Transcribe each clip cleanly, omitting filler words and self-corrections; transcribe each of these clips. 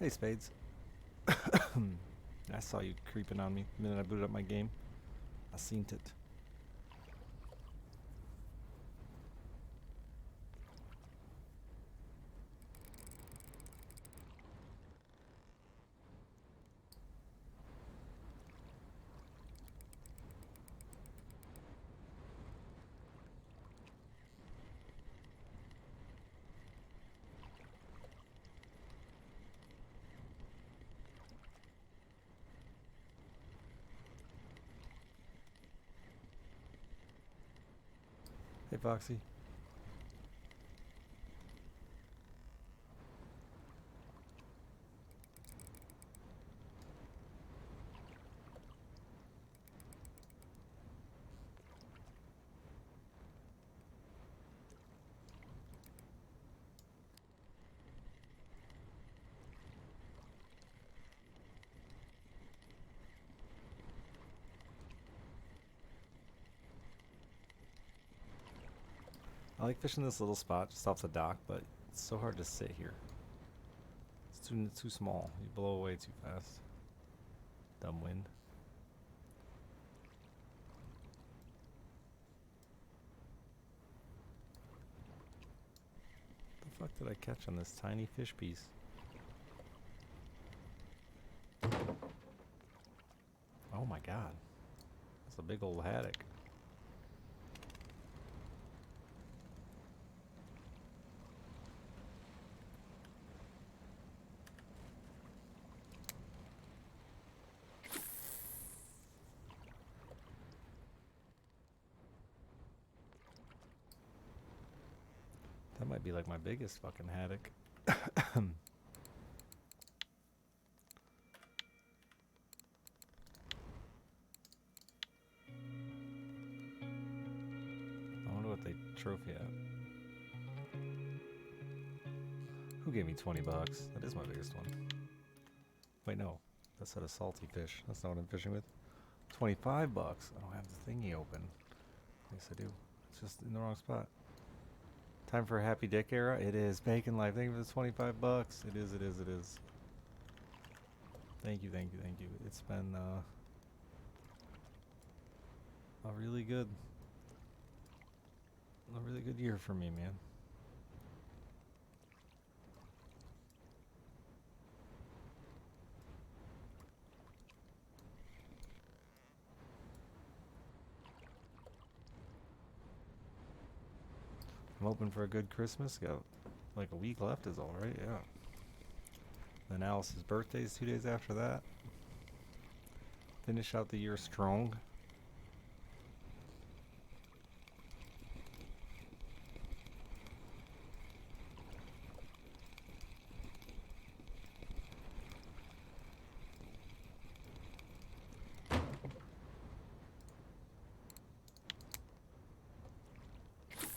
Hey, Spades. I saw you creeping on me the minute I booted up my game. I seen it. Hey, Foxy. I like fishing this little spot just off the dock, but it's so hard to sit here. It's too small. You blow away too fast. Dumb wind. What the fuck did I catch on this tiny fish piece? Oh my god. That's a big old haddock. That might be like my biggest fucking haddock. I wonder what they trophy at. Who gave me 20 bucks? That is my biggest one. Wait, no. That's not a salty fish. That's not what I'm fishing with. 25 bucks. I don't have the thingy open. Yes, I do. It's just in the wrong spot. Time for a happy dick era? It is. Bacon Life. Thank you for the 25 bucks. It is, it is, it is. Thank you, thank you, thank you. It's been a really good year for me, man. I'm hoping for a good Christmas. Got like a week left is all right, yeah. Then Alice's birthday is 2 days after that. Finish out the year strong.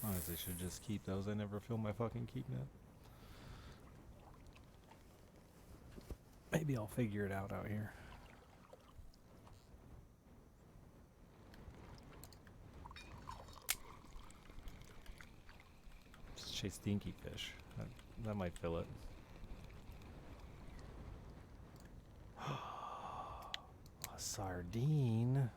Honestly, should just keep those. I never fill my fucking keep net. Maybe I'll figure it out here. Just chase dinky fish. That might fill it. A sardine.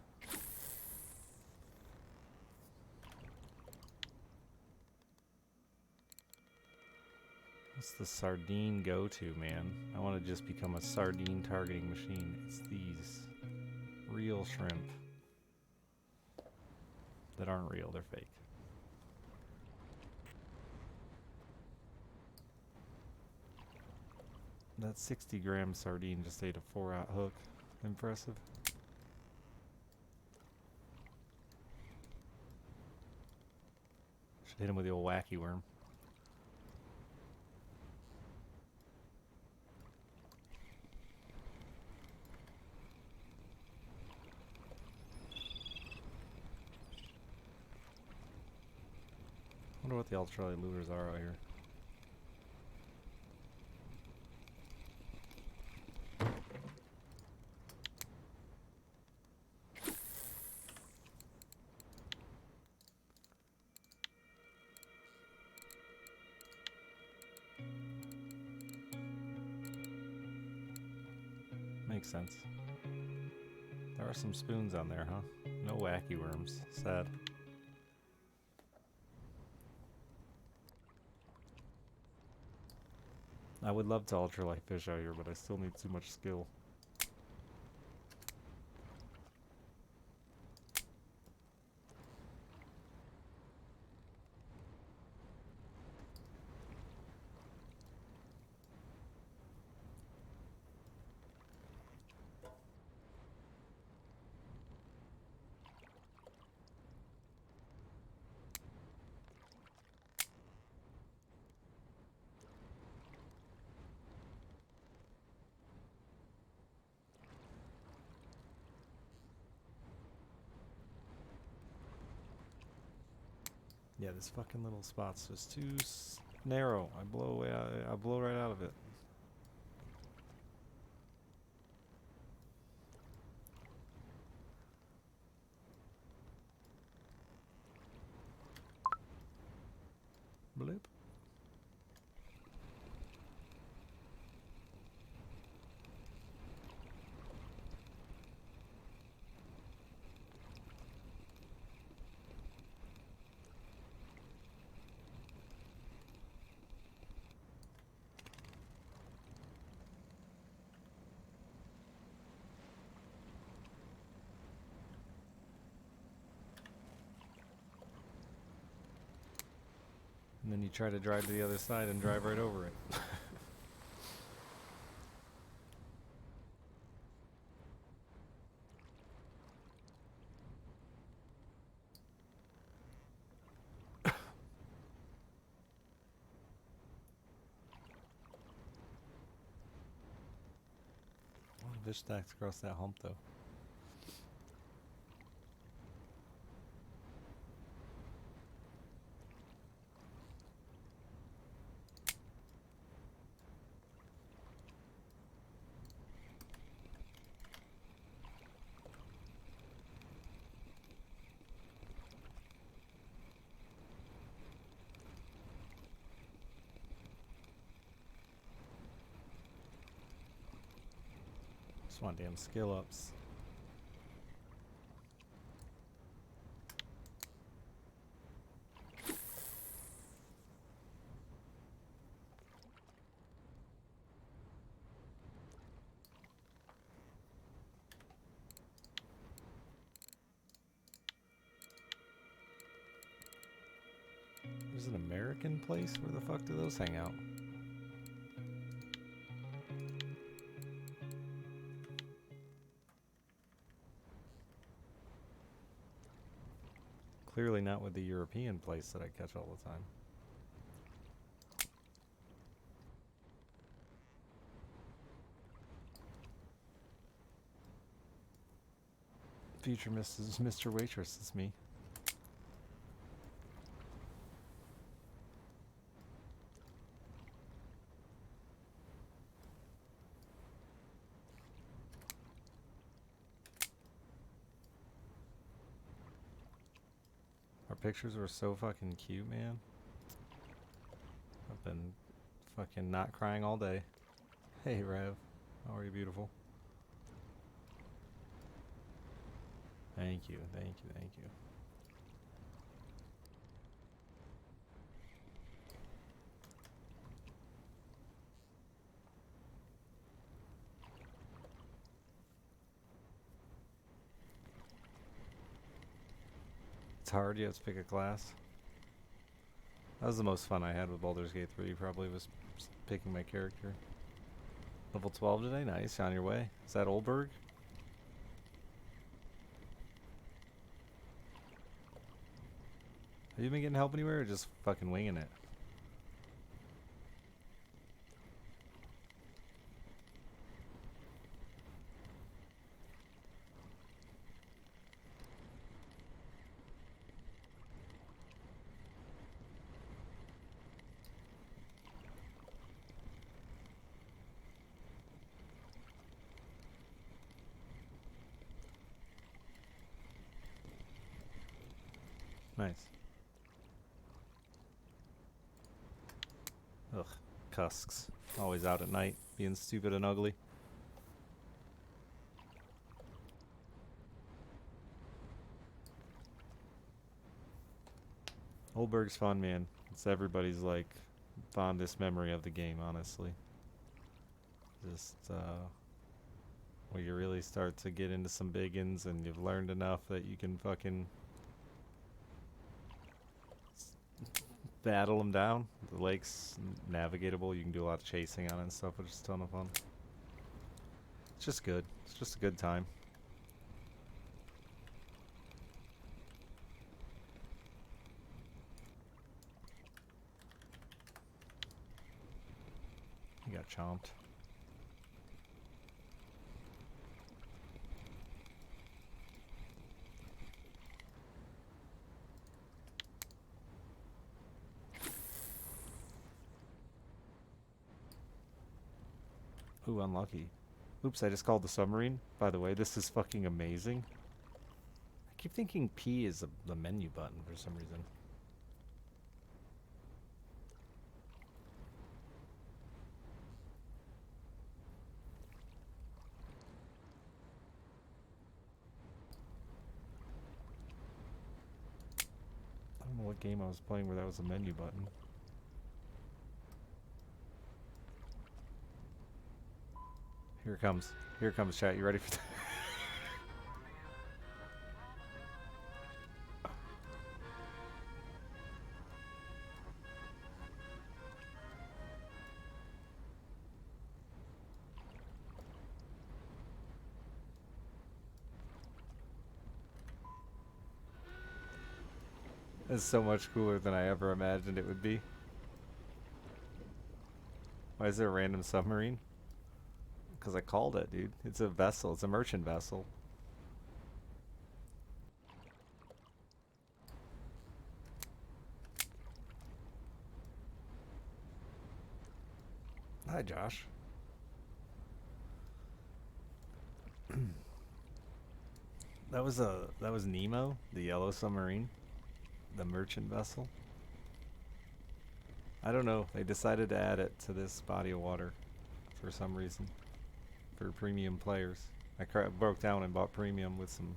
What's the sardine go-to, man? I want to just become a sardine targeting machine. It's these real shrimp that aren't real, they're fake. That 60-gram sardine just ate a 4-aught hook. Impressive. Should hit him with the old wacky worm. Wonder what the ultralight lures are out here. Makes sense. There are some spoons on there, huh? No wacky worms. Sad. I would love to ultralight fish out here, but I still need too much skill. Yeah, this fucking little spot's just too narrow. I blow away. I blow right out of it. Bloop. And then you try to drive to the other side and drive right over it. Fish stacks across that hump, though. Just want damn skill ups. There's an American place? Where the fuck do those hang out? Clearly not with the European place that I catch all the time. Future Mr. Waitress is me. Our pictures were so fucking cute, man. I've been fucking not crying all day. Hey, Rev. How are you, beautiful? Thank you, thank you, thank you. It's hard, you have to pick a class. That was the most fun I had with Baldur's Gate 3, probably, was picking my character. Level 12 today? Nice, on your way. Is that Olberg? Have you been getting help anywhere or just fucking winging it? Nice. Ugh, cusks. Always out at night, being stupid and ugly. Oldberg's fun, man. It's everybody's like fondest memory of the game, honestly. Just where you really start to get into some biggins and you've learned enough that you can fucking battle them down. The lake's navigatable. You can do a lot of chasing on it and stuff, which is a ton of fun. It's just good. It's just a good time. You got chomped. Ooh, unlucky. Oops, I just called the submarine. By the way, this is fucking amazing. I keep thinking P is the menu button for some reason. I don't know what game I was playing where that was a menu button. Here it comes. Here it comes, chat. You ready for that? It's so much cooler than I ever imagined it would be. Why is there a random submarine? Because I called it, dude. It's a vessel. It's a merchant vessel. Hi, Josh. That was Nemo, the yellow submarine, the merchant vessel. I don't know. They decided to add it to this body of water for some reason for premium players. I broke down and bought premium with some.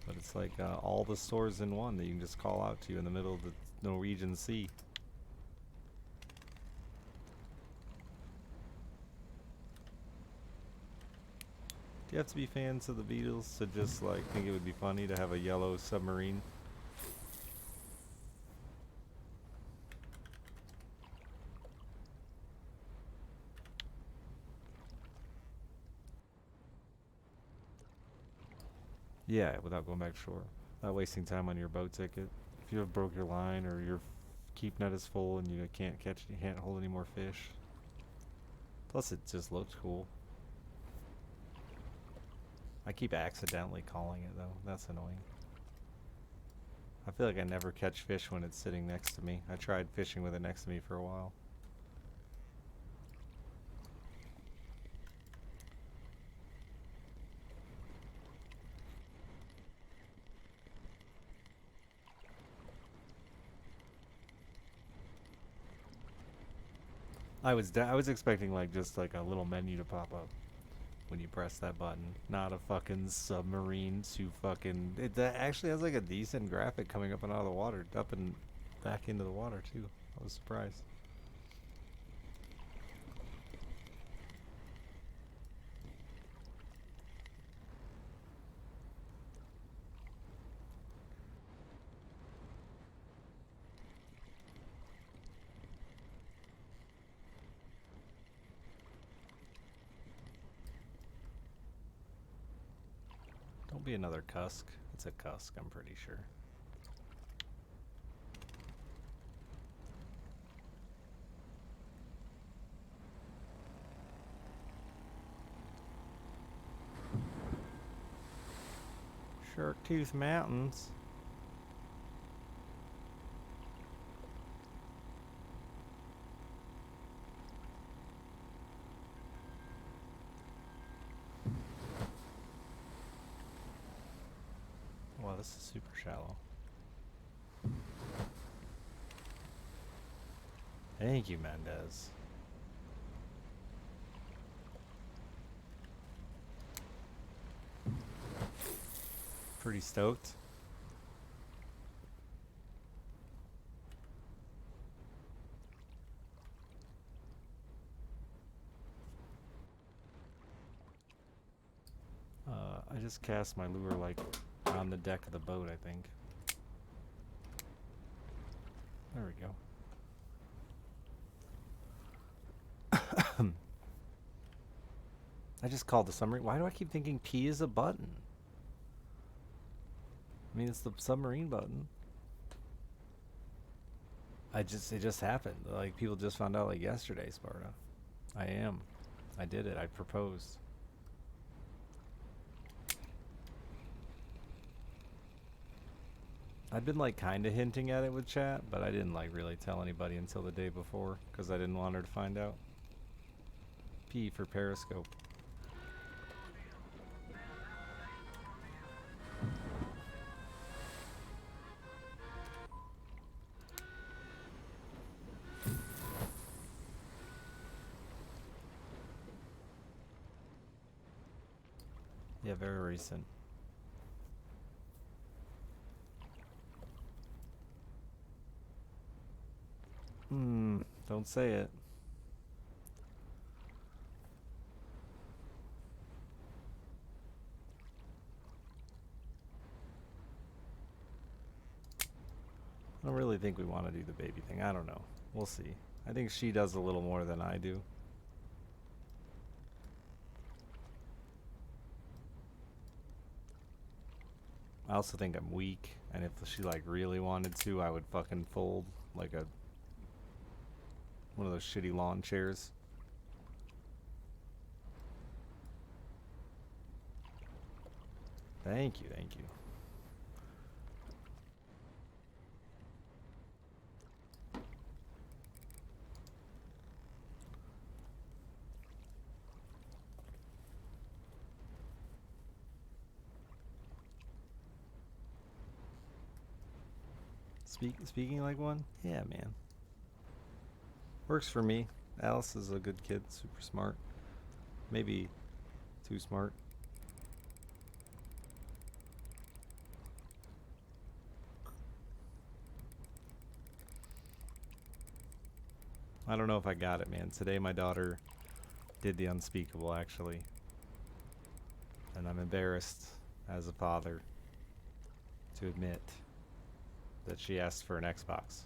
But it's like all the stores in one that you can just call out to in the middle of the Norwegian Sea. Do you have to be fans of the Beatles to just like think it would be funny to have a yellow submarine? Yeah, without going back to shore. Not wasting time on your boat ticket. If you have broke your line or your keep net is full and you can't hold any more fish. Plus it just looks cool. I keep accidentally calling it though. That's annoying. I feel like I never catch fish when it's sitting next to me. I tried fishing with it next to me for a while. I was expecting like just like a little menu to pop up when you press that button, not a fucking submarine to fucking. That actually has like a decent graphic coming up and out of the water, up and back into the water too. I was surprised. Don't be another cusk. It's a cusk, I'm pretty sure. Shark Tooth Mountains. Wow, this is super shallow. Thank you, Mendez. Pretty stoked. I just cast my lure like on the deck of the boat, I think. There we go. I just called the submarine. Why do I keep thinking P is a button? I mean, it's the submarine button. It just happened. Like, people just found out like yesterday, Sparta. I did it. I proposed. I'd been like kind of hinting at it with chat, but I didn't like really tell anybody until the day before because I didn't want her to find out. P for Periscope. Yeah, very recent. Don't say it. I don't really think we want to do the baby thing. I don't know. We'll see. I think she does a little more than I do. I also think I'm weak, and if she like really wanted to, I would fucking fold like one of those shitty lawn chairs. Thank you, thank you. Speaking like one? Yeah, man. Works for me. Alice is a good kid, super smart. Maybe too smart. I don't know if I got it, man. Today my daughter did the unspeakable, actually. And I'm embarrassed as a father to admit that she asked for an Xbox.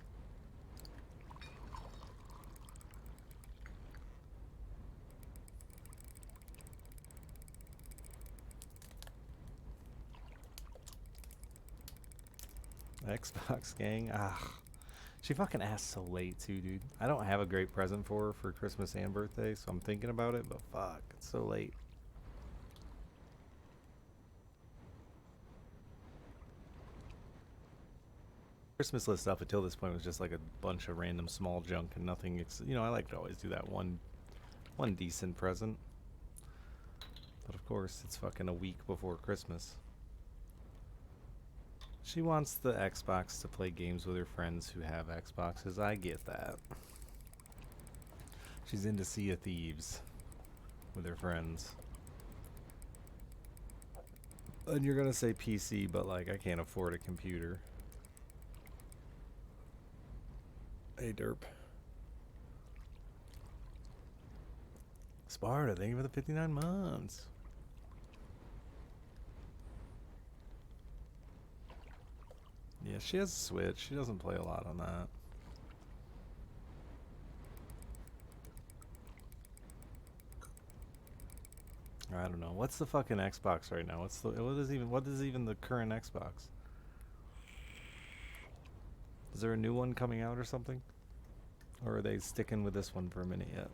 Xbox gang? Ah. She fucking asked so late too, dude. I don't have a great present for her for Christmas and birthday, so I'm thinking about it, but fuck, it's so late. Christmas list up until this point was just like a bunch of random small junk and nothing. You know, I like to always do that one decent present. But of course, it's fucking a week before Christmas. She wants the Xbox to play games with her friends who have Xboxes. I get that. She's into Sea of Thieves with her friends. And you're gonna say PC, but like, I can't afford a computer. Hey, derp. Sparta, thank you for the 59 months. Yeah, she has a Switch. She doesn't play a lot on that. I don't know. What's the fucking Xbox right now? What is even the current Xbox? Is there a new one coming out or something? Or are they sticking with this one for a minute yet?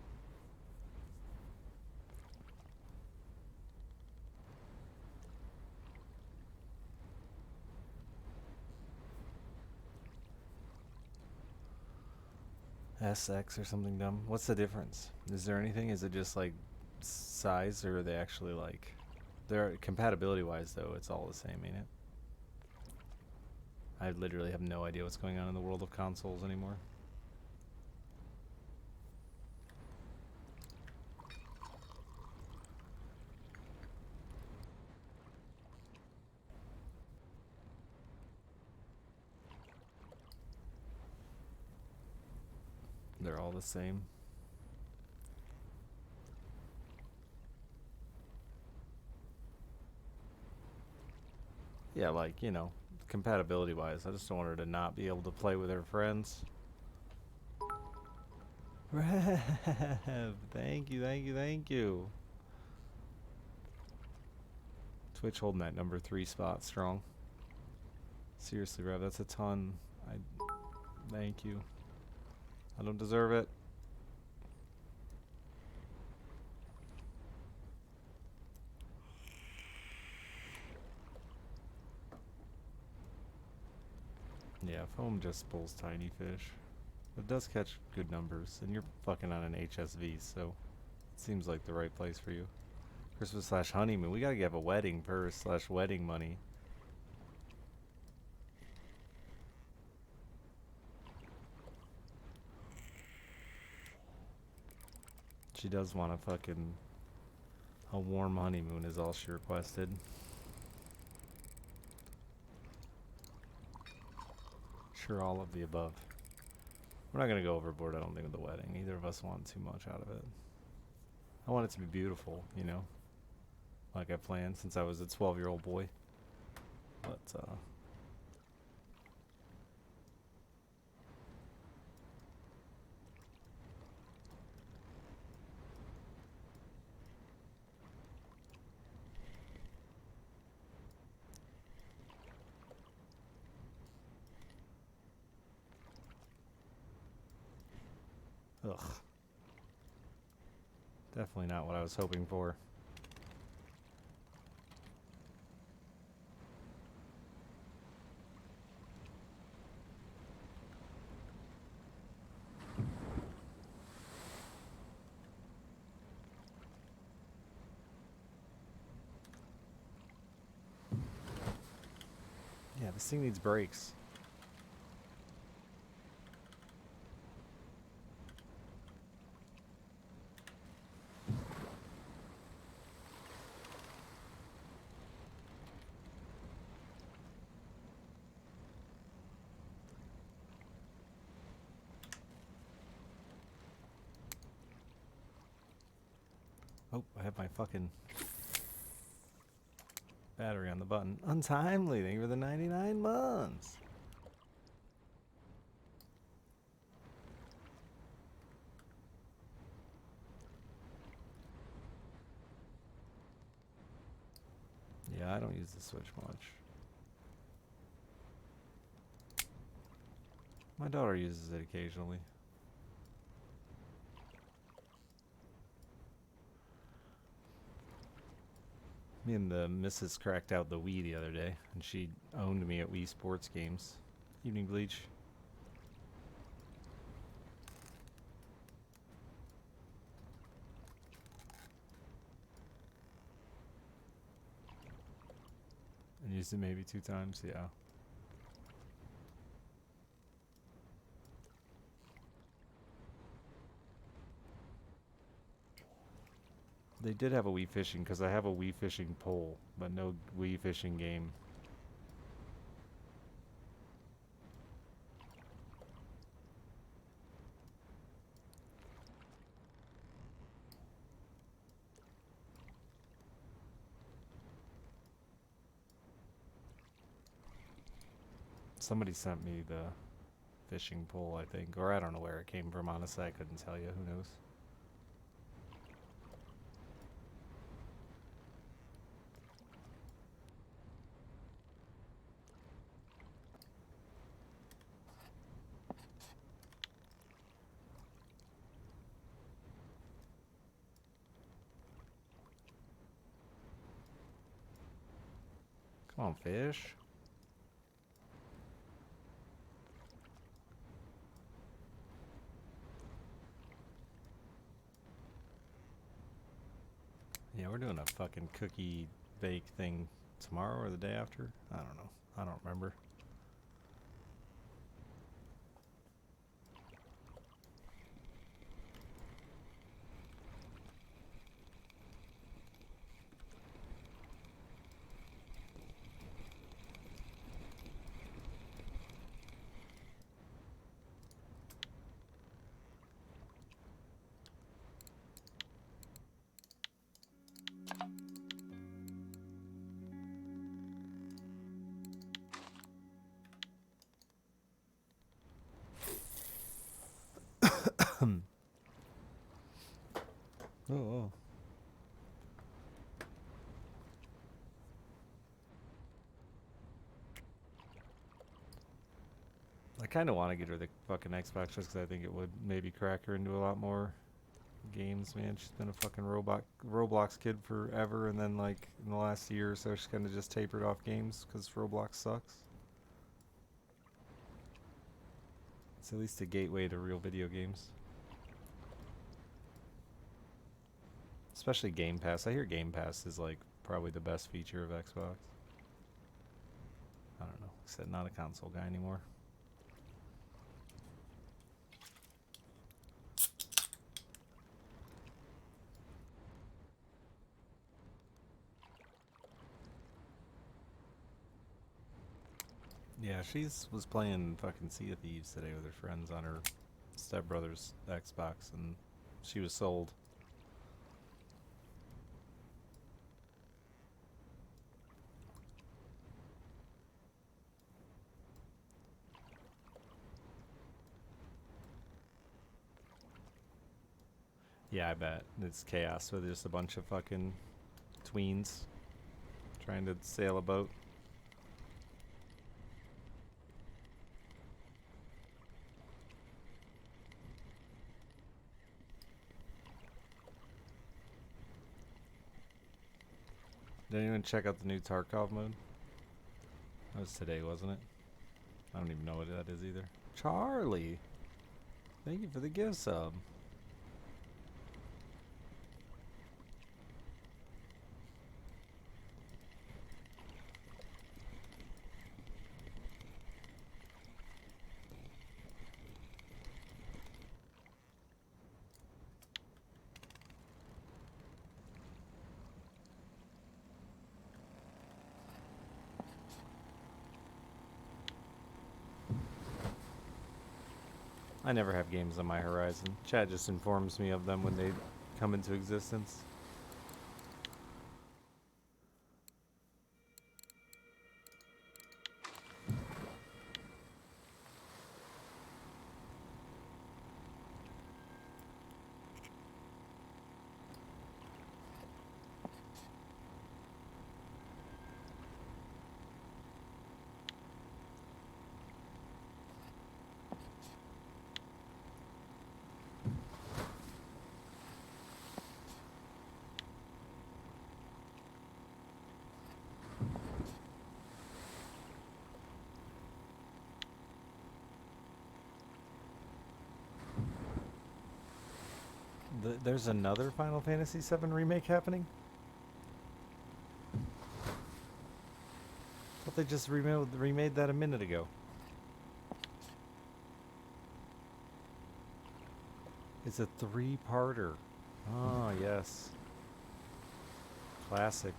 SX or something dumb. What's the difference? Is there anything? Is it just like size, or are they actually like... They're compatibility wise though, it's all the same, ain't it? I literally have no idea what's going on in the world of consoles anymore. They're all the same. Yeah, like, you know, compatibility wise. I just don't want her to not be able to play with her friends. Rev, thank you, thank you, thank you. Twitch holding that number 3 spot strong. Seriously, Rev, that's a ton. Thank you. I don't deserve it. Yeah, foam just pulls tiny fish. It does catch good numbers, and you're fucking on an HSV, so it seems like the right place for you. Christmas / honeymoon. We gotta get a wedding first / wedding money. She does want a fucking a warm honeymoon is all she requested. Sure, all of the above. We're not gonna go overboard, I don't think, with the wedding. Neither of us want too much out of it. I want it to be beautiful, you know? Like I planned since I was a 12-year-old boy. But, ugh. Definitely not what I was hoping for. Yeah, this thing needs brakes. Oh, I have my fucking battery on the button. Untimely. Thank you for the 99 months. Yeah, I don't use the Switch much. My daughter uses it occasionally. Me and the missus cracked out the Wii the other day, and she owned me at Wii Sports Games. Evening Bleach. And used it maybe 2 times, yeah. They did have a Wii Fishing, because I have a Wii Fishing pole, but no Wii Fishing game. Somebody sent me the fishing pole, I think, or I don't know where it came from, honestly, I couldn't tell you, who knows. Come on, fish. Yeah, we're doing a fucking cookie bake thing tomorrow or the day after. I don't know. I don't remember. I kind of want to get her the fucking Xbox just because I think it would maybe crack her into a lot more games, man. She's been a fucking Roblox kid forever, and then like in the last year or so, she's kind of just tapered off games because Roblox sucks. It's at least a gateway to real video games. Especially Game Pass. I hear Game Pass is like probably the best feature of Xbox. I don't know. I said not a console guy anymore. Yeah, was playing fucking Sea of Thieves today with her friends on her stepbrother's Xbox, and she was sold. Yeah, I bet. It's chaos with just a bunch of fucking tweens trying to sail a boat. Did anyone check out the new Tarkov mode? That was today, wasn't it? I don't even know what that is either. Charlie! Thank you for the gift sub. I never have games on my horizon. Chad just informs me of them when they come into existence. There's another Final Fantasy VII remake happening? I thought they just remade that a minute ago. It's a 3-parter. Oh, yes. Classic.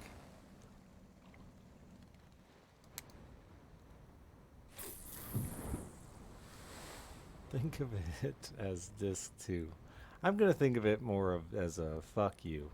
Think of it as disc 2. I'm gonna think of it more of as a fuck you.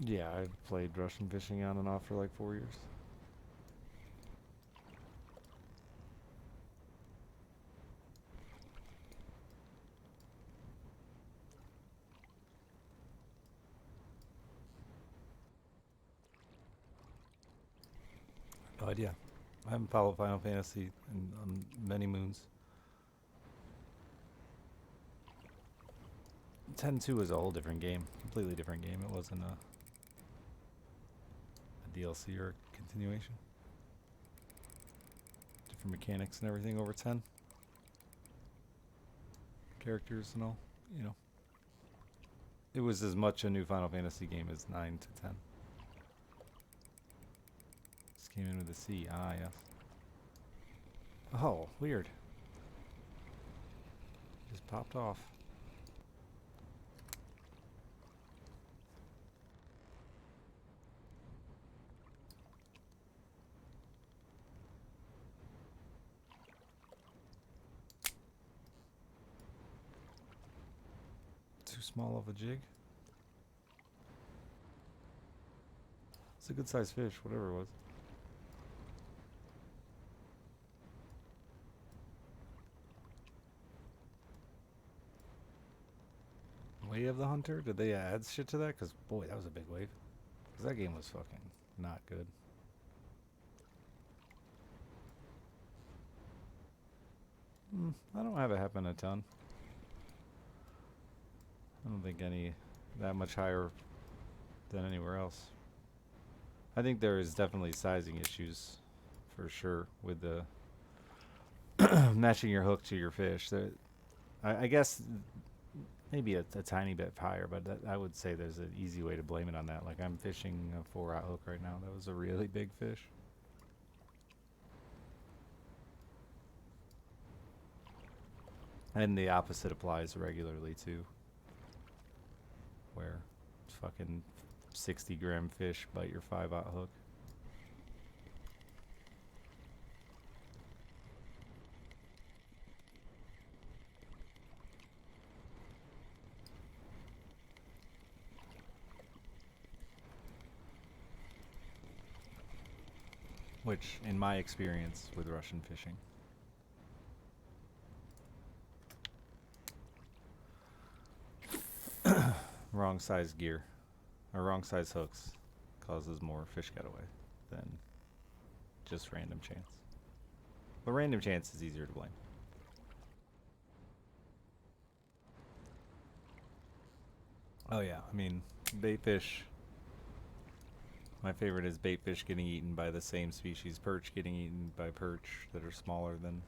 Yeah, I've played Russian fishing on and off for like 4 years. No idea. I haven't followed Final Fantasy on many moons. 10-2 is a whole different game. Completely different game. It wasn't a DLC or a continuation. Different mechanics and everything over 10. Characters and all, you know. It was as much a new Final Fantasy game as 9 to 10. Just came in with a C. Ah, yes. Oh, weird. Just popped off. Too small of a jig. It's a good sized fish, whatever it was. Way of the Hunter? Did they add shit to that? Because, boy, that was a big wave. Because that game was fucking not good. I don't have it happen a ton. I don't think any that much higher than anywhere else. I think there is definitely sizing issues for sure with the matching your hook to your fish. I guess maybe a tiny bit higher, but I would say there's an easy way to blame it on that. Like I'm fishing a 4-aught hook right now. That was a really big fish. And the opposite applies regularly too. Where fucking 60-gram fish bite your 5-aught hook. Which, in my experience with Russian fishing, wrong size gear or wrong size hooks causes more fish get away than just random chance. But random chance is easier to blame. Oh yeah, I mean, bait fish. My favorite is bait fish getting eaten by the same species, perch getting eaten by perch that are smaller than.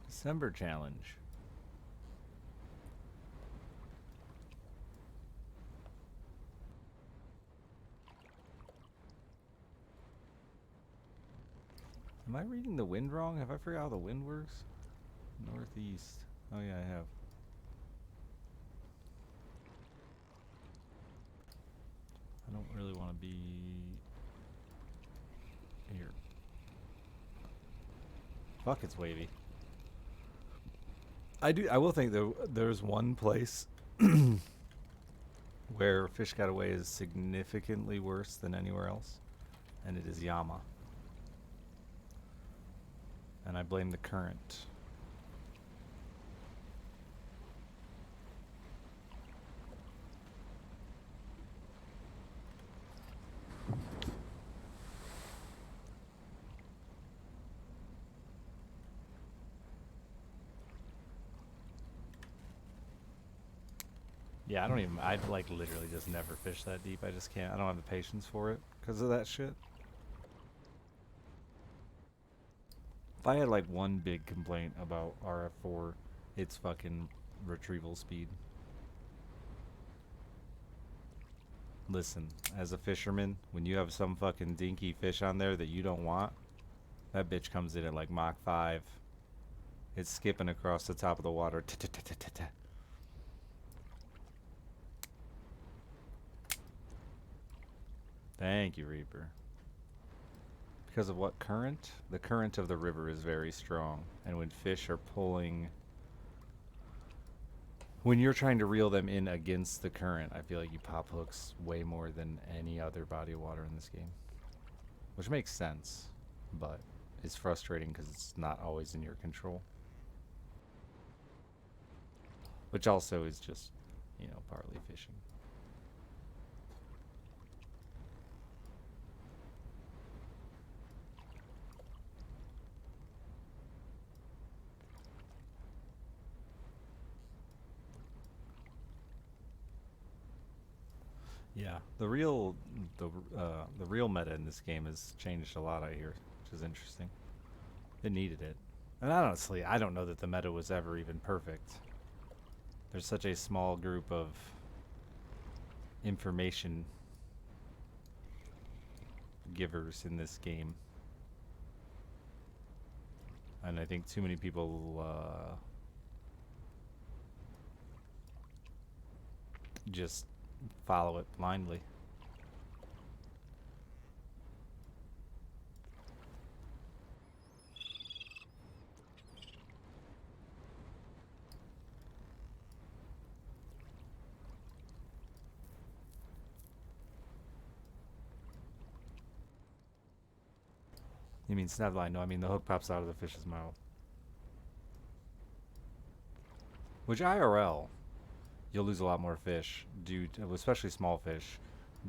December challenge. Am I reading the wind wrong? Have I forgot how the wind works? Northeast. Oh yeah, I have. I don't really want to be here. Fuck, it's wavy. I will think though, there's one place where fish got away is significantly worse than anywhere else, and it is Yama. And I blame the current. Yeah, I'd like literally just never fish that deep. I just can't. I don't have the patience for it because of that shit. If I had like one big complaint about RF4, it's fucking retrieval speed. Listen, as a fisherman, when you have some fucking dinky fish on there that you don't want, that bitch comes in at like Mach 5. It's skipping across the top of the water. Thank you, Reaper. Because of what current? The current of the river is very strong. And when fish are pulling... When you're trying to reel them in against the current, I feel like you pop hooks way more than any other body of water in this game. Which makes sense, but it's frustrating because it's not always in your control. Which also is just, you know, partly fishing. Yeah, the real meta in this game has changed a lot, I hear, which is interesting. It needed it. And honestly, I don't know that the meta was ever even perfect. There's such a small group of information givers in this game. And I think too many people just follow it blindly. You mean snap line? No, I mean the hook pops out of the fish's mouth. Which IRL, you'll lose a lot more fish due to, especially small fish,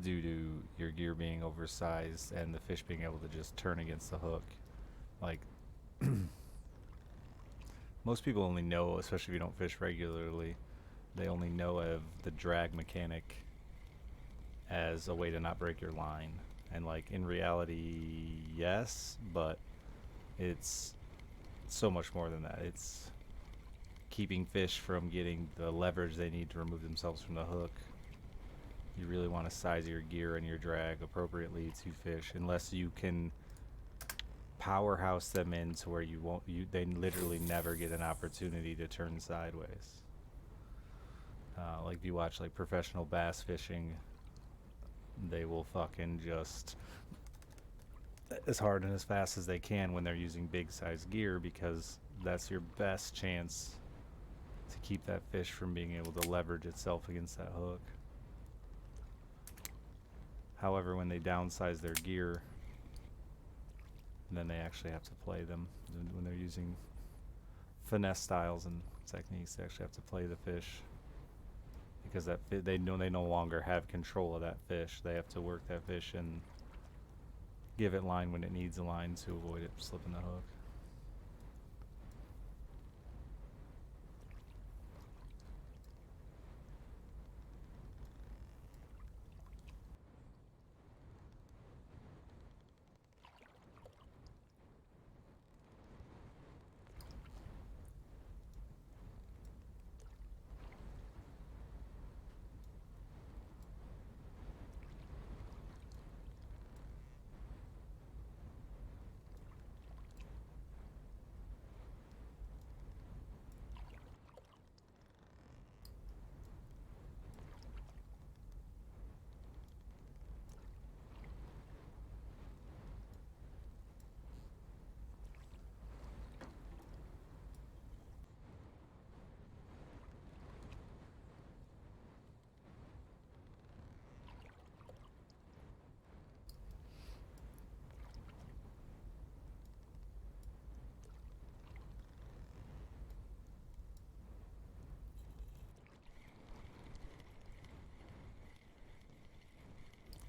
due to your gear being oversized and the fish being able to just turn against the hook. Like, most people only know, especially if you don't fish regularly, they only know of the drag mechanic as a way to not break your line. And like in reality, yes, but it's so much more than that. It's keeping fish from getting the leverage they need to remove themselves from the hook. You really want to size your gear and your drag appropriately to fish, unless you can powerhouse them in to where they literally never get an opportunity to turn sideways. Like if you watch like professional bass fishing, they will fucking just as hard and as fast as they can when they're using big size gear, because that's your best chance to keep that fish from being able to leverage itself against that hook. However, when they downsize their gear, then they actually have to play them. When they're using finesse styles and techniques, they actually have to play the fish, because they no longer have control of that fish. They have to work that fish and give it line when it needs a line to avoid it slipping the hook.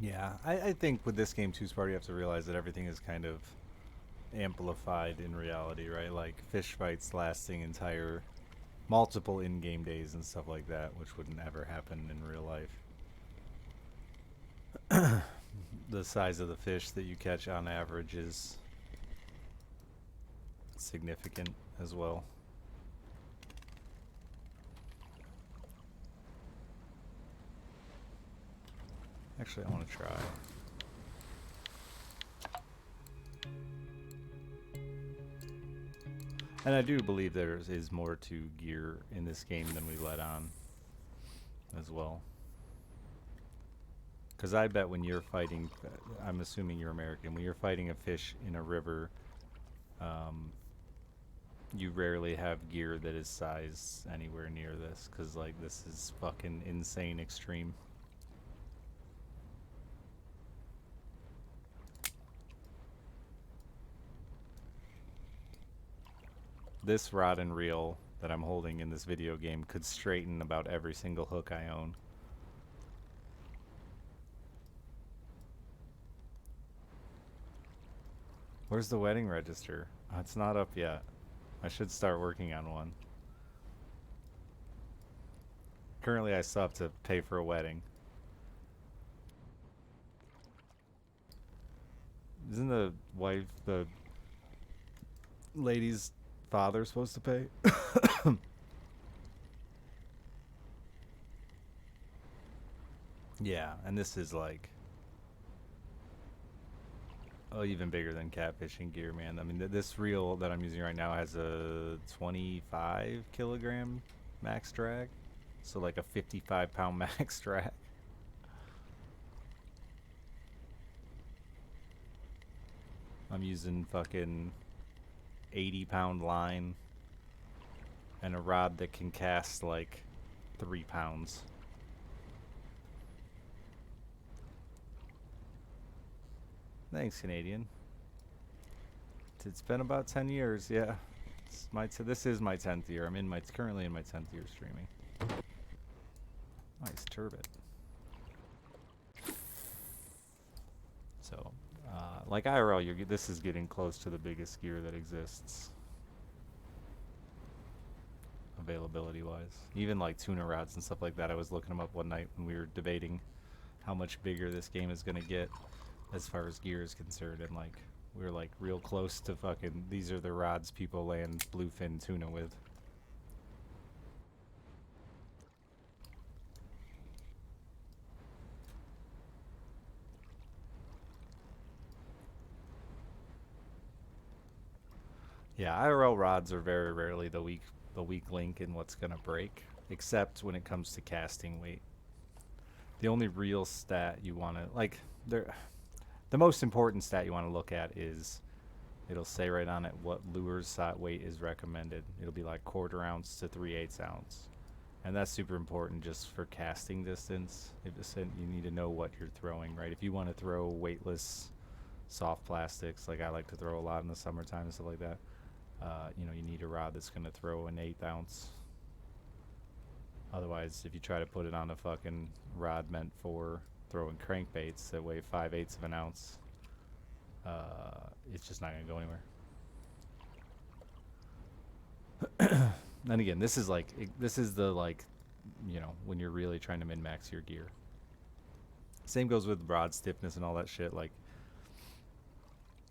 Yeah, I think with this game too, Sparta, you have to realize that everything is kind of amplified in reality, right? Like fish fights lasting entire multiple in-game days and stuff like that, which wouldn't ever happen in real life. The size of the fish that you catch on average is significant as well. Actually, I want to try. And I do believe there is more to gear in this game than we let on as well. Because I bet when you're fighting, I'm assuming you're American, when you're fighting a fish in a river, you rarely have gear that is sized anywhere near this, because like this is fucking insane extreme. This rod and reel that I'm holding in this video game could straighten about every single hook I own. Where's the wedding register? It's not up yet. I should start working on one. Currently, I still have to pay for a wedding. Isn't the lady's father supposed to pay? Yeah, and this is like, oh, even bigger than catfishing gear, man. I mean, this reel that I'm using right now has a 25 kilogram max drag, so like a 55-pound max drag. I'm using fucking 80-pound line and a rod that can cast like 3 pounds. Thanks, Canadian. It's been about 10 years, yeah. This is my 10th year. I'm currently in my 10th year streaming. Nice turbot. So, like IRL, this is getting close to the biggest gear that exists, availability-wise. Even like tuna rods and stuff like that. I was looking them up one night when we were debating how much bigger this game is gonna get as far as gear is concerned, and like we were like real close to fucking. These are the rods people land bluefin tuna with. Yeah, IRL rods are very rarely the weak link in what's gonna break, except when it comes to casting weight. The only real stat you want to like the most important stat you want to look at is it'll say right on it what lure's sot weight is recommended. It'll be like 1/4 ounce to 3/8 ounce, and that's super important just for casting distance. You need to know what you're throwing, right? If you want to throw weightless soft plastics, like I like to throw a lot in the summertime and stuff like that, you know, you need a rod that's going to throw an 1/8 ounce. Otherwise, if you try to put it on a fucking rod meant for throwing crankbaits that weigh 5/8 of an ounce, it's just not going to go anywhere. And again, this is the like, you know, when you're really trying to min-max your gear. Same goes with rod stiffness and all that shit. Like,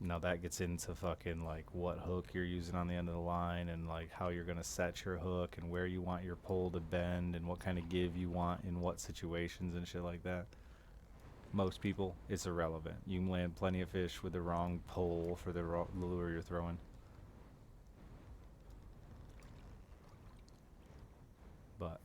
now that gets into fucking like what hook you're using on the end of the line, and like how you're gonna set your hook, and where you want your pole to bend, and what kind of give you want in what situations and shit like that. Most people, it's irrelevant. You can land plenty of fish with the wrong pole for the lure you're throwing. But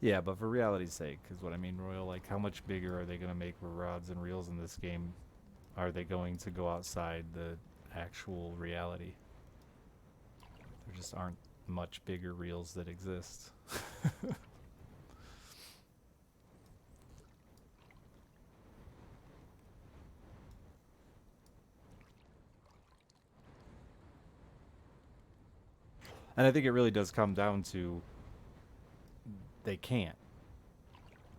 yeah, but for reality's sake, is what I mean, Royal. Like, how much bigger are they gonna make rods and reels in this game? Are they going to go outside the actual reality? There just aren't much bigger reels that exist. And I think it really does come down to they can't.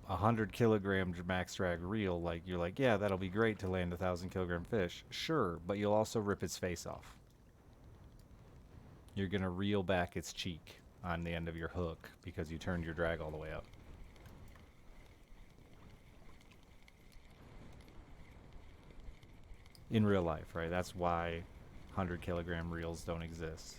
100 kilogram max drag reel, like you're like, yeah, that'll be great to land 1,000 kilogram fish. Sure, but you'll also rip its face off. You're gonna reel back its cheek on the end of your hook because you turned your drag all the way up. In real life, right? That's why 100 kilogram reels don't exist.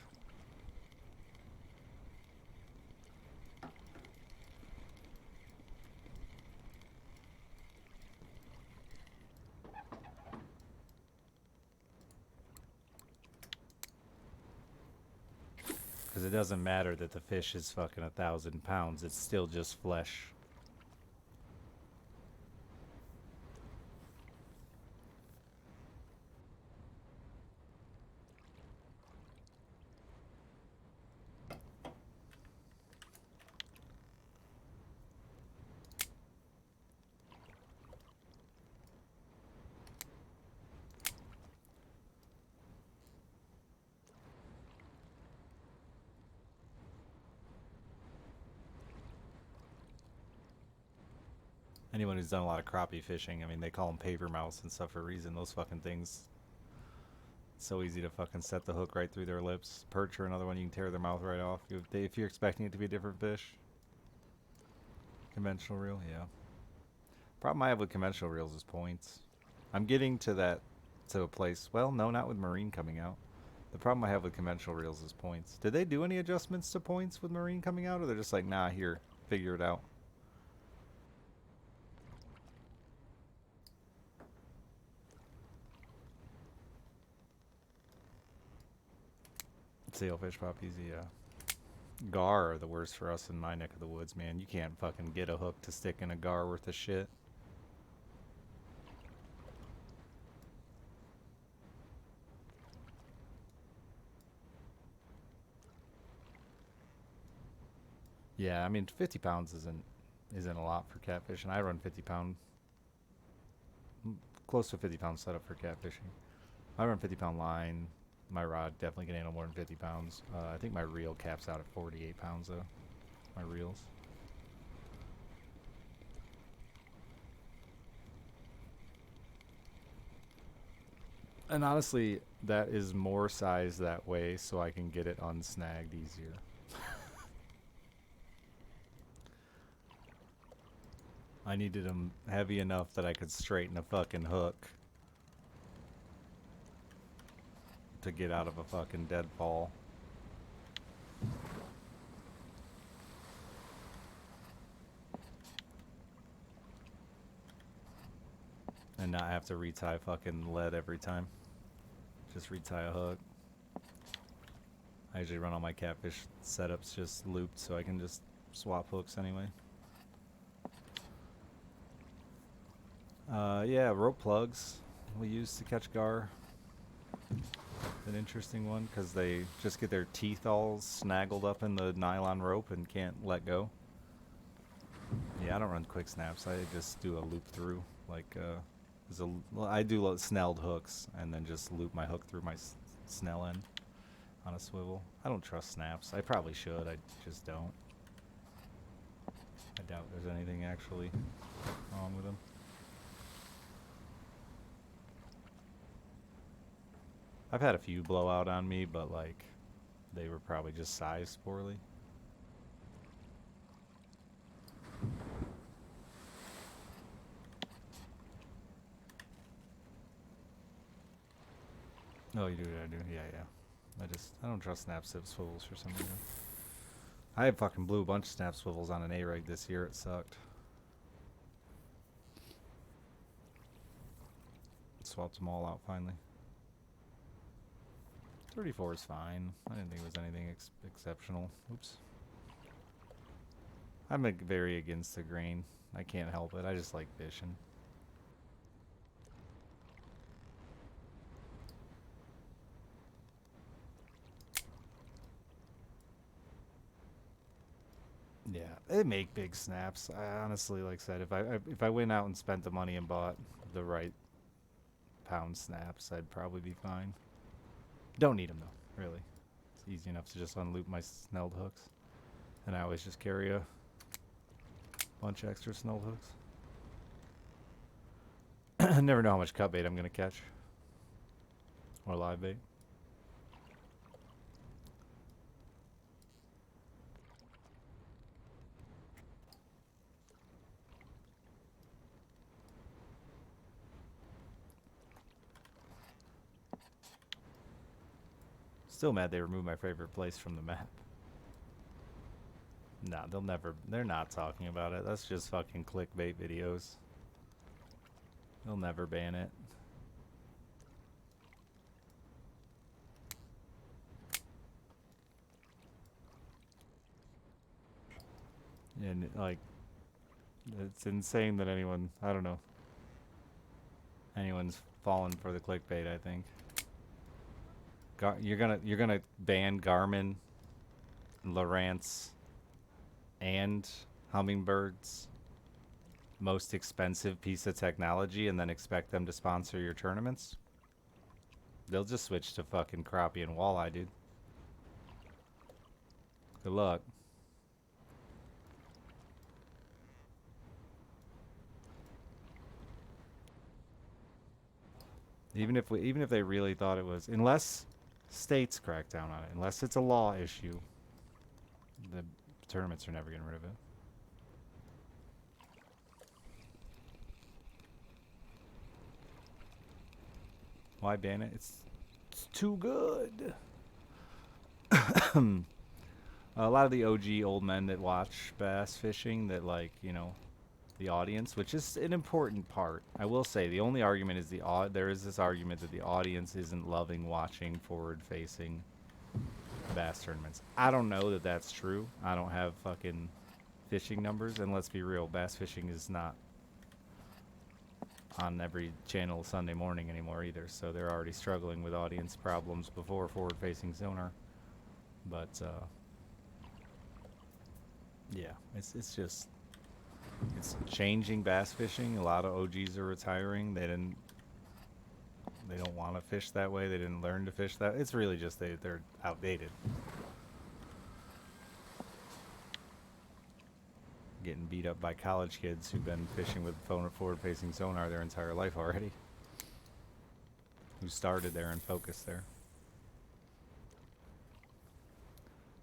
Because it doesn't matter that the fish is fucking 1,000 pounds, it's still just flesh. Anyone who's done a lot of crappie fishing, I mean, they call them paper mouths and stuff for a reason. Those fucking things, it's so easy to fucking set the hook right through their lips. Perch or another one, you can tear their mouth right off. If you're expecting it to be a different fish. Conventional reel, yeah. Problem I have with conventional reels is points. I'm getting to a place, well, no, not with marine coming out. The problem I have with conventional reels is points. Did they do any adjustments to points with marine coming out, or they're just like, nah, here, figure it out? Sailfish pop easy, yeah. Gar are the worst for us in my neck of the woods, man. You can't fucking get a hook to stick in a gar worth of shit. Yeah, I mean 50 pounds isn't a lot for catfishing. I run 50-pound, close to 50-pound setup for catfishing. I run 50-pound line. My rod definitely can handle more than 50 pounds. I think my reel caps out at 48 pounds though. My reels. And honestly, that is more size that way so I can get it unsnagged easier. I needed them heavy enough that I could straighten a fucking hook to get out of a fucking deadfall. And not have to retie fucking lead every time. Just retie a hook. I usually run all my catfish setups just looped so I can just swap hooks anyway. Yeah, rope plugs we use to catch gar. An interesting one because they just get their teeth all snaggled up in the nylon rope and can't let go. Yeah, I don't run quick snaps. I just do a loop through. Like, I do snelled hooks and then just loop my hook through my snell end on a swivel. I don't trust snaps. I probably should. I just don't. I doubt there's anything actually wrong with them. I've had a few blow out on me, but like, they were probably just sized poorly. Oh, you do? I do. Yeah, yeah. I don't trust snap swivels for some reason. I fucking blew a bunch of snap swivels on an A-rig this year. It sucked. Swapped them all out finally. 34 is fine. I didn't think it was anything exceptional. Oops. I'm very against the grain. I can't help it. I just like fishing. Yeah, they make big snaps. I honestly, like I said, if I went out and spent the money and bought the right pound snaps, I'd probably be fine. Don't need them though, really. It's easy enough to just unloop my snelled hooks, and I always just carry a bunch of extra snelled hooks. I never know how much cut bait I'm gonna catch, or live bait. Still mad they removed my favorite place from the map. Nah, they're not talking about it. That's just fucking clickbait videos. They'll never ban it. And like, it's insane that I don't know, anyone's fallen for the clickbait, I think. You're gonna ban Garmin, Lowrance, and Hummingbird's most expensive piece of technology and then expect them to sponsor your tournaments? They'll just switch to fucking crappie and walleye, dude. Good luck. Even if they really thought it was, unless states crack down on it, unless it's a law issue, the tournaments are never getting rid of it. Why ban it? It's too good. A lot of the OG old men that watch bass fishing, that like, you know, the audience, which is an important part. I will say the only argument is there is this argument that the audience isn't loving watching forward-facing bass tournaments. I don't know that that's true. I don't have fucking fishing numbers, and let's be real, bass fishing is not on every channel Sunday morning anymore either, so they're already struggling with audience problems before forward-facing sonar. But Yeah, it's just it's changing bass fishing. A lot of OGs are retiring. They don't want to fish that way. They didn't learn to fish that. It's really just they're outdated. Getting beat up by college kids who've been fishing with forward-facing sonar their entire life already. Who started there and focused there.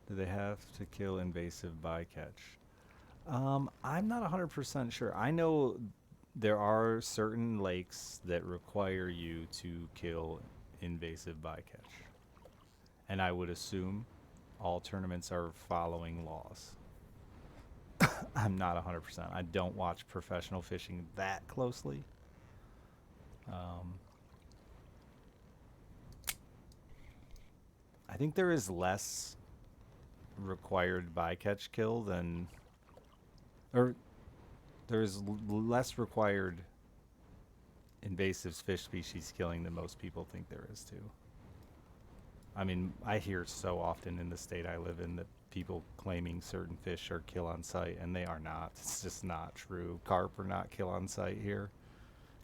Do they have to kill invasive bycatch? I'm not 100% sure. I know there are certain lakes that require you to kill invasive bycatch. And I would assume all tournaments are following laws. I'm not 100%. I don't watch professional fishing that closely. I think there is less required bycatch kill than, or there's less required invasive fish species killing than most people think there is too. I mean, I hear so often in the state I live in that people claiming certain fish are kill on sight, and they are not. It's just not true. Carp are not kill on sight here.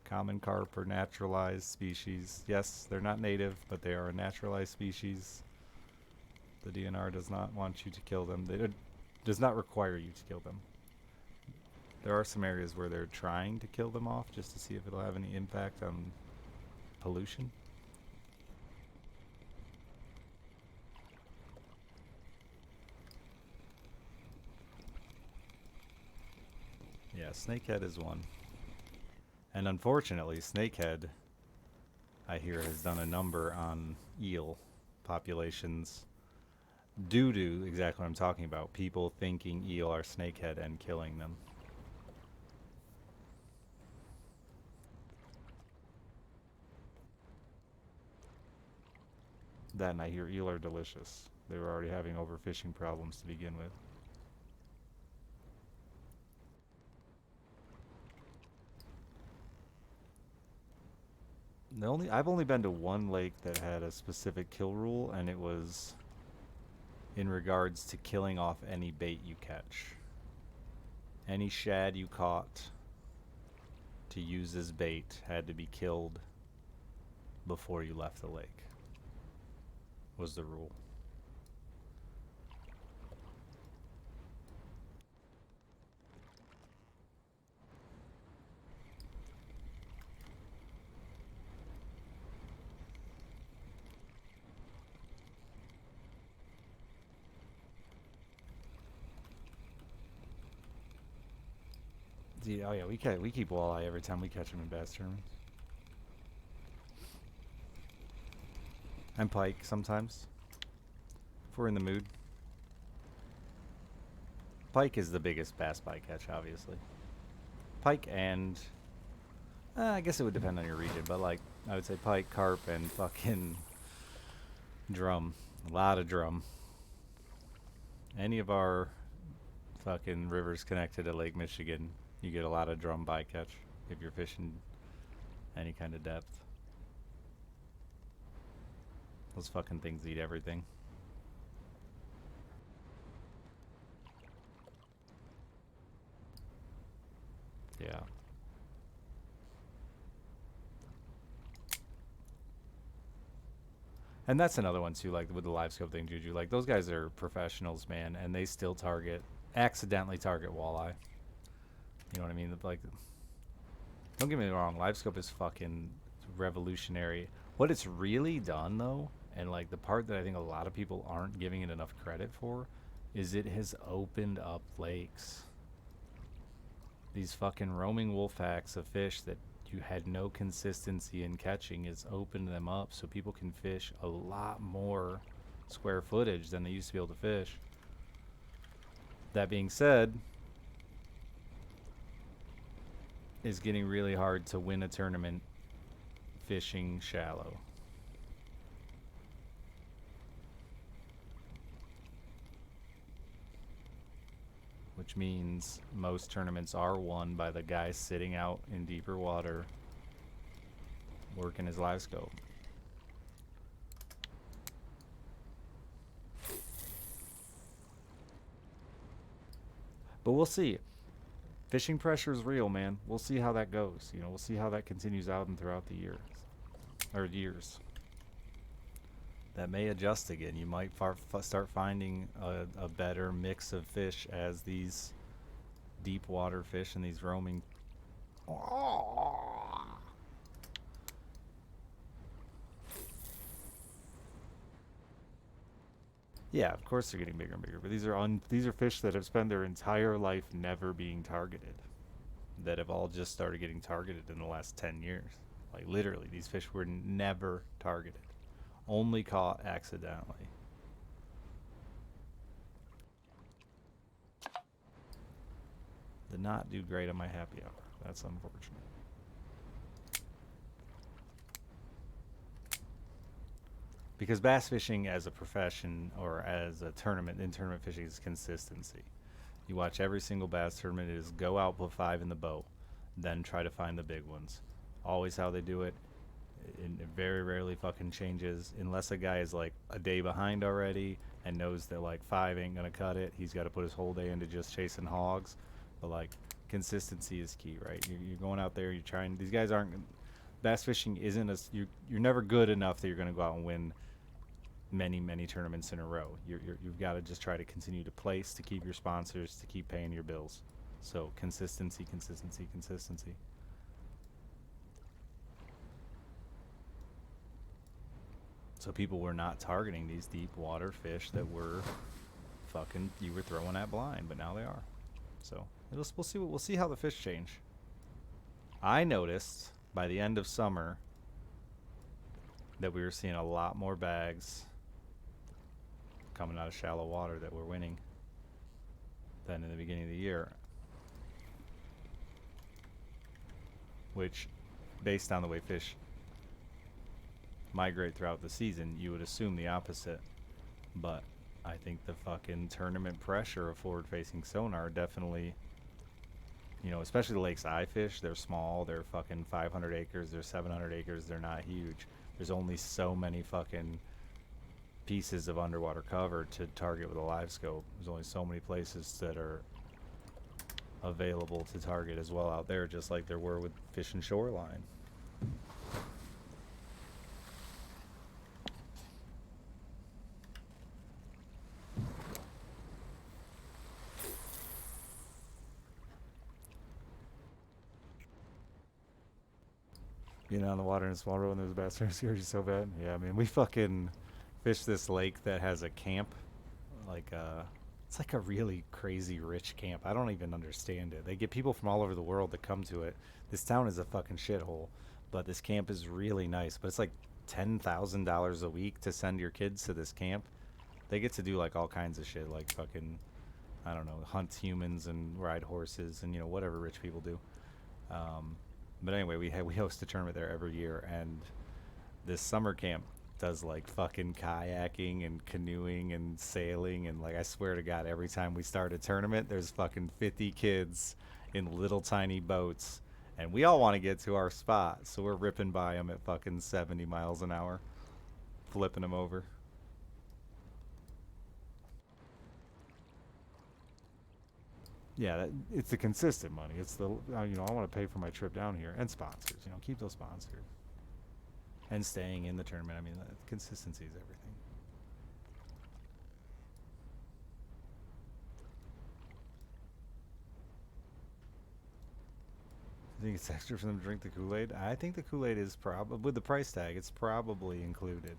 Common carp are naturalized species. Yes, they're not native, but they are a naturalized species. The DNR does not want you to kill them. It does not require you to kill them. There are some areas where they're trying to kill them off just to see if it'll have any impact on pollution. Yeah, snakehead is one. And unfortunately, snakehead, I hear, has done a number on eel populations due to exactly what I'm talking about. People thinking eel are snakehead and killing them. That, and I hear eel are delicious. They were already having overfishing problems to begin with. I've only been to one lake that had a specific kill rule, and it was in regards to killing off any bait you catch. Any shad you caught to use as bait had to be killed before you left the lake, was the rule. Oh yeah, we keep walleye every time we catch them in bass tournaments. And pike sometimes, if we're in the mood. Pike is the biggest bass bycatch, obviously. Pike and I guess it would depend on your region, but like I would say pike, carp, and fucking drum. A lot of drum. Any of our fucking rivers connected to Lake Michigan, you get a lot of drum bycatch if you're fishing any kind of depth. Those fucking things eat everything. Yeah. And that's another one too, like with the live scope thing, Juju. Like those guys are professionals, man, and they still accidentally target walleye. You know what I mean? Like, don't get me wrong, live scope is fucking revolutionary. What it's really done though, and like the part that I think a lot of people aren't giving it enough credit for, is it has opened up lakes. These fucking roaming wolf packs of fish that you had no consistency in catching is opened them up so people can fish a lot more square footage than they used to be able to fish. That being said, it's getting really hard to win a tournament fishing shallow. Which means most tournaments are won by the guy sitting out in deeper water working his live scope. But we'll see. Fishing pressure is real, man. We'll see how that goes. You know, we'll see how that continues out and throughout the year or years. That may adjust again. You might start finding a better mix of fish as these deep water fish and these roaming. Yeah, of course they're getting bigger and bigger, but these are fish that have spent their entire life never being targeted. That have all just started getting targeted in the last 10 years. Like literally, these fish were never targeted, only caught accidentally. Did not do great on my happy hour. That's unfortunate. Because bass fishing as a profession or as a tournament in tournament fishing is consistency. You watch every single bass tournament is go out, put 5 in the boat, then try to find the big ones. Always how they do it. It very rarely fucking changes unless a guy is like a day behind already and knows that like 5 ain't gonna cut it. He's got to put his whole day into just chasing hogs. But like consistency is key, right? You're going out there. You're trying. These guys aren't. Bass fishing isn't a. You're never good enough that you're gonna go out and win many tournaments in a row. You've got to just try to continue to place, to keep your sponsors, to keep paying your bills. So consistency. So people were not targeting these deep water fish that were fucking you were throwing at blind, but now they are. So we'll see how the fish change. I noticed by the end of summer that we were seeing a lot more bags coming out of shallow water that were winning than in the beginning of the year. Which, based on the way fish migrate throughout the season, you would assume the opposite. But I think the fucking tournament pressure of forward-facing sonar definitely, you know, especially the lakes I fish, they're small, they're fucking 500 acres, they're 700 acres, they're not huge. There's only so many fucking pieces of underwater cover to target with a live scope. There's only so many places that are available to target as well out there, just like there were with fish and shoreline. Getting on the water in a small road and there's a bass scares you so bad. Yeah, I mean, we fucking fish this lake that has a camp, like it's like a really crazy rich camp. I don't even understand it. They get people from all over the world to come to it. This town is a fucking shithole, but this camp is really nice. But it's like $10,000 a week to send your kids to this camp. They get to do like all kinds of shit, like fucking, I don't know, hunt humans and ride horses and, you know, whatever rich people do. But anyway, we host a tournament there every year, and this summer camp does like fucking kayaking and canoeing and sailing, and like I swear to God, every time we start a tournament, there's fucking 50 kids in little tiny boats, and we all want to get to our spot, so we're ripping by them at fucking 70 miles an hour, flipping them over. Yeah, it's the consistent money. It's the you know, I want to pay for my trip down here and sponsors. You know, keep those sponsors and staying in the tournament. I mean, consistency is everything. I think it's extra for them to drink the Kool-Aid. I think the Kool-Aid is probably with the price tag. It's probably included.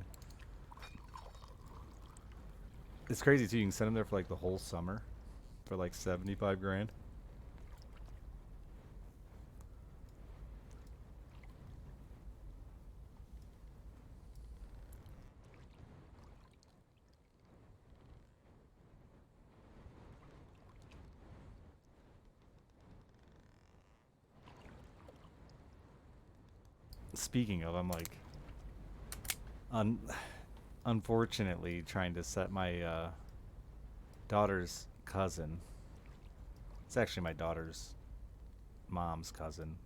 It's crazy too. You can send them there for like the whole summer, for like 75 grand. Speaking of, I'm like, un- unfortunately trying to set my daughter's cousin. It's actually my daughter's mom's cousin.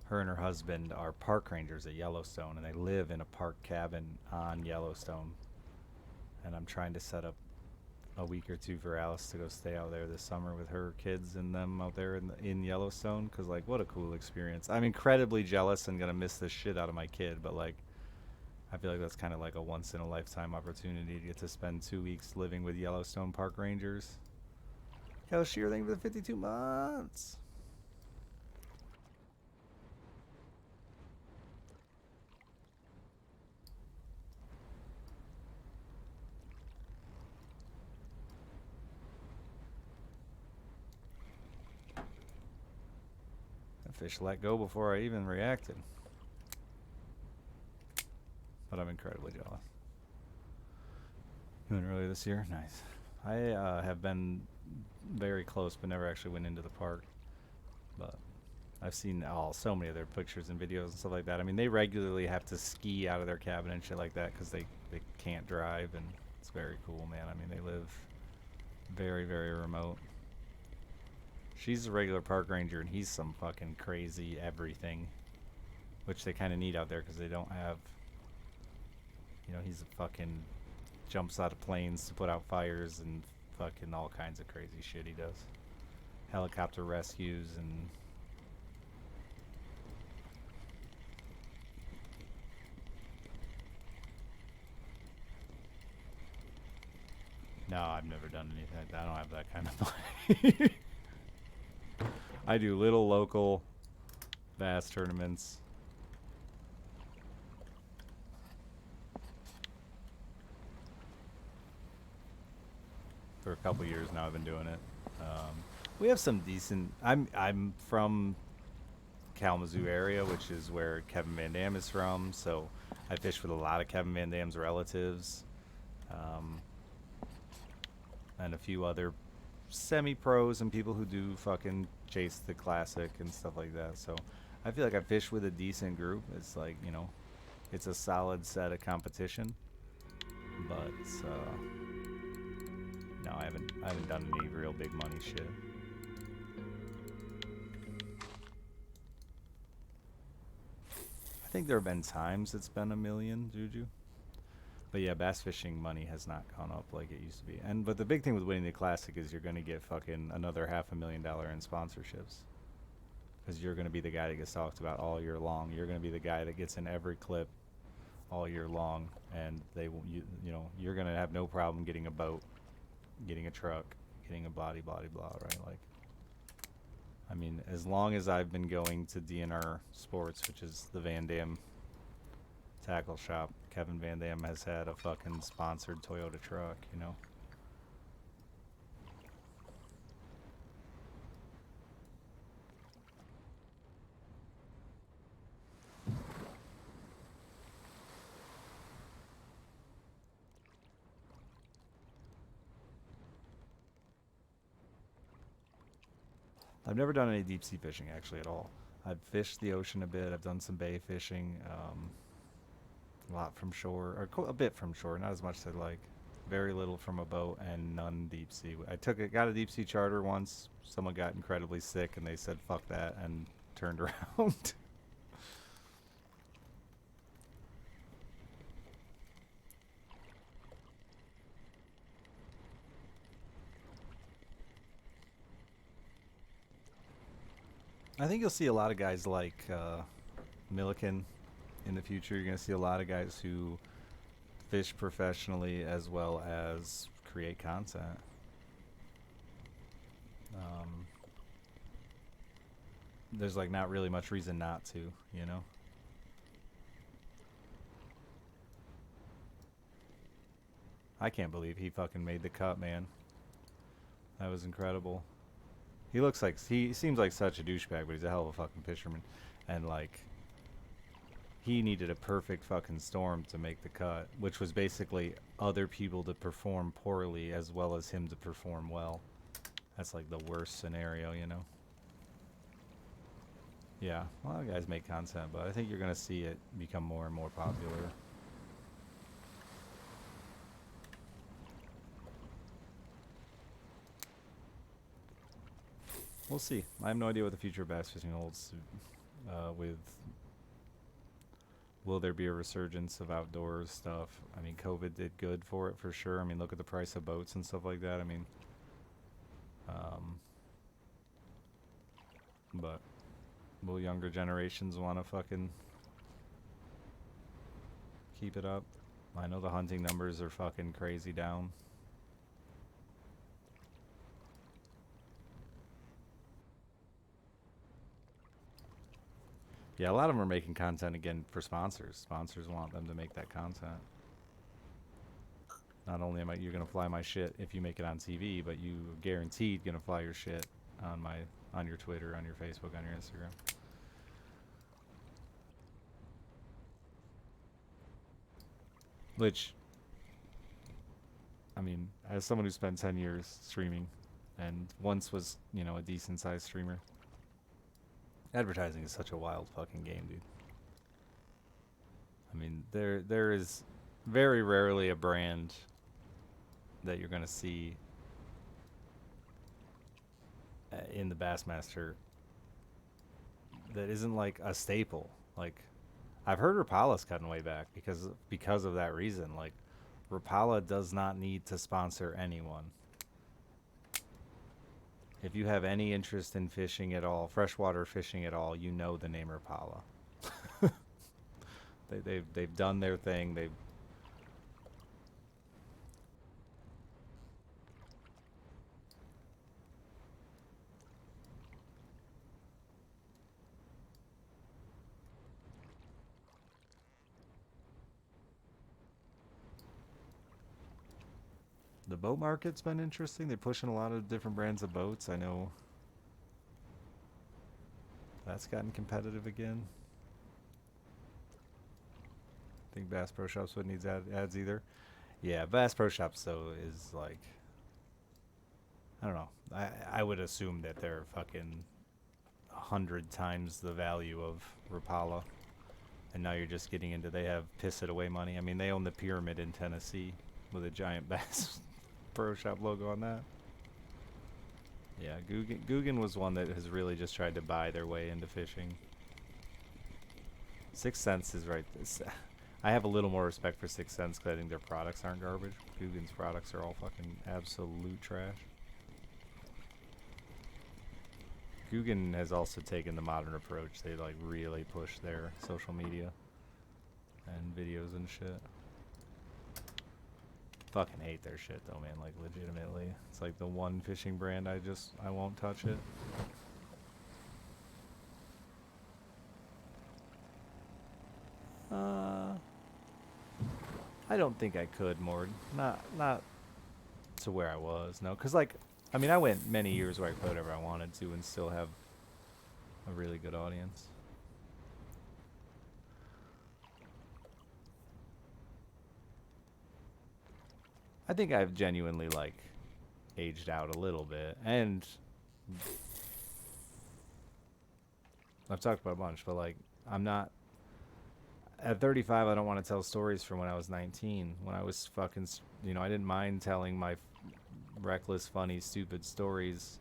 Her and her husband are park rangers at Yellowstone, and they live in a park cabin on Yellowstone. And I'm trying to set up a week or two for Alice to go stay out there this summer with her kids and them out there in Yellowstone. Cause like, what a cool experience. I'm incredibly jealous and gonna miss the shit out of my kid, but like, I feel like that's kind of like a once in a lifetime opportunity to get to spend 2 weeks living with Yellowstone Park Rangers. Hell, Sheer, thank you for the 52 months. That fish let go before I even reacted. But I'm incredibly jealous. You went earlier this year? Nice. I have been very close, but never actually went into the park. But I've seen so many of their pictures and videos and stuff like that. I mean, they regularly have to ski out of their cabin and shit like that because they can't drive, and it's very cool, man. I mean, they live very, very remote. She's a regular park ranger, and he's some fucking crazy everything, which they kind of need out there because they don't have, you know, he's a fucking jumps out of planes to put out fires and fucking all kinds of crazy shit he does. Helicopter rescues and no, I've never done anything like that. I don't have that kind of money. I do little local bass tournaments. For a couple years now I've been doing it. We have some decent I'm from Kalamazoo area, which is where Kevin Van Dam is from, so I fish with a lot of Kevin Van Dam's relatives. And a few other semi-pros and people who do fucking chase the classic and stuff like that. So I feel like I fish with a decent group. It's like, you know, it's a solid set of competition. But no, I haven't done any real big money shit. I think there have been times it's been $1 million, Juju. But yeah, bass fishing money has not gone up like it used to be. But the big thing with winning the classic is you're going to get fucking another $500,000 in sponsorships. Because you're going to be the guy that gets talked about all year long. You're going to be the guy that gets in every clip all year long, and they will, you know, you're going to have no problem getting a boat, getting a truck, getting a blah blah blah, right? Like, I mean, as long as I've been going to DNR Sports, which is the Van Dam tackle shop, Kevin Van Dam has had a fucking sponsored Toyota truck, you know. I've never done any deep sea fishing actually at all. I've fished the ocean a bit. I've done some bay fishing, a lot from shore, or a bit from shore, not as much as I'd like. Very little from a boat and none deep sea. Got a deep sea charter once. Someone got incredibly sick and they said fuck that and turned around. I think you'll see a lot of guys like Milliken in the future. You're going to see a lot of guys who fish professionally as well as create content. There's like not really much reason not to, you know? I can't believe he fucking made the cut, man. That was incredible. He seems like such a douchebag, but he's a hell of a fucking fisherman. And like, he needed a perfect fucking storm to make the cut, which was basically other people to perform poorly as well as him to perform well. That's like the worst scenario, you know? Yeah, a lot of guys make content, but I think you're gonna see it become more and more popular. We'll see. I have no idea what the future of bass fishing holds with will there be a resurgence of outdoors stuff? I mean, COVID did good for it for sure. I mean, look at the price of boats and stuff like that. I mean, um, but will younger generations want to fucking keep it up? I know the hunting numbers are fucking crazy down. Yeah, a lot of them are making content again for sponsors. Sponsors want them to make that content. Not only am I you're gonna fly my shit if you make it on TV, but you guaranteed gonna fly your shit on your Twitter, on your Facebook, on your Instagram. Which, I mean, as someone who spent 10 years streaming and once was, you know, a decent sized streamer, advertising is such a wild fucking game, dude. I mean, there is very rarely a brand that you're gonna see in the Bassmaster that isn't like a staple. Like, I've heard Rapala's cutting way back because of that reason. Like, Rapala does not need to sponsor anyone. If you have any interest in fishing at all, freshwater fishing at all, you know the name Rapala. They've done their thing. They've the boat market's been interesting. They're pushing a lot of different brands of boats. I know that's gotten competitive again. Think Bass Pro Shops wouldn't need ads either. Yeah, Bass Pro Shops though is like, I don't know. I would assume that they're fucking 100 times the value of Rapala, and now you're just getting into they have piss it away money. I mean, they own the Pyramid in Tennessee with a giant Bass Pro Shop logo on that. Yeah, Guggen was one that has really just tried to buy their way into fishing. 6th Sense is right. I have a little more respect for 6th Sense because I think their products aren't garbage. Guggen's products are all fucking absolute trash. Guggen has also taken the modern approach. They like really push their social media and videos and shit. Fucking hate their shit though, man. Like, legitimately, it's like the one fishing brand I won't touch it. I don't think I could, Mord. Not to where I was. No, cause like, I mean, I went many years where I could put whatever I wanted to and still have a really good audience. I think I've genuinely like aged out a little bit, and I've talked about a bunch, but like, I'm not at 35. I don't want to tell stories from when I was 19. When I was fucking, you know, I didn't mind telling my reckless, funny, stupid stories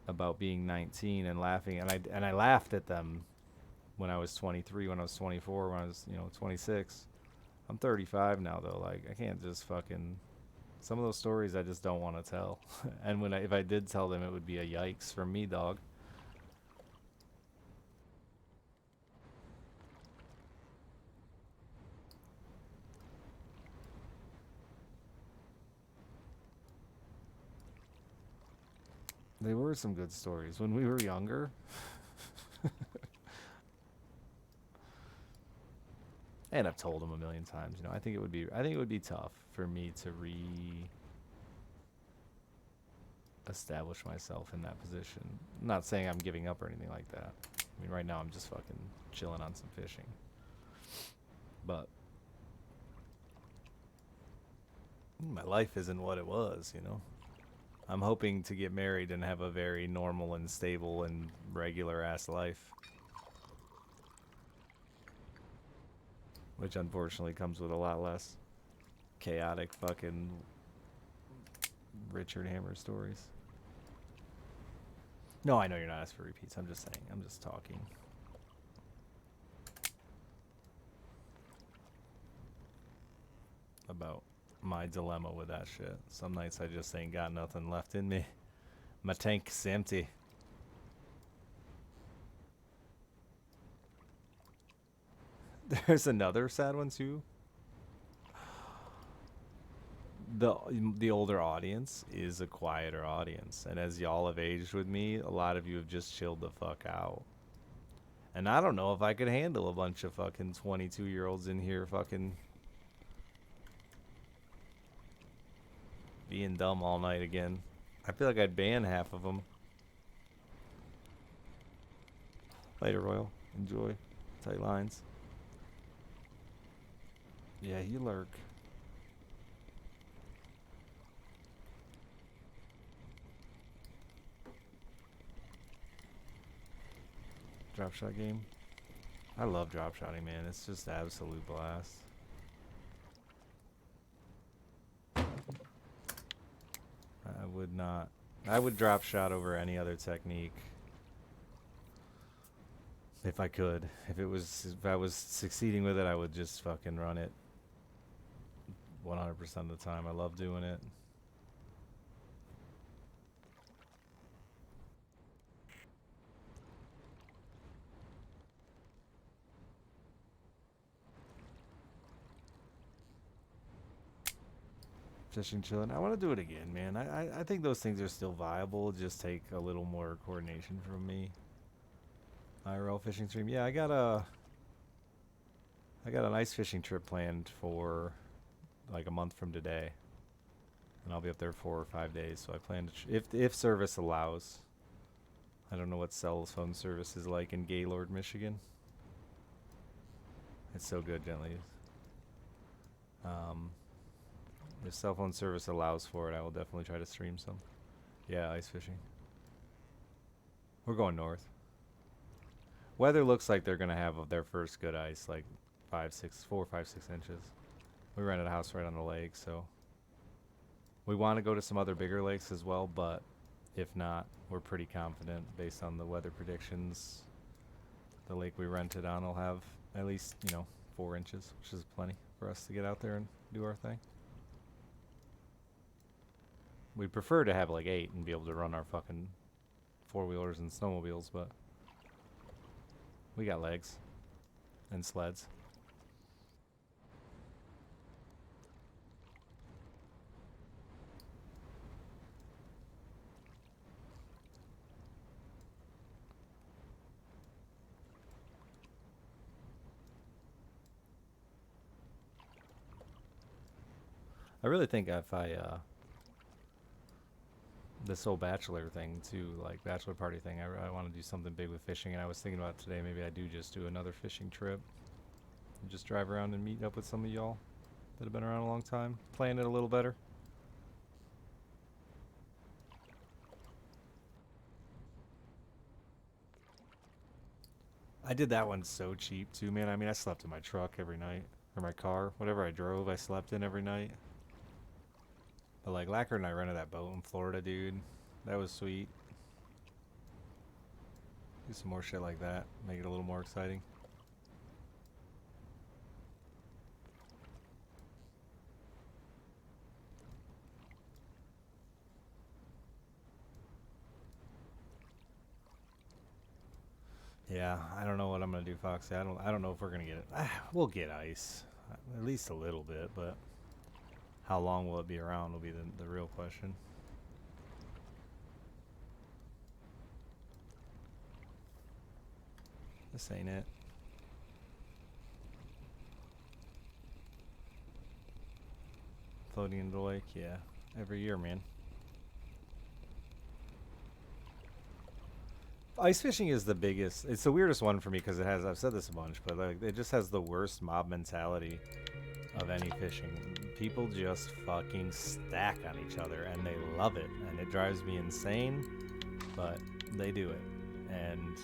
about being 19 and laughing, and I laughed at them when I was 23, when I was 24, when I was, you know, 26. I'm 35 now though. Like, I can't just fucking, some of those stories I just don't want to tell. And if I did tell them, it would be a yikes from me, dog. They were some good stories when we were younger. And I've told them a million times, you know, I think it would be tough for me to establish myself in that position. I'm not saying I'm giving up or anything like that. I mean, right now I'm just fucking chilling on some fishing. But my life isn't what it was, you know. I'm hoping to get married and have a very normal and stable and regular ass life. Which unfortunately comes with a lot less chaotic fucking Richard Hammer stories. No, I know you're not asking for repeats. I'm just saying. I'm just talking. about my dilemma with that shit. Some nights I just ain't got nothing left in me. My tank's empty. There's another sad one too. The older audience is a quieter audience, and as y'all have aged with me, a lot of you have just chilled the fuck out. And I don't know if I could handle a bunch of fucking 22-year-olds in here fucking being dumb all night again. I feel like I'd ban half of them. Later, Royal. Enjoy. Tight lines. Yeah, you lurk. Drop shot game. I love drop shotting, man. It's just absolute blast. I would not. I would drop shot over any other technique. If I could. If I was succeeding with it, I would just fucking run it 100% of the time. I love doing it. Fishing, chilling. I want to do it again, man. I think those things are still viable. Just take a little more coordination from me. IRL fishing stream. Yeah, I got a nice fishing trip planned for like a month from today, and I'll be up there 4 or 5 days. So I plan to if service allows. I don't know what cell phone service is like in Gaylord, Michigan. It's so good, gently. If cell phone service allows for it, I will definitely try to stream some. Yeah, ice fishing. We're going north. Weather looks like they're gonna have their first good ice, like 4, 5, 6 inches. We rented a house right on the lake, so we want to go to some other bigger lakes as well, but if not, we're pretty confident based on the weather predictions. The lake we rented on will have at least, 4 inches, which is plenty for us to get out there and do our thing. We'd prefer to have like 8 and be able to run our fucking 4-wheelers and snowmobiles, but we got legs and sleds. I really think if this whole bachelor thing too, like bachelor party thing, I want to do something big with fishing, and I was thinking about today, maybe I do just do another fishing trip and just drive around and meet up with some of y'all that have been around a long time, plan it a little better. I did that one so cheap too, man. I mean, I slept in my truck every night, or my car, whatever I drove, I slept in every night. But like Lacker and I rented that boat in Florida, dude. That was sweet. Do some more shit like that, make it a little more exciting. Yeah, I don't know what I'm gonna do, Foxy. I don't know if we're gonna get it. We'll get ice, at least a little bit, but how long will it be around will be the real question. This ain't it. Floating into the lake, yeah. Every year, man. Ice fishing is the biggest. It's the weirdest one for me because it has. I've said this a bunch, but like it just has the worst mob mentality of any fishing. People just fucking stack on each other, and they love it, and it drives me insane. But they do it, and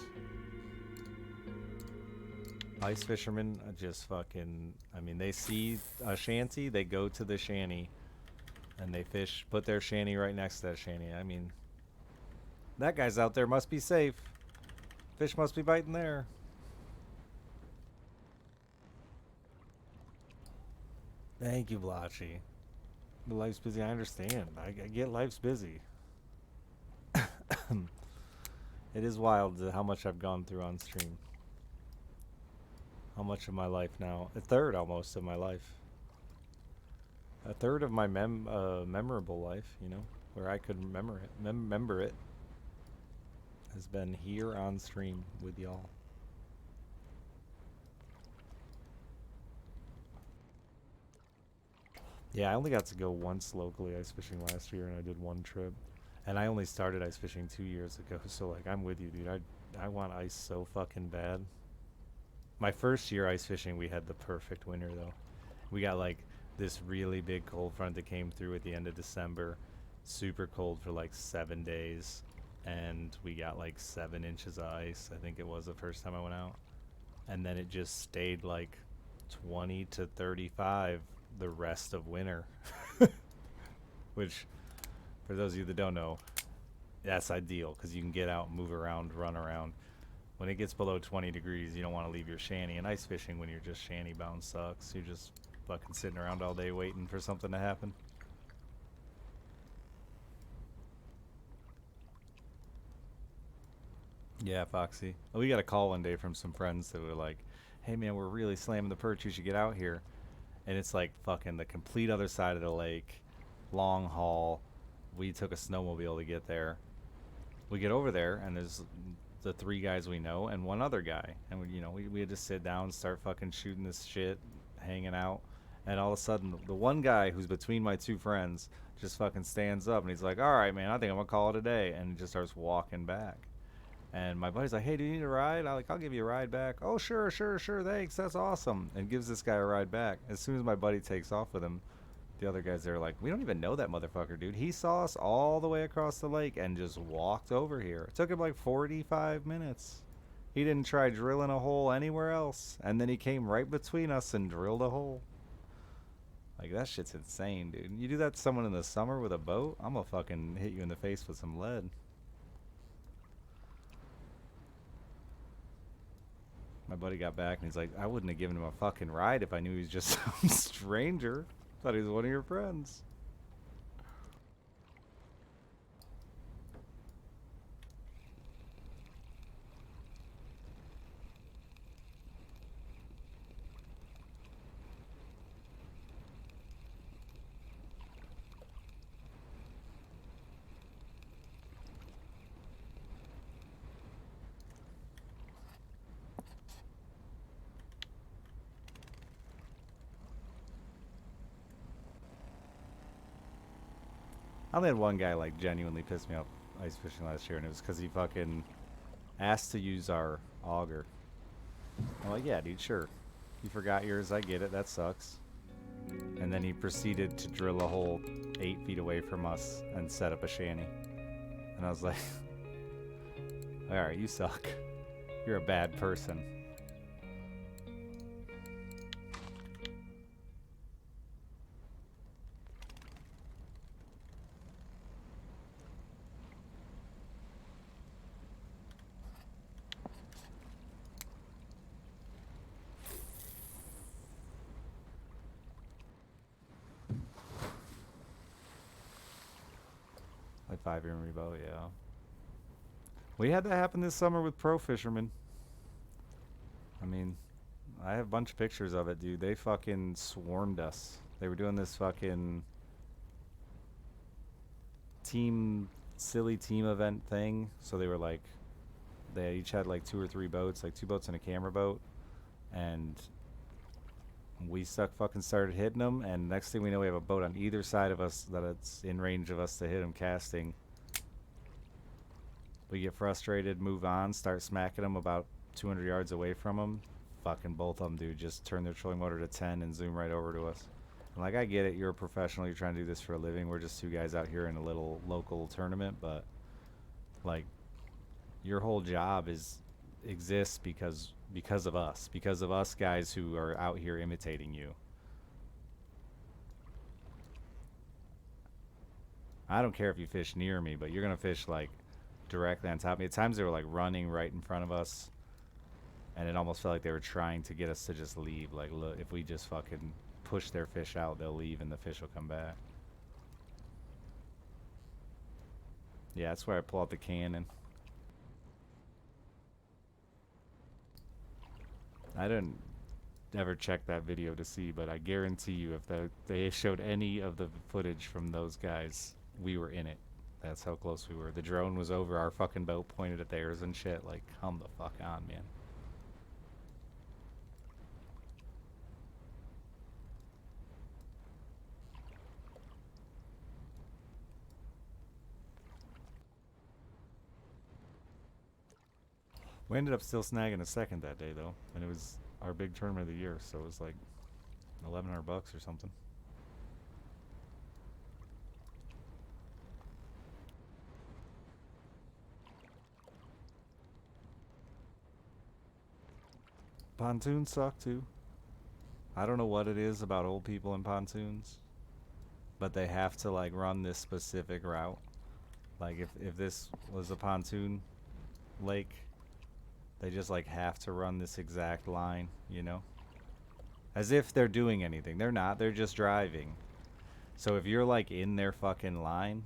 ice fishermen just fucking. I mean, they see a shanty, they go to the shanty, and they fish. Put their shanty right next to that shanty. I mean. That guy's out there must be safe. Fish must be biting there. Thank you, Blotchy. The life's busy. I understand. I get life's busy. It is wild how much I've gone through on stream. How much of my life now? A third almost of my life. A third of my memorable life, you know, where I could remember it, has been here on stream with y'all. Yeah, I only got to go once locally ice fishing last year, and I did one trip. And I only started ice fishing 2 years ago, so like I'm with you, dude. I want ice so fucking bad. My first year ice fishing, we had the perfect winter though. We got like this really big cold front that came through at the end of December, super cold for like 7 days, and we got like 7 inches of ice. I think it was the first time I went out, and then it just stayed like 20 to 35 the rest of winter, which for those of you that don't know, that's ideal because you can get out, move around, run around. When it gets below 20 degrees, you don't want to leave your shanty. And ice fishing when you're just shanty bound sucks. You're just fucking sitting around all day waiting for something to happen. Yeah, Foxy. Well, we got a call one day from some friends that were like, hey man, we're really slamming the perch. You should get out here. And it's like fucking the complete other side of the lake, long haul. We took a snowmobile to get there. We get over there, and there's the three guys we know and one other guy, and we had to sit down, start fucking shooting this shit, hanging out, and all of a sudden the one guy who's between my two friends just fucking stands up and he's like, all right man, I think I'm gonna call it a day, and just starts walking back. And my buddy's like, hey, do you need a ride? I'll give you a ride back. Oh, sure, sure, sure, thanks, that's awesome. And gives this guy a ride back. As soon as my buddy takes off with him, the other guys there are like, we don't even know that motherfucker, dude. He saw us all the way across the lake and just walked over here. It took him like 45 minutes. He didn't try drilling a hole anywhere else. And then he came right between us and drilled a hole. Like, that shit's insane, dude. You do that to someone in the summer with a boat, I'm gonna fucking hit you in the face with some lead. My buddy got back and he's like, I wouldn't have given him a fucking ride if I knew he was just some stranger. Thought he was one of your friends. I only had one guy like genuinely piss me off ice fishing last year, and it was because he fucking asked to use our auger. I'm like, yeah, dude, sure. You forgot yours, I get it, that sucks. And then he proceeded to drill a hole 8 feet away from us and set up a shanty. And I was like, alright, you suck. You're a bad person. Like 5-year rebo, yeah. We had that happen this summer with pro fishermen. I mean, I have a bunch of pictures of it, dude. They fucking swarmed us. They were doing this fucking team, silly team event thing. So they were like, they each had like 2 or 3 boats, like 2 boats and a camera boat. And we fucking started hitting them. And next thing we know, we have a boat on either side of us that it's in range of us to hit them casting. We get frustrated, move on, start smacking them about 200 yards away from them. Fucking both of them, dude, just turn their trolling motor to 10 and zoom right over to us. I'm like, I get it, you're a professional, you're trying to do this for a living. We're just two guys out here in a little local tournament, but like, your whole job exists because of us guys who are out here imitating you. I don't care if you fish near me, but you're gonna fish like directly on top of me. At times they were like running right in front of us, and it almost felt like they were trying to get us to just leave. Like, look, if we just fucking push their fish out, they'll leave and the fish will come back. Yeah, that's where I pull out the cannon. I didn't ever check that video to see, but I guarantee you if they showed any of the footage from those guys, we were in it. That's how close we were. The drone was over our fucking boat, pointed at theirs and shit. Like, come the fuck on, man. We ended up still snagging a second that day, though, and it was our big tournament of the year, so it was like $1,100 or something. Pontoons suck too. I don't know what it is about old people in pontoons, but they have to like run this specific route. Like if this was a pontoon lake, they just like have to run this exact line, you know? As if they're doing anything. They're not, they're just driving. So if you're like in their fucking line,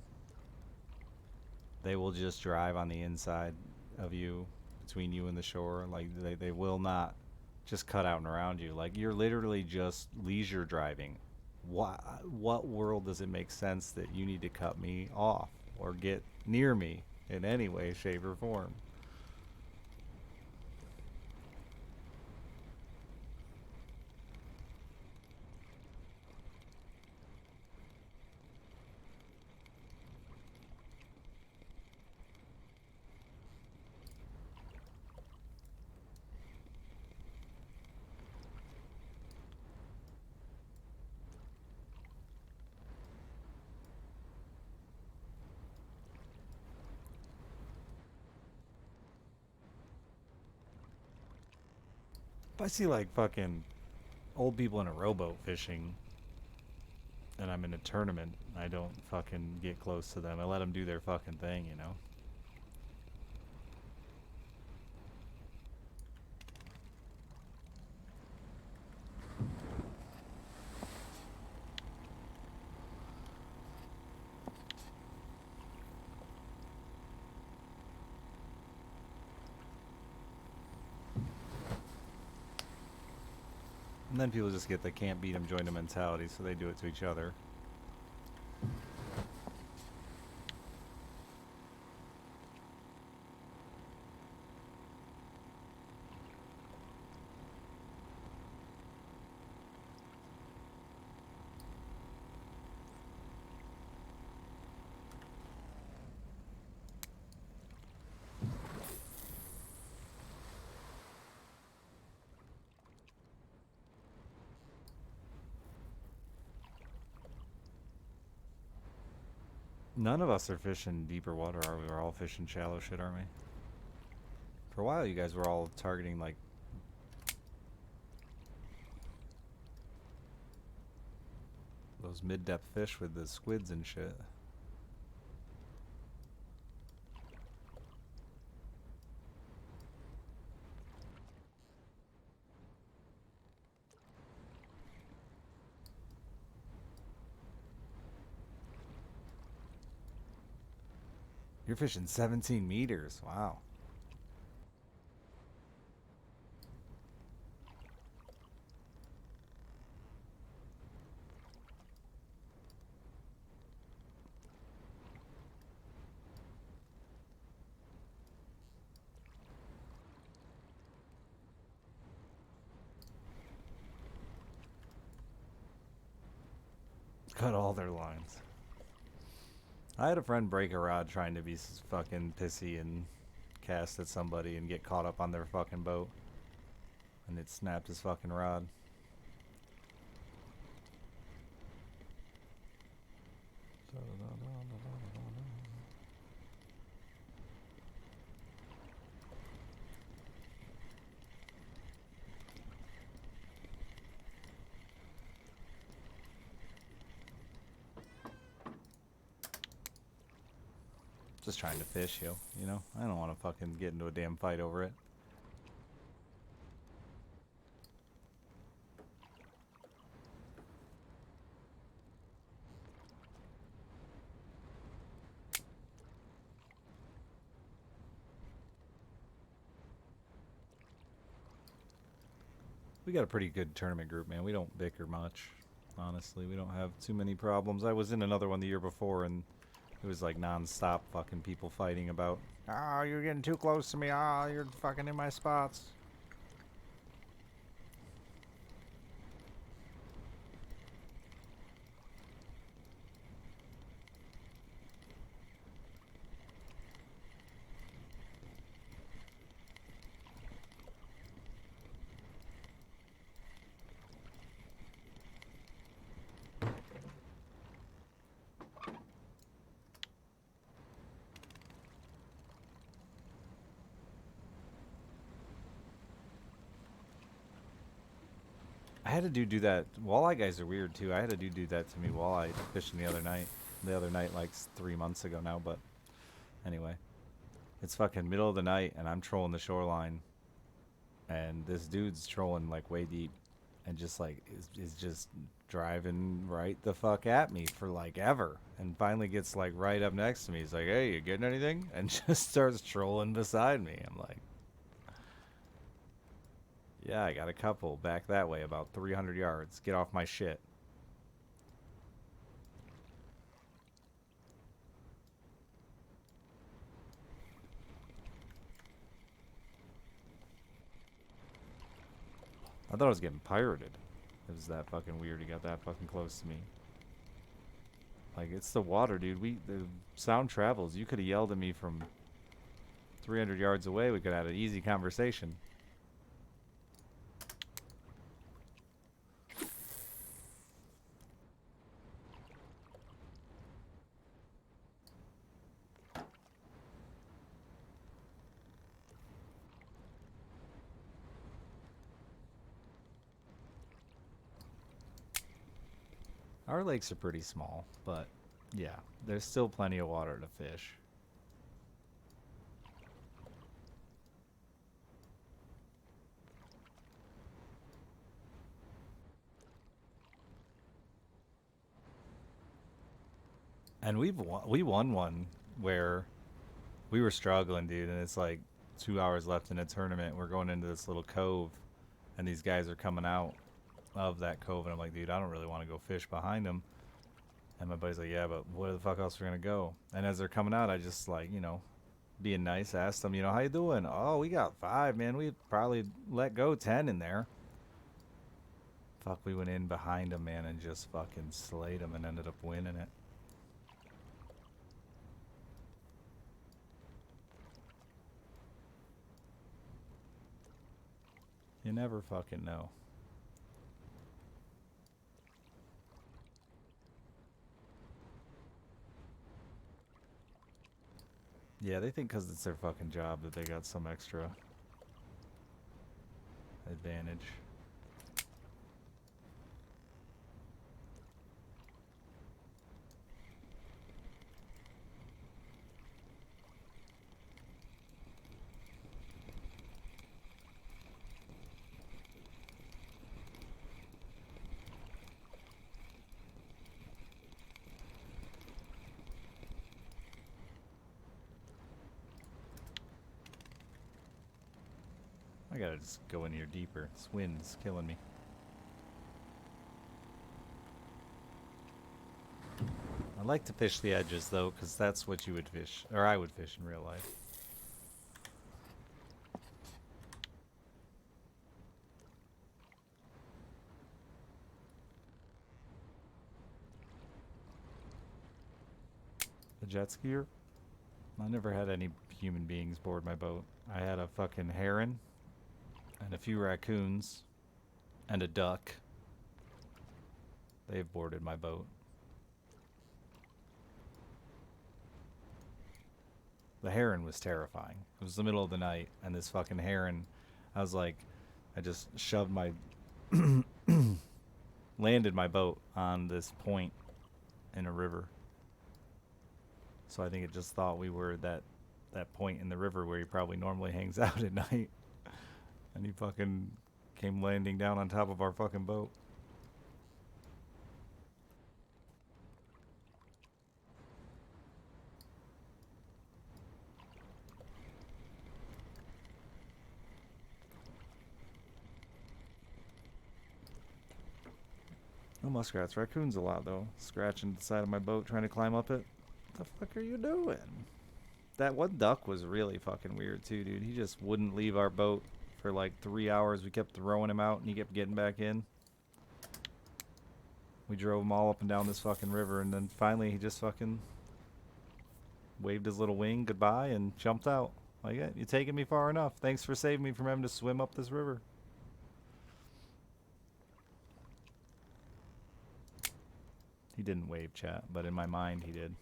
they will just drive on the inside of you, between you and the shore. Like they will not just cut out and around you. Like you're literally just leisure driving. What world does it make sense that you need to cut me off or get near me in any way, shape, or form? If I see like fucking old people in a rowboat fishing and I'm in a tournament, I don't fucking get close to them. I let them do their fucking thing, you know? And then people just get the can't beat 'em, join 'em mentality, so they do it to each other. None of us are fishing deeper water, are we? We're all fishing shallow shit, aren't we? For a while, you guys were all targeting, like, those mid-depth fish with the squids and shit. You're fishing 17 meters. Wow. Cut all their lines. I had a friend break a rod trying to be fucking pissy and cast at somebody and get caught up on their fucking boat. And it snapped his fucking rod. Just trying to fish, yo. You know? I don't want to fucking get into a damn fight over it. We got a pretty good tournament group, man. We don't bicker much. Honestly, we don't have too many problems. I was in another one the year before, and it was like non-stop fucking people fighting about, oh, you're getting too close to me. Oh, you're fucking in my spots. I had a dude do that. Walleye guys are weird too. I had a dude do that to me walleye fishing the other night. The other night, like 3 months ago now, but anyway. It's fucking middle of the night and I'm trolling the shoreline. And this dude's trolling like way deep and just like is just driving right the fuck at me for like ever. And finally gets like right up next to me. He's like, hey, you getting anything? And just starts trolling beside me. I'm like, yeah, I got a couple back that way about 300 yards. Get off my shit. I thought I was getting pirated. It was that fucking weird. He got that fucking close to me. Like, it's the water, dude. The sound travels. You could have yelled at me from 300 yards away. We could have had an easy conversation. Our lakes are pretty small, but yeah, there's still plenty of water to fish. And we won one where we were struggling, dude, and it's like 2 hours left in a tournament. We're going into this little cove, and these guys are coming out of that cove, and I'm like, dude, I don't really want to go fish behind them. And my buddy's like, yeah, but where the fuck else are we gonna go? And as they're coming out, I just like, being nice, asked them, how you doing? Oh, we got 5, man. We probably let go 10 in there. Fuck, we went in behind them, man, and just fucking slayed them and ended up winning it. You never fucking know. Yeah, they think because it's their fucking job that they got some extra advantage. I gotta just go in here deeper. This wind's killing me. I like to fish the edges though, because that's what you would fish, or I would fish in real life. The jet skier? I never had any human beings board my boat. I had a fucking heron, and a few raccoons, and a duck. They've boarded my boat. The heron was terrifying. It was the middle of the night, and this fucking heron, I was like, I just shoved my, landed my boat on this point in a river. So I think it just thought we were that point in the river where he probably normally hangs out at night. And he fucking came landing down on top of our fucking boat. No muskrats. Raccoons a lot, though. Scratching the side of my boat trying to climb up it. What the fuck are you doing? That one duck was really fucking weird, too, dude. He just wouldn't leave our boat for like 3 hours. We kept throwing him out, and he kept getting back in. We drove him all up and down this fucking river, and then finally he just fucking waved his little wing goodbye and jumped out. Like, yeah, you're taking me far enough. Thanks for saving me from having to swim up this river. He didn't wave, chat, but in my mind he did.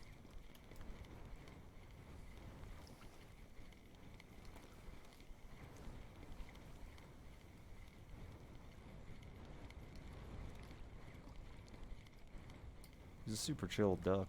He's a super chill duck.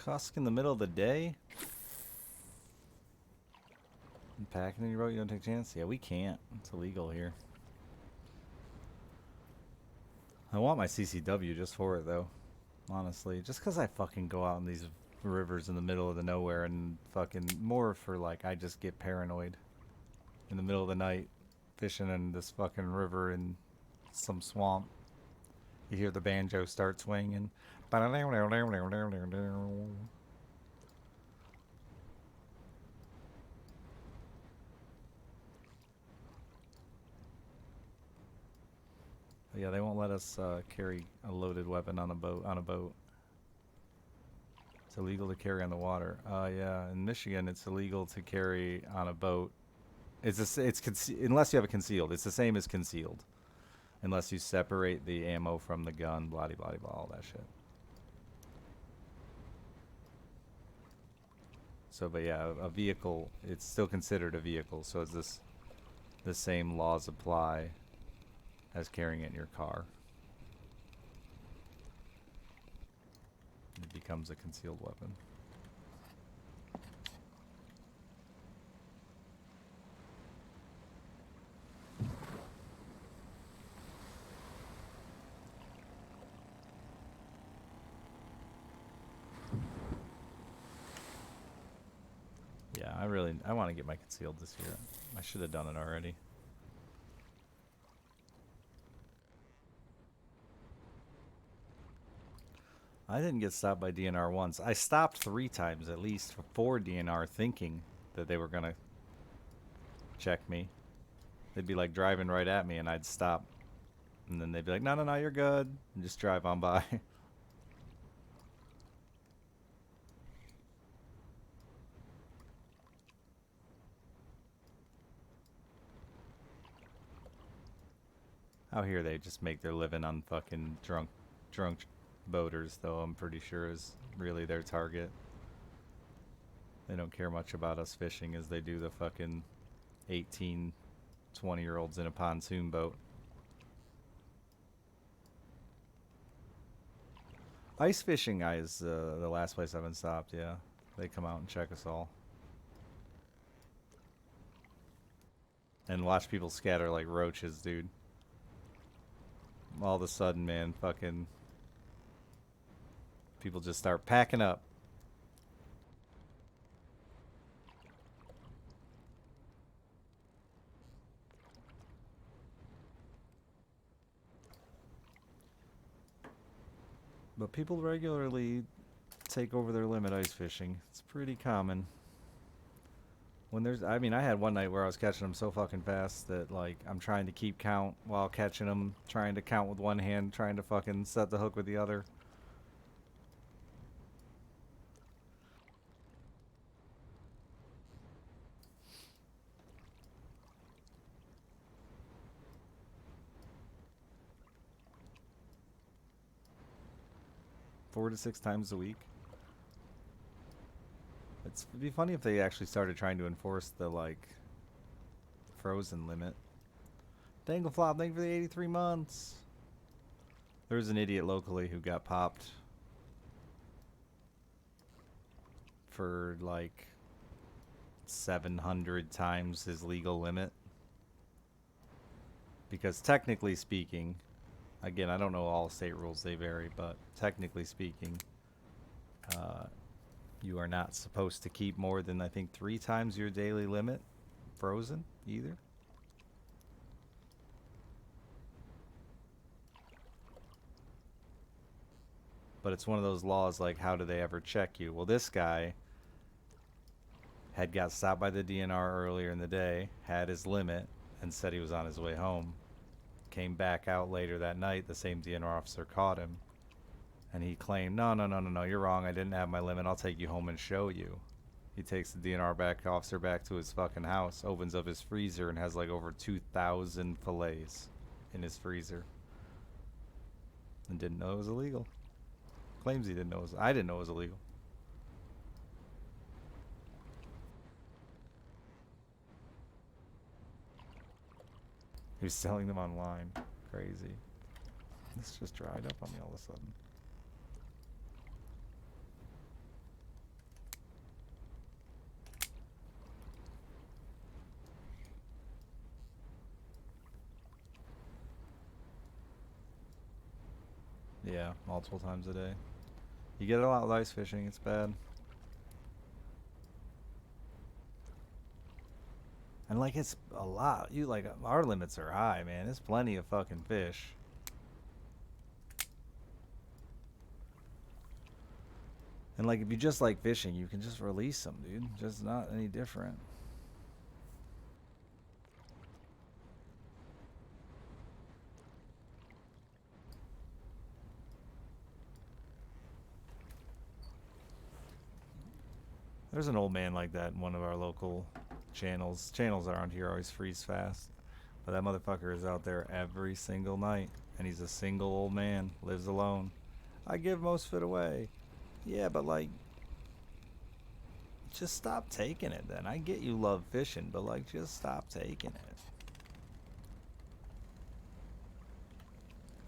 Cusk in the middle of the day? And packing in your boat, you don't take a chance? Yeah, we can't. It's illegal here. I want my CCW just for it, though. Honestly. Just because I fucking go out in these rivers in the middle of the nowhere and fucking more for like, I just get paranoid. In the middle of the night, fishing in this fucking river in some swamp. You hear the banjo start swinging. Yeah, they won't let us carry a loaded weapon on a boat. It's illegal to carry on the water. Yeah, in Michigan, it's illegal to carry on a boat. Unless you have it concealed. It's the same as concealed, unless you separate the ammo from the gun. Blah blah blah, all that shit. So, but yeah, a vehicle, it's still considered a vehicle. So it's the same laws apply as carrying it in your car. It becomes a concealed weapon. Yeah, I want to get my concealed this year. I should have done it already. I didn't get stopped by DNR once. I stopped 3 times at least for DNR, thinking that they were gonna check me. They'd be like driving right at me and I'd stop. And then they'd be like, no, you're good. And just drive on by. Out here they just make their living on fucking drunk boaters, though, I'm pretty sure is really their target. They don't care much about us fishing as they do the fucking 18, 20-year-olds in a pontoon boat. Ice fishing is the last place I've been stopped, yeah. They come out and check us all. And watch people scatter like roaches, dude. All of a sudden, man, fucking people just start packing up. But people regularly take over their limit ice fishing. It's pretty common. When there's, I mean, I had one night where I was catching them so fucking fast that like I'm trying to keep count while catching them, trying to count with one hand, trying to fucking set the hook with the other. Four to six times a week. It'd be funny if they actually started trying to enforce the like frozen limit. Dangleflop, thank you for the 83 months. There was an idiot locally who got popped for like 700 times his legal limit. Because technically speaking, again, I don't know all state rules, they vary, but technically speaking, you are not supposed to keep more than, I think, 3 times your daily limit frozen either. But it's one of those laws like, how do they ever check you? Well, this guy had got stopped by the DNR earlier in the day, had his limit, and said he was on his way home. Came back out later that night, the same DNR officer caught him. And he claimed, no, you're wrong. I didn't have my limit. I'll take you home and show you. He takes the DNR officer back to his fucking house, opens up his freezer, and has like over 2,000 fillets in his freezer. And didn't know it was illegal. Claims he didn't know it was, I didn't know it was illegal. He was selling them online. Crazy. This just dried up on me all of a sudden. Yeah, multiple times a day. You get it a lot with ice fishing, it's bad. And like it's a lot. You like our limits are high, man. There's plenty of fucking fish. And like if you just like fishing, you can just release them, dude. Just not any different. There's an old man like that in one of our local channels. Channels around here always freeze fast. But that motherfucker is out there every single night. And he's a single old man. Lives alone. I give most of it away. Yeah, but like, just stop taking it then. I get you love fishing, but like, just stop taking it.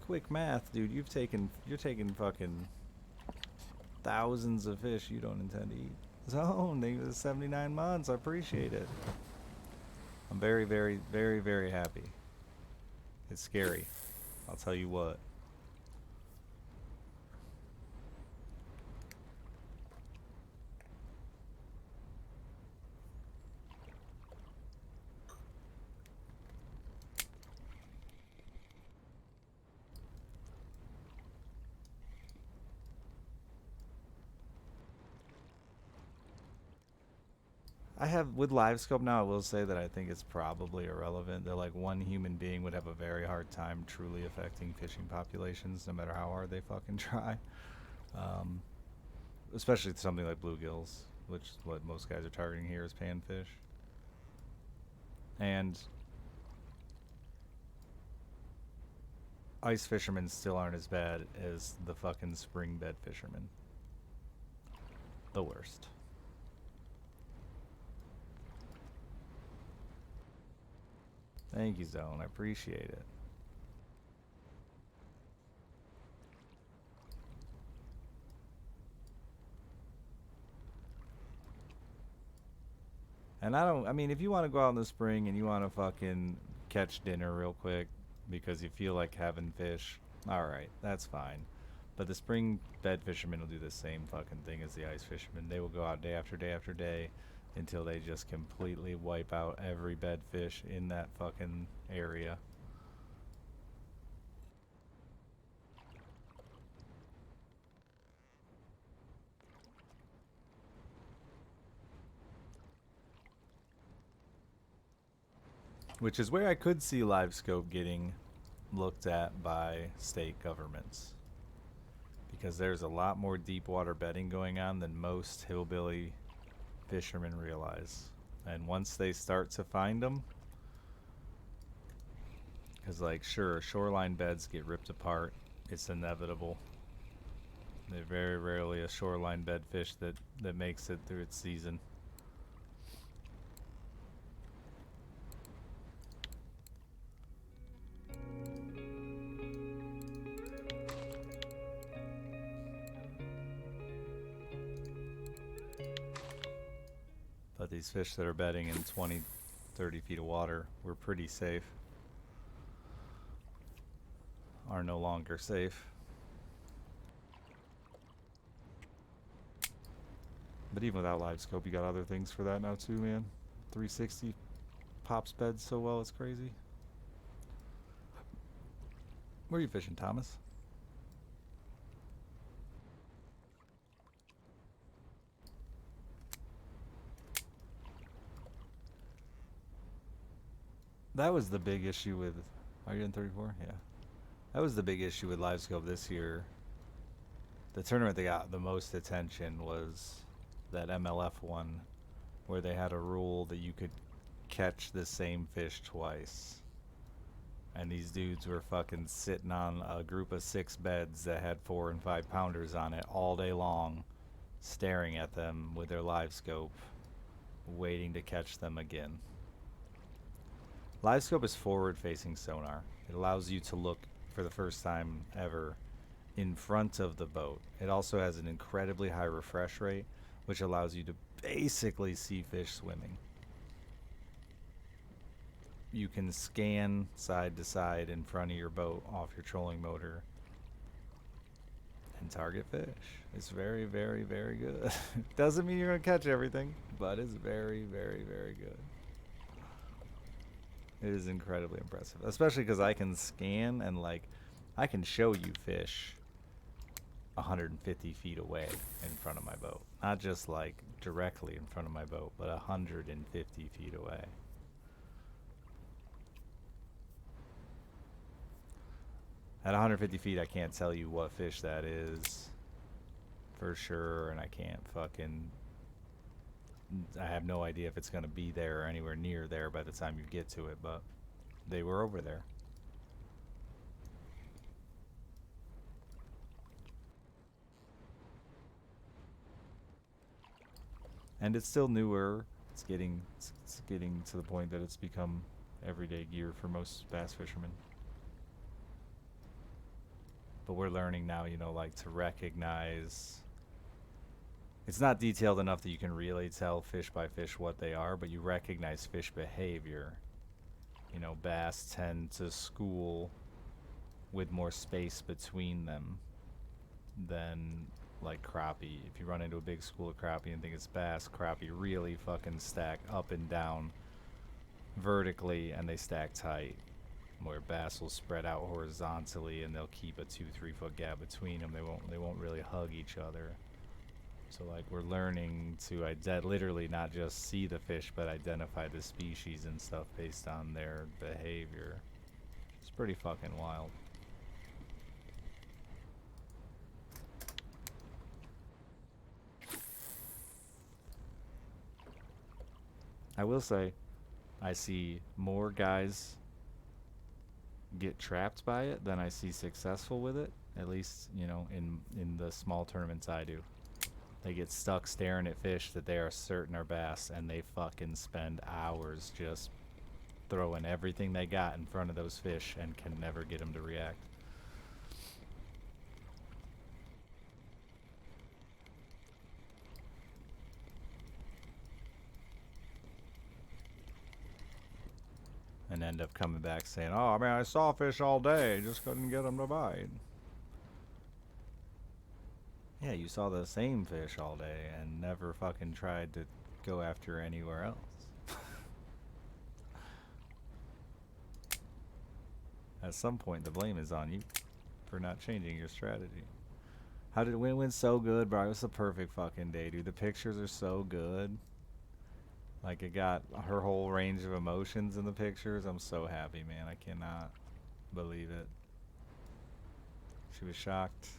Quick math, dude. You're taking fucking thousands of fish you don't intend to eat. Zone, thank you for the 79 months. I appreciate it. I'm very, very, very, very happy. It's scary. I'll tell you what. I have, with LiveScope now, I will say that I think it's probably irrelevant that like one human being would have a very hard time truly affecting fishing populations, no matter how hard they fucking try. Especially something like bluegills, which is what most guys are targeting here is panfish. And ice fishermen still aren't as bad as the fucking spring bed fishermen. The worst. Thank you, Zone. I appreciate it. And I mean, if you want to go out in the spring and you want to fucking catch dinner real quick because you feel like having fish, alright, that's fine. But the spring bed fishermen will do the same fucking thing as the ice fishermen. They will go out day after day after day until they just completely wipe out every bed fish in that fucking area. Which is where I could see live scope getting looked at by state governments. Because there's a lot more deep water bedding going on than most hillbilly fishermen realize. And once they start to find them, because like sure, shoreline beds get ripped apart, it's inevitable. There's very rarely a shoreline bed fish that makes it through its season. But these fish that are bedding in 20, 30 feet of water were pretty safe. Are no longer safe. But even without live scope, you got other things for that now too, man. 360 pops beds so well, it's crazy. Where are you fishing, Thomas? That was the big issue with... Are you in 34? Yeah. That was the big issue with live scope this year. The tournament that got the most attention was that MLF one, where they had a rule that you could catch the same fish twice. And these dudes were fucking sitting on a group of 6 beds that had 4 and 5 pounders on it all day long, staring at them with their live scope, waiting to catch them again. Live scope is forward facing sonar. It allows you to look for the first time ever in front of the boat. It also has an incredibly high refresh rate, which allows you to basically see fish swimming. You can scan side to side in front of your boat off your trolling motor and target fish. It's very, very, very good. Doesn't mean you're going to catch everything, but it's very, very, very good. It is incredibly impressive, especially because I can scan and like I can show you fish 150 feet away in front of my boat. Not just like directly in front of my boat, but 150 feet away. At 150 feet, I can't tell you what fish that is for sure, and I can't fucking... I have no idea if it's going to be there or anywhere near there by the time you get to it, but they were over there. And it's still newer. It's getting to the point that it's become everyday gear for most bass fishermen. But we're learning now, you know, like to recognize... It's not detailed enough that you can really tell fish by fish what they are, but you recognize fish behavior. You know, bass tend to school with more space between them than like crappie. If you run into a big school of crappie and think it's bass, crappie really fucking stack up and down vertically and they stack tight. Where bass will spread out horizontally and they'll keep a 2-3 foot gap between them. They won't really hug each other. So like we're learning to literally not just see the fish, but identify the species and stuff based on their behavior. It's pretty fucking wild. I will say, I see more guys get trapped by it than I see successful with it. At least, you know, in the small tournaments I do. They get stuck staring at fish that they are certain are bass, and they fucking spend hours just throwing everything they got in front of those fish and can never get them to react. And end up coming back saying, oh, I mean, I saw fish all day, just couldn't get them to bite. Yeah, you saw the same fish all day and never fucking tried to go after anywhere else. At some point, the blame is on you for not changing your strategy. How did it win so good, bro? It was the perfect fucking day, dude. The pictures are so good. Like, it got her whole range of emotions in the pictures. I'm so happy, man. I cannot believe it. She was shocked.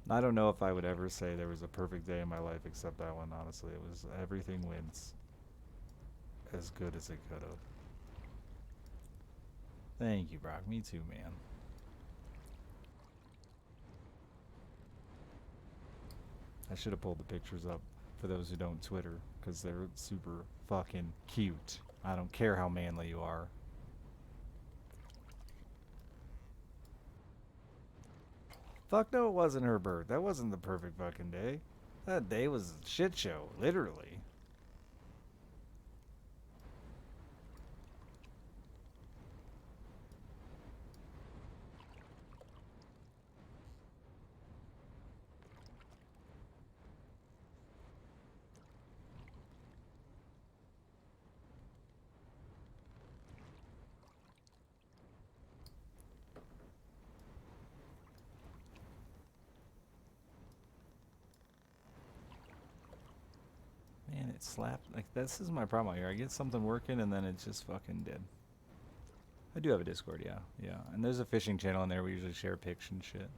I don't know if I would ever say there was a perfect day in my life except that one, honestly. It was everything went as good as it could have. Thank you, Brock. Me too, man. I should have pulled the pictures up for those who don't Twitter, because they're super fucking cute. I don't care how manly you are. Fuck no, it wasn't her birth. That wasn't the perfect fucking day. That day was a shit show, literally. Man, it slapped. Like, this is my problem out here. I get something working and then it's just fucking dead. I do have a Discord, yeah. Yeah. And there's a fishing channel in there. We usually share pics and shit.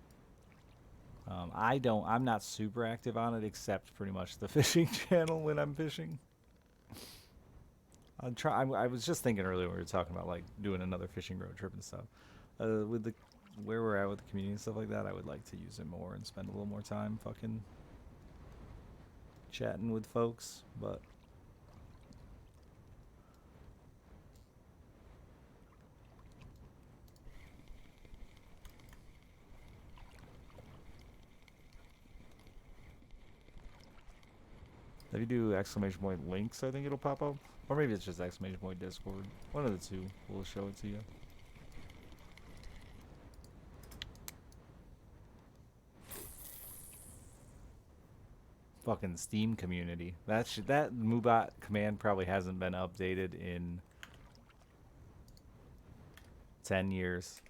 I'm not super active on it except pretty much the fishing channel when I'm fishing. I was just thinking earlier when we were talking about like doing another fishing road trip and stuff. With the where we're at with the community and stuff like that, I would like to use it more and spend a little more time fucking chatting with folks, but if you do exclamation point links, I think it'll pop up. Or maybe it's just exclamation point Discord. One of the two will show it to you. Fucking Steam community. That Mubot command probably hasn't been updated in 10 years.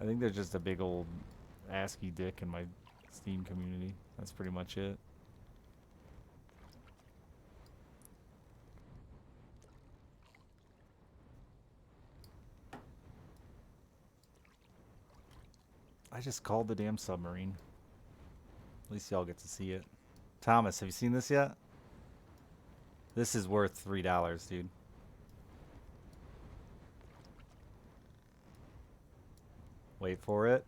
I think there's just a big old ASCII dick in my Steam community. That's pretty much it. I just called the damn submarine. At least y'all get to see it. Thomas, have you seen this yet? This is worth $3, dude. Wait for it.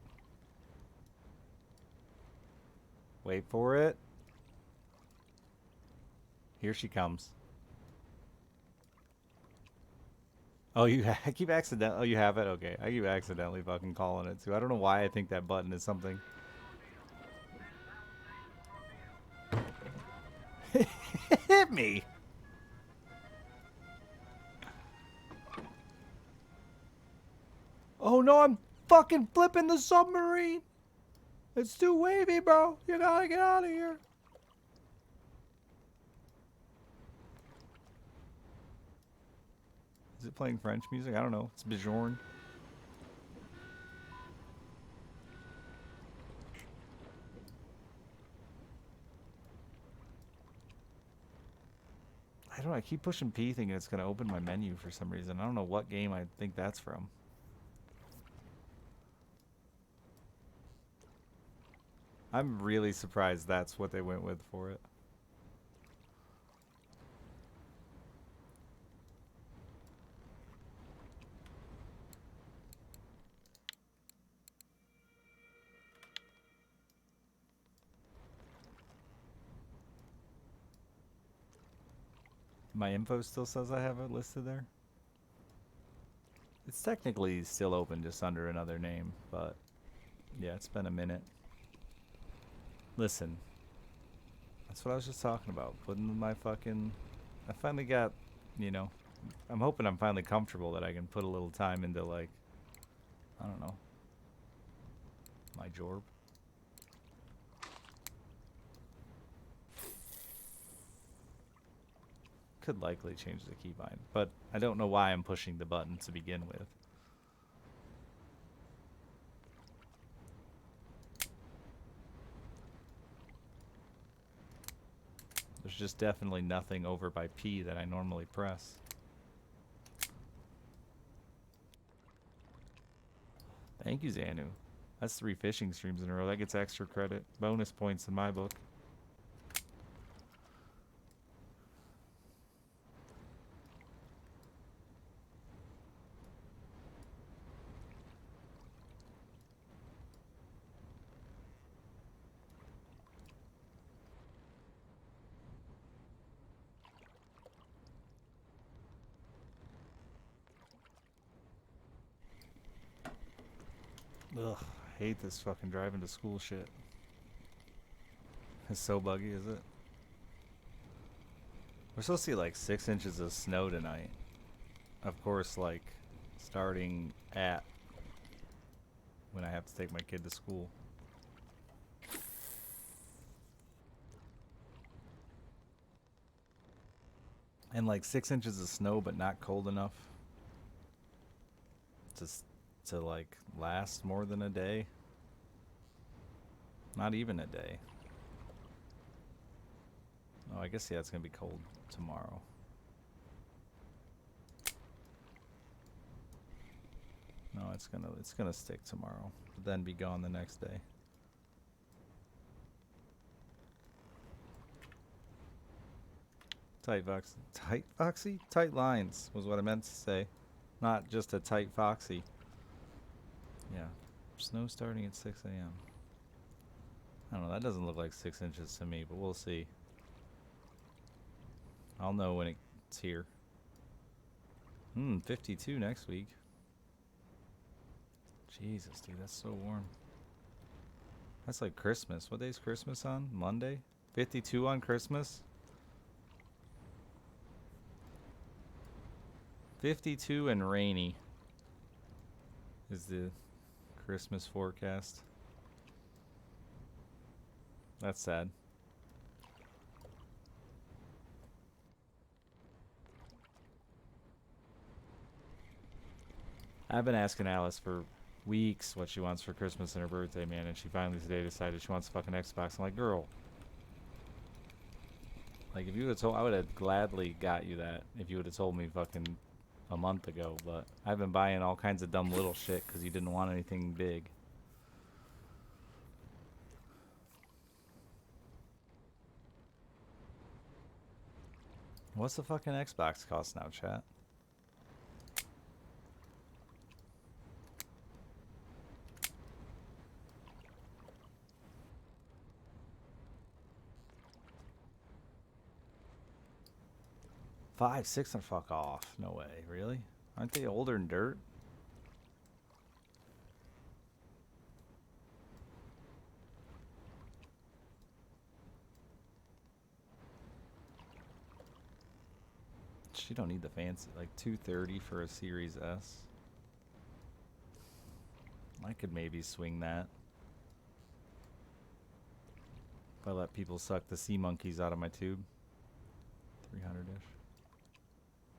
Wait for it. Here she comes. Oh, I keep accidentally. Oh, you have it? Okay. I keep accidentally fucking calling it too. I don't know why I think that button is something. Hit me! Oh no, I'm fucking flipping the submarine! It's too wavy, bro. You gotta get out of here. Is it playing French music? I don't know. It's Bjorn. I don't know. I keep pushing P thinking it's going to open my menu for some reason. I don't know what game I think that's from. I'm really surprised that's what they went with for it. My info still says I have it listed there. It's technically still open just under another name, but yeah, it's been a minute. Listen, that's what I was just talking about. Putting my fucking... I finally got, you know, I'm hoping I'm finally comfortable that I can put a little time into, like, I don't know, my jorb. could likely change the keybind, but I don't know why I'm pushing the button to begin with. There's just definitely nothing over by P that I normally press. Thank you, Xanu. That's 3 fishing streams in a row. That gets extra credit. Bonus points in my book. Ugh, I hate this fucking driving to school shit. It's so buggy, is it? We're supposed to see like 6 inches of snow tonight. Of course, like, starting at when I have to take my kid to school. And like 6 inches of snow, but not cold enough to like last more than a day. Not even a day. Oh, I guess yeah, it's gonna be cold tomorrow. No, it's gonna stick tomorrow, but then be gone the next day. Tight Foxy? Tight lines was what I meant to say. Not just a tight Foxy. Yeah. Snow starting at 6 a.m. I don't know, that doesn't look like 6 inches to me, but we'll see. I'll know when it's here. 52 next week. Jesus, dude, that's so warm. That's like Christmas. What day's Christmas on? Monday? 52 on Christmas? 52 and rainy is the Christmas forecast. That's sad. I've been asking Alice for weeks what she wants for Christmas and her birthday, man, and she finally today decided she wants a fucking Xbox. I'm like, girl. Like, if you would have told, I would have gladly got you that if you would have told me fucking a month ago, but I've been buying all kinds of dumb little shit because you didn't want anything big. What's the fucking Xbox cost now, chat? $5, $6 and fuck off. No way, really? Aren't they older than dirt? She don't need the fancy, like $230 for a Series S. I could maybe swing that. If I let people suck the sea monkeys out of my tube. 300-ish.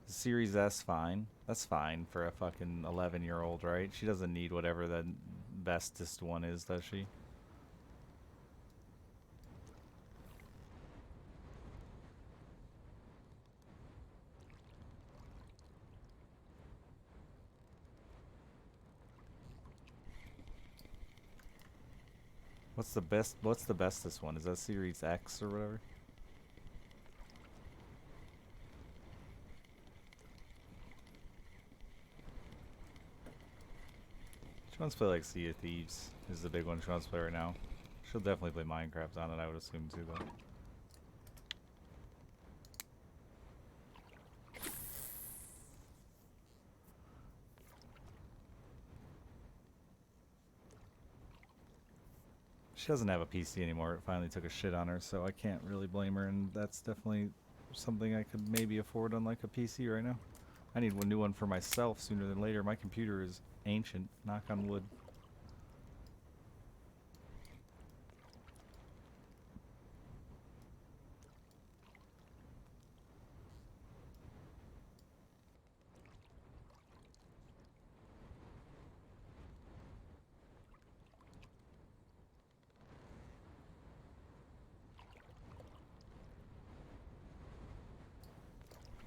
The Series S, fine. That's fine for a fucking 11-year-old, right? She doesn't need whatever the bestest one is, does she? What's the bestest one? Is that Series X or whatever? She wants to play like Sea of Thieves is the big one she wants to play right now. She'll definitely play Minecraft on it, I would assume too, though. She doesn't have a PC anymore. It finally took a shit on her, so I can't really blame her, and that's definitely something I could maybe afford on like a PC right now. I need a new one for myself sooner than later. My computer is ancient, knock on wood.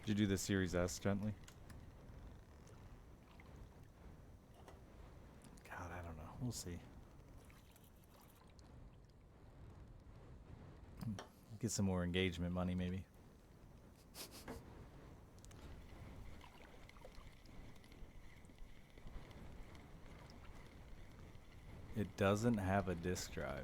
Did you do the Series S gently? God, I don't know. We'll see. Get some more engagement money, maybe. It doesn't have a disk drive.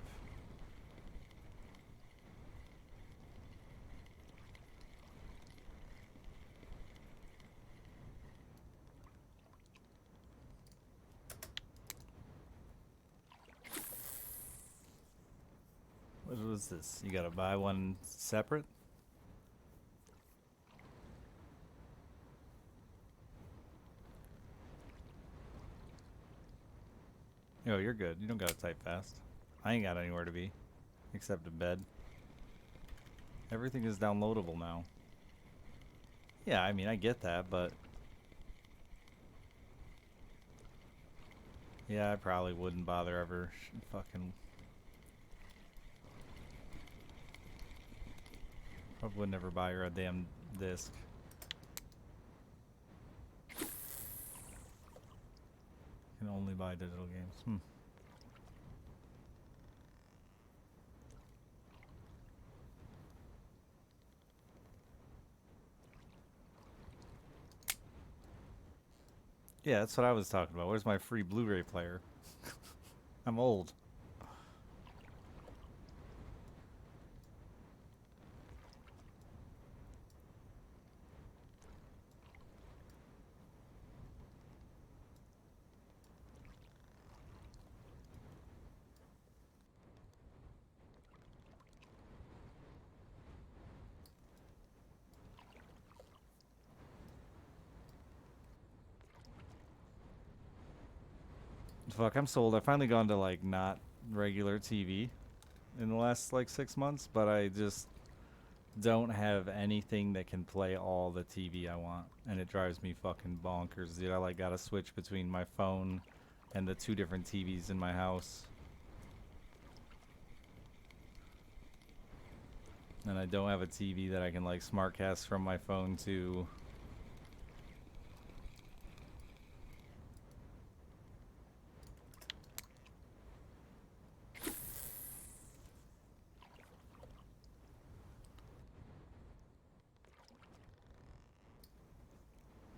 What was this? You gotta buy one separate? Yo, you're good. You don't gotta type fast. I ain't got anywhere to be. Except in bed. Everything is downloadable now. Yeah, I mean, I get that, but... Yeah, I probably wouldn't bother ever fucking... Probably would never buy her a damn disc. Can only buy digital games. Yeah, that's what I was talking about. Where's my free Blu-ray player? I'm old. Fuck, I'm sold. I've finally gone to, like, not regular TV in the last, like, 6 months, but I just don't have anything that can play all the TV I want, and it drives me fucking bonkers, dude. I, like, gotta switch between my phone and the 2 different TVs in my house. And I don't have a TV that I can, like, smartcast from my phone to...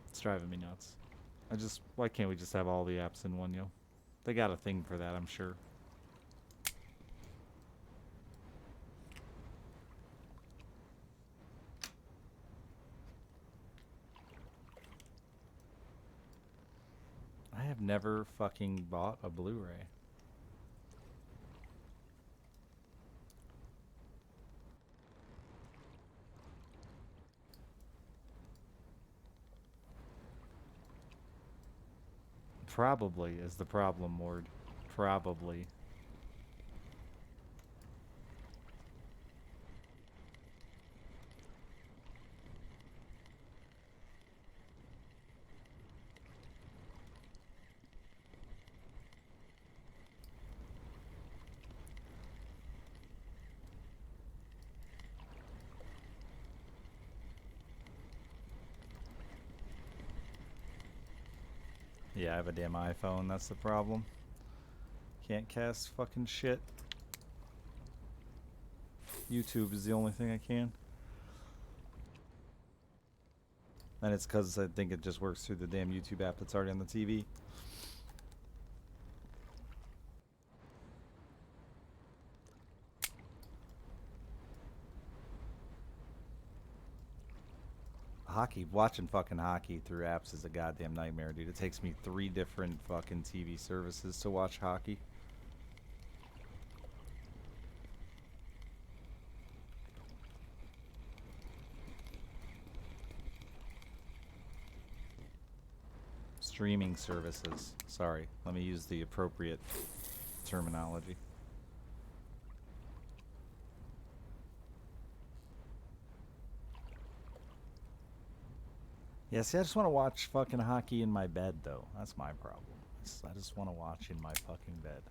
It's driving me nuts. Why can't we just have all the apps in one, yo? They got a thing for that, I'm sure. I have never fucking bought a Blu-ray. Probably is the problem word. Probably. Yeah, I have a damn iPhone, that's the problem. Can't cast fucking shit. YouTube is the only thing I can. And it's because I think it just works through the damn YouTube app that's already on the TV. Watching fucking hockey through apps is a goddamn nightmare, dude. It takes me 3 different fucking TV services to watch hockey. Streaming services. Sorry, let me use the appropriate terminology. Yeah, see, I just want to watch fucking hockey in my bed, though. That's my problem. I just want to watch in my fucking bed.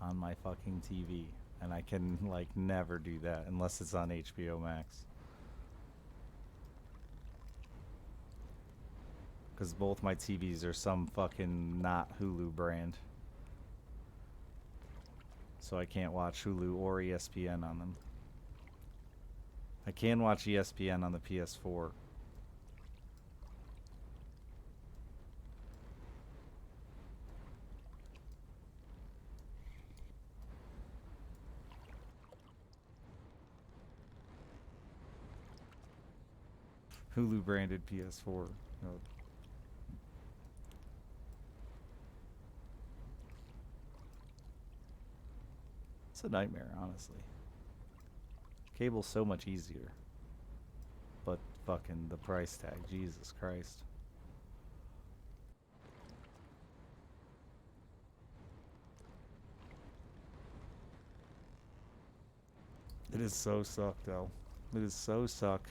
On my fucking TV. And I can, like, never do that unless it's on HBO Max. Because both my TVs are some fucking not Hulu brand. So I can't watch Hulu or ESPN on them. I can watch ESPN on the PS4. Hulu branded PS4. No. It's a nightmare, honestly. Cable's so much easier. But fucking the price tag, Jesus Christ. It is so suck, though. It is so suck.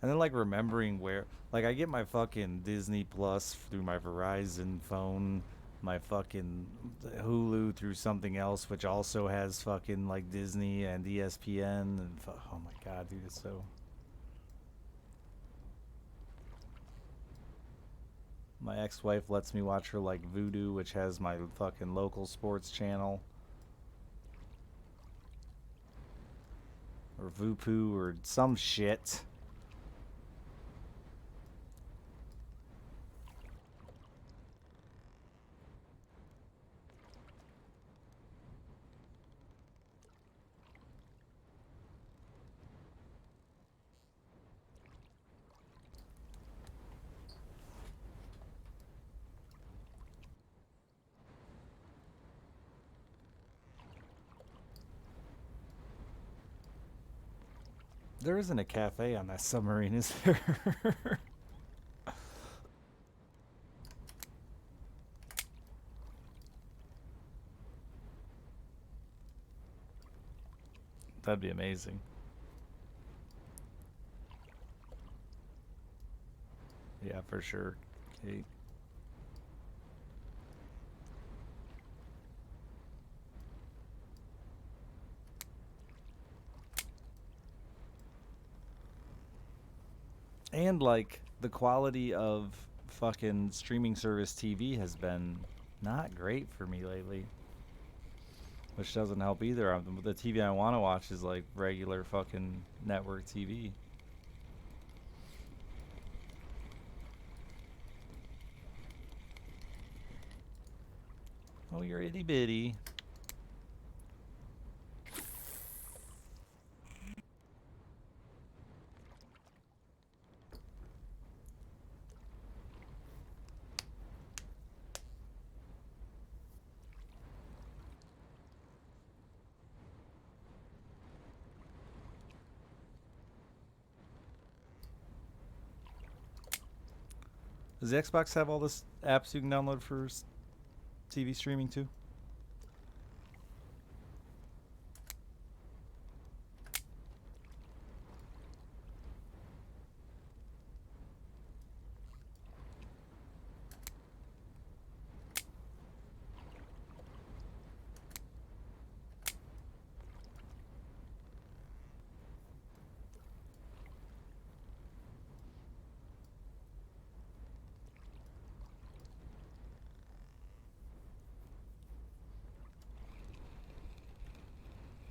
And then like remembering where, like I get my fucking Disney Plus through my Verizon phone, my fucking Hulu through something else, which also has fucking like Disney and ESPN and oh my god, dude, it's so. My ex-wife lets me watch her like Vudu, which has my fucking local sports channel. Or Vupu or some shit. There isn't a cafe on that submarine, is there? That'd be amazing. Yeah, for sure. Kate. And like the quality of fucking streaming service TV has been not great for me lately. Which doesn't help either. The TV I want to watch is like regular fucking network TV. Oh, you're itty bitty. Does the Xbox have all this apps you can download for TV streaming too?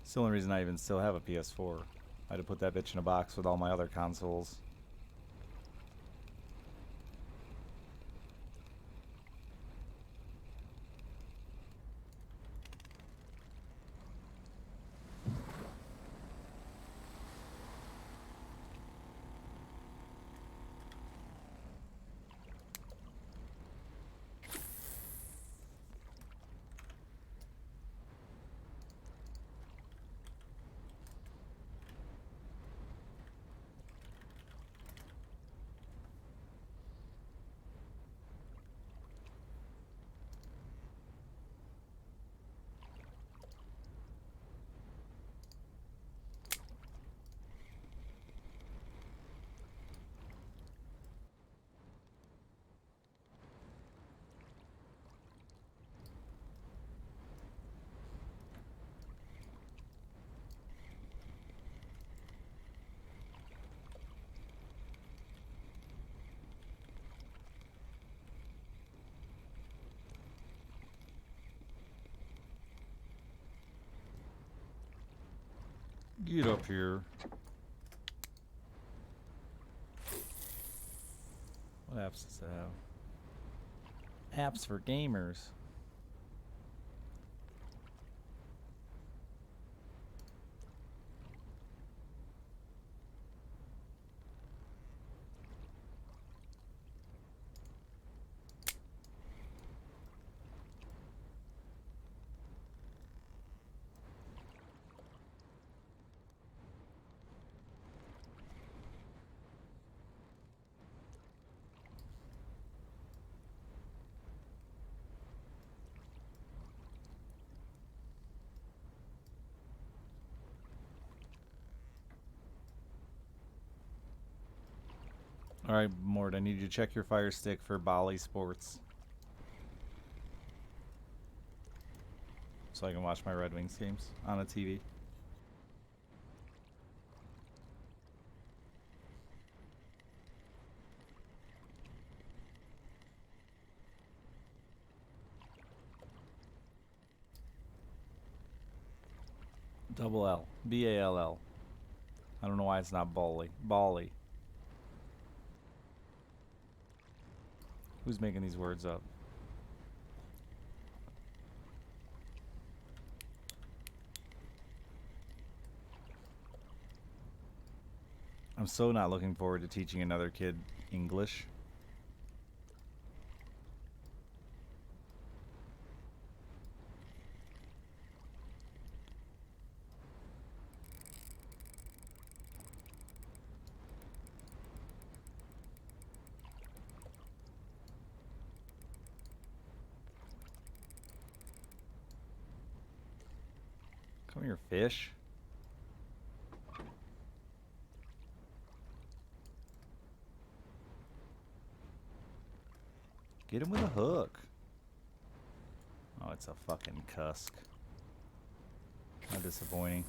It's the only reason I even still have a PS4. I had to put that bitch in a box with all my other consoles. Get up here. What apps does it have? Apps for gamers. Alright, Mort, I need you to check your Fire Stick for Bali Sports. So I can watch my Red Wings games on a TV. Double L. B-A-L-L. I don't know why it's not Bali. Bali. Who's making these words up? I'm so not looking forward to teaching another kid English. Come here, fish. Get him with a hook. Oh, it's a fucking cusk. How disappointing.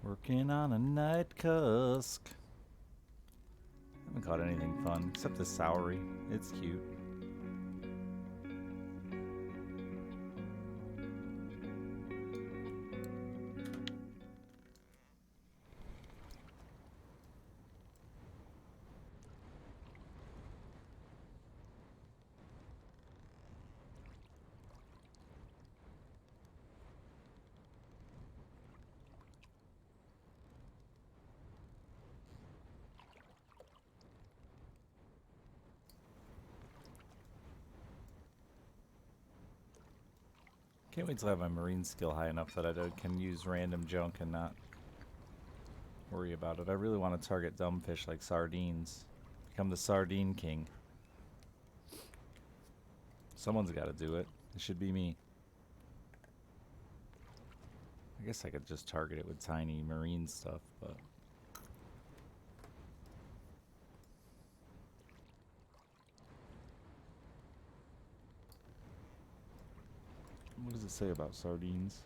Working on a night cusk. Haven't caught anything fun except the Sowery. It's cute. Can't wait till I have my marine skill high enough that I can use random junk and not worry about it. I really want to target dumb fish like sardines. Become the sardine king. Someone's got to do it. It should be me. I guess I could just target it with tiny marine stuff, but... What does it say about sardines?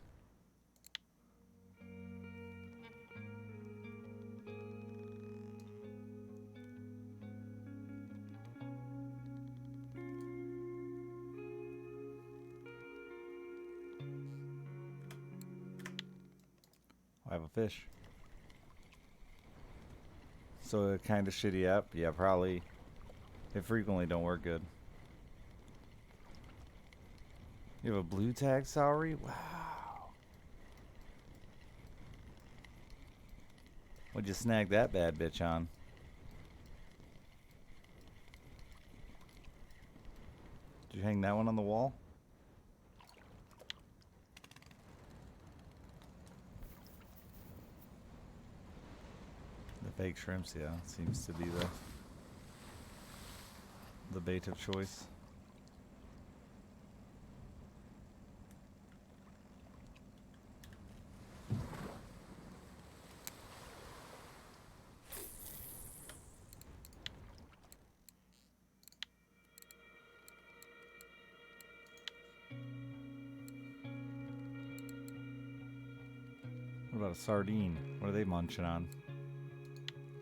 I have a fish. So a kind of shitty app? Yeah, probably. It frequently don't work good. You have a blue tag Sowery? Wow. What'd you snag that bad bitch on? Did you hang that one on the wall? The fake shrimps, yeah, seems to be the bait of choice. What about a sardine? What are they munching on?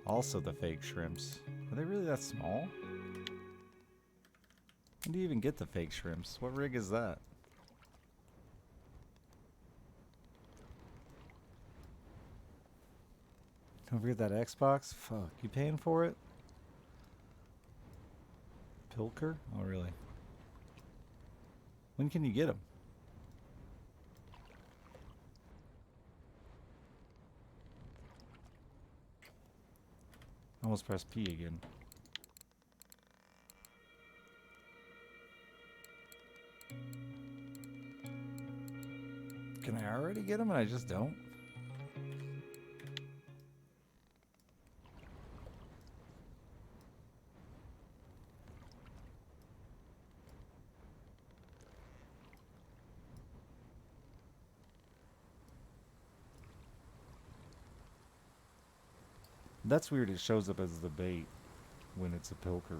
Also the fake shrimps. Are they really that small? When do you even get the fake shrimps? What rig is that? Don't forget that Xbox. Fuck, you paying for it? Pilker? Oh, really? When can you get them? Almost pressed P again. Can I already get them and I just don't? That's weird. It shows up as the bait when it's a Pilker.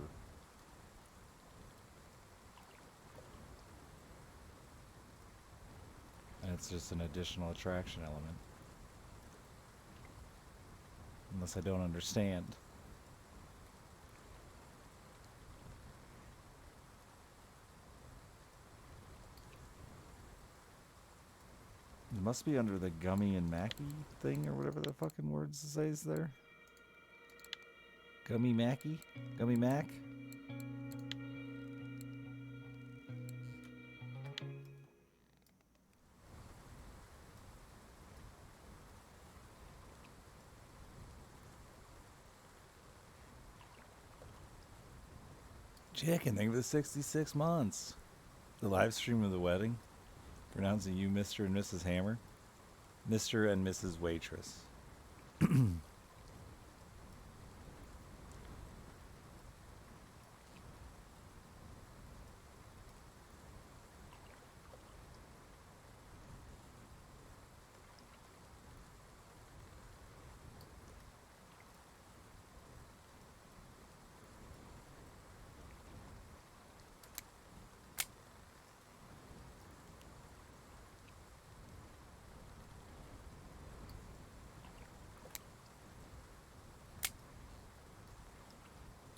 And it's just an additional attraction element. Unless I don't understand. It must be under the Gummy and Mackie thing or whatever the fucking words it says there. Gummy Mackie? Gummy Mac? Chicken, thank you for the 66 months. The live stream of the wedding. Pronouncing you Mr. and Mrs. Hammer. Mr. and Mrs. Waitress.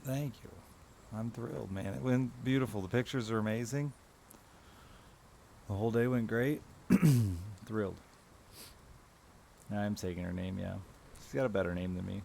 Thank you. I'm thrilled, man. It went beautiful. The pictures are amazing. The whole day went great. Thrilled. I'm taking her name, yeah. She's got a better name than me.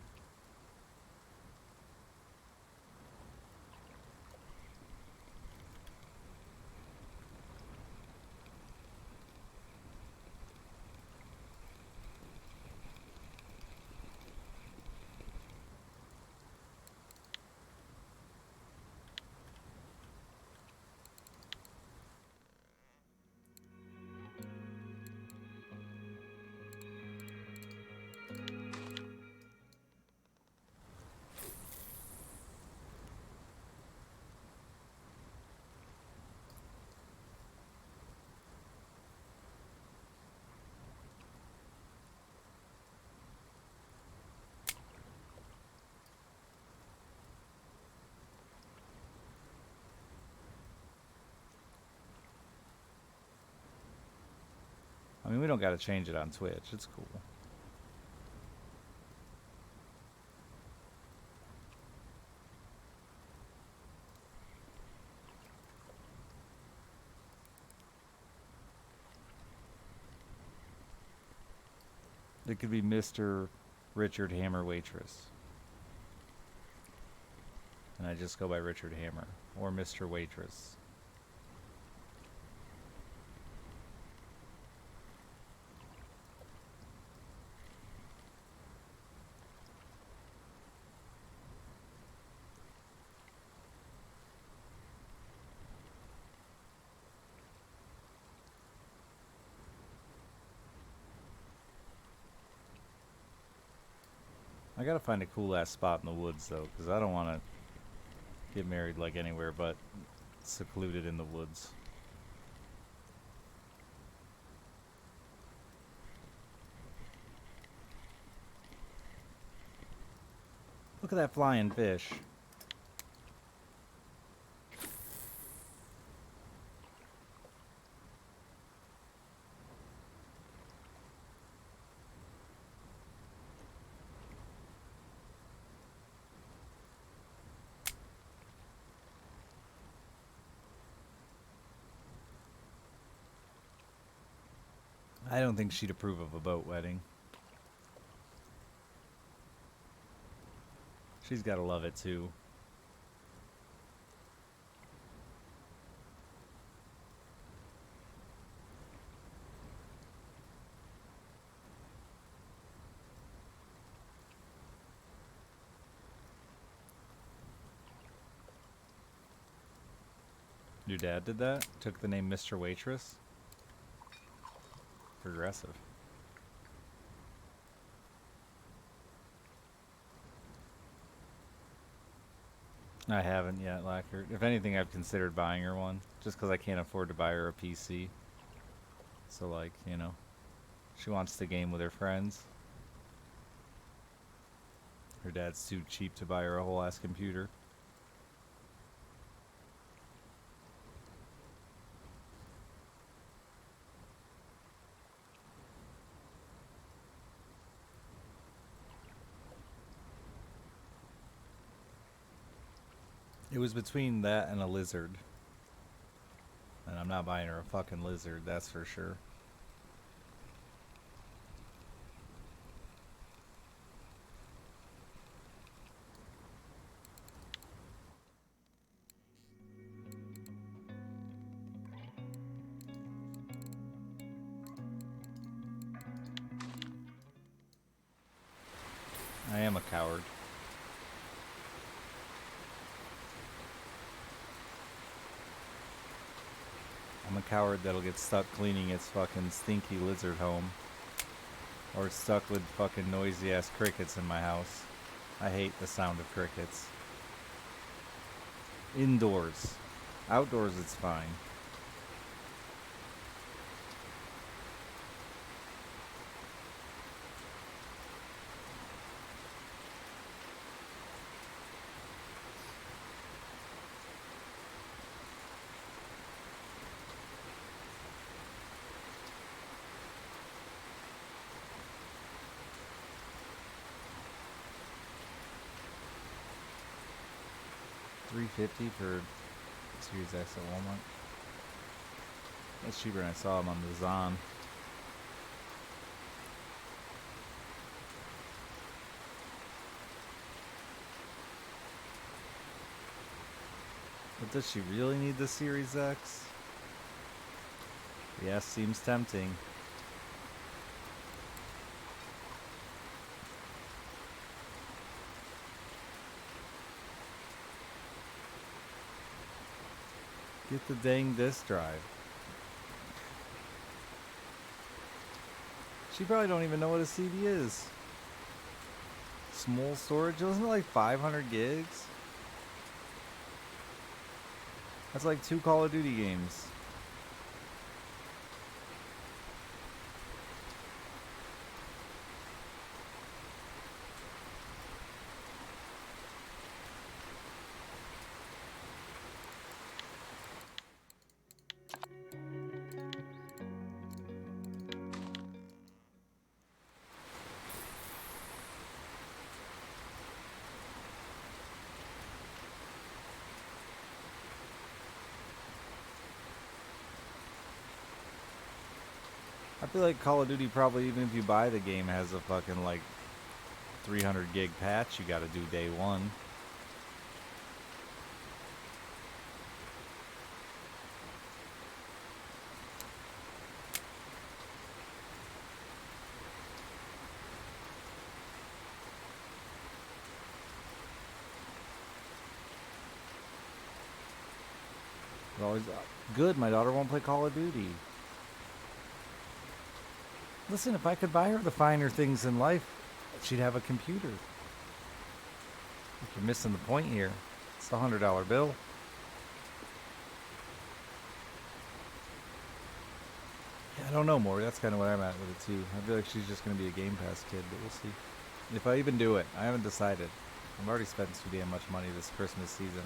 I mean, we don't got to change it on Twitch. It's cool. It could be Mr. Richard Hammer Waitress. And I just go by Richard Hammer. Or Mr. Waitress. I gotta find a cool ass spot in the woods though, because I don't want to get married like anywhere but secluded in the woods. Look at that flying fish. I don't think she'd approve of a boat wedding. She's gotta love it too. Your dad did that? Took the name Mr. Waitress? Progressive. I haven't yet, Lacquer. If anything, I've considered buying her one. Just because I can't afford to buy her a PC. So, like, you know. She wants to game with her friends. Her dad's too cheap to buy her a whole ass computer. It was between that and a lizard. And I'm not buying her a fucking lizard, that's for sure. I am a coward. I'm a coward that'll get stuck cleaning its fucking stinky lizard home. Or stuck with fucking noisy ass crickets in my house. I hate the sound of crickets. Indoors. Outdoors it's fine. $350 for Series X at Walmart. That's cheaper than I saw them on the Zon. But does she really need the Series X? Yes, seems tempting. Get the dang disk drive. She probably don't even know what a CD is. Small storage, wasn't it like 500 gigs? That's like 2 Call of Duty games. I feel like Call of Duty probably, even if you buy the game, has a fucking like 300 gig patch you gotta do day one. It's always good. My daughter won't play Call of Duty. Listen, if I could buy her the finer things in life, she'd have a computer. You're missing the point here. It's a $100 bill. Yeah, I don't know, Maury. That's kind of where I'm at with it too. I feel like she's just going to be a Game Pass kid, but we'll see. If I even do it, I haven't decided. I've already spent too damn much money this Christmas season.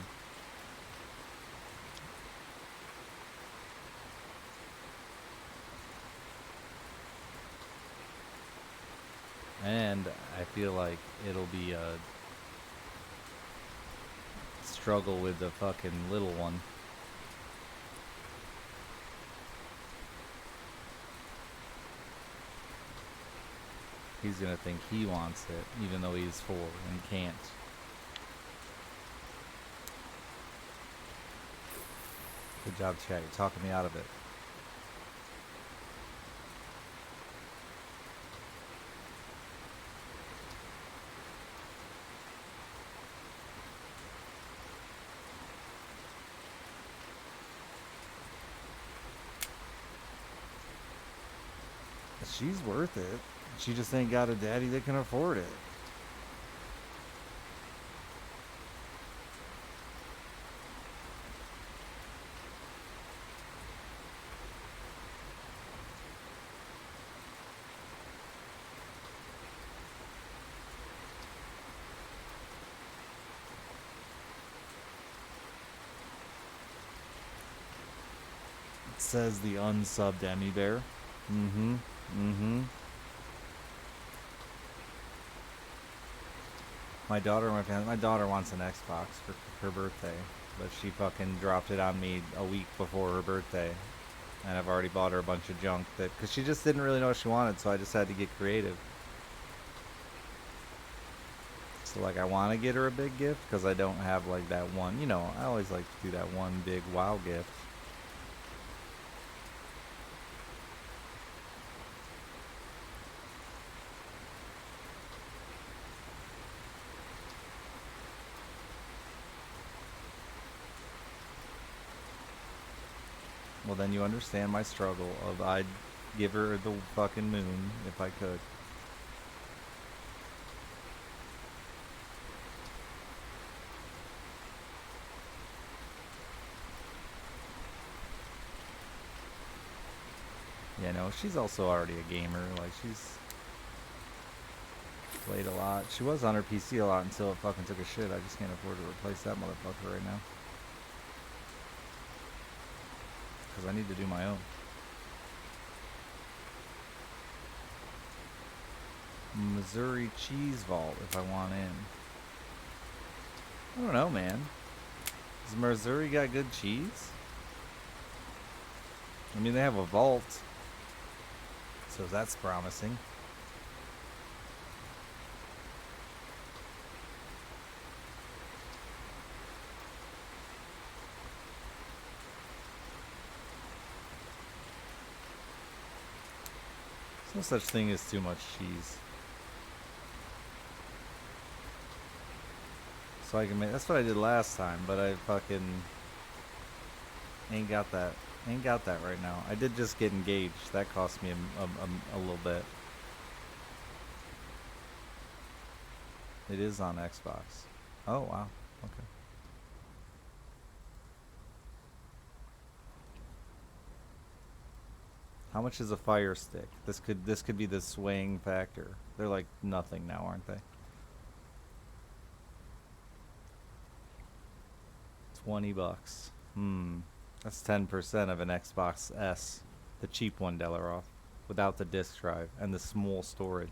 And I feel like it'll be a struggle with the fucking little one. He's gonna think he wants it, even though he's 4 and can't. Good job, chat. You're talking me out of it. She's worth it. She just ain't got a daddy that can afford it. It says the unsubbed Emmy Bear. Mm-hmm. Mm-hmm. My daughter wants an Xbox for her birthday, but she fucking dropped it on me a week before her birthday. And I've already bought her a bunch of junk because she just didn't really know what she wanted, so I just had to get creative. So like I want to get her a big gift because I don't have like that one, I always like to do that one big wow gift. Well, then you understand my struggle of I'd give her the fucking moon if I could. Yeah, no, she's also already a gamer. Like, she's played a lot. She was on her PC a lot until it fucking took a shit. I just can't afford to replace that motherfucker right now. Because I need to do my own. Missouri Cheese Vault if I want in. I don't know, man. Does Missouri got good cheese? I mean, they have a vault. So that's promising. There's no such thing as too much cheese. So I can make, that's what I did last time, but I fucking ain't got that right now. I did just get engaged. That cost me a little bit. It is on Xbox. Oh wow. Okay. How much is a fire stick? This could be the swaying factor. They're like nothing now, aren't they? 20 bucks. That's 10% of an Xbox S, the cheap one, Delaroth, without the disk drive and the small storage.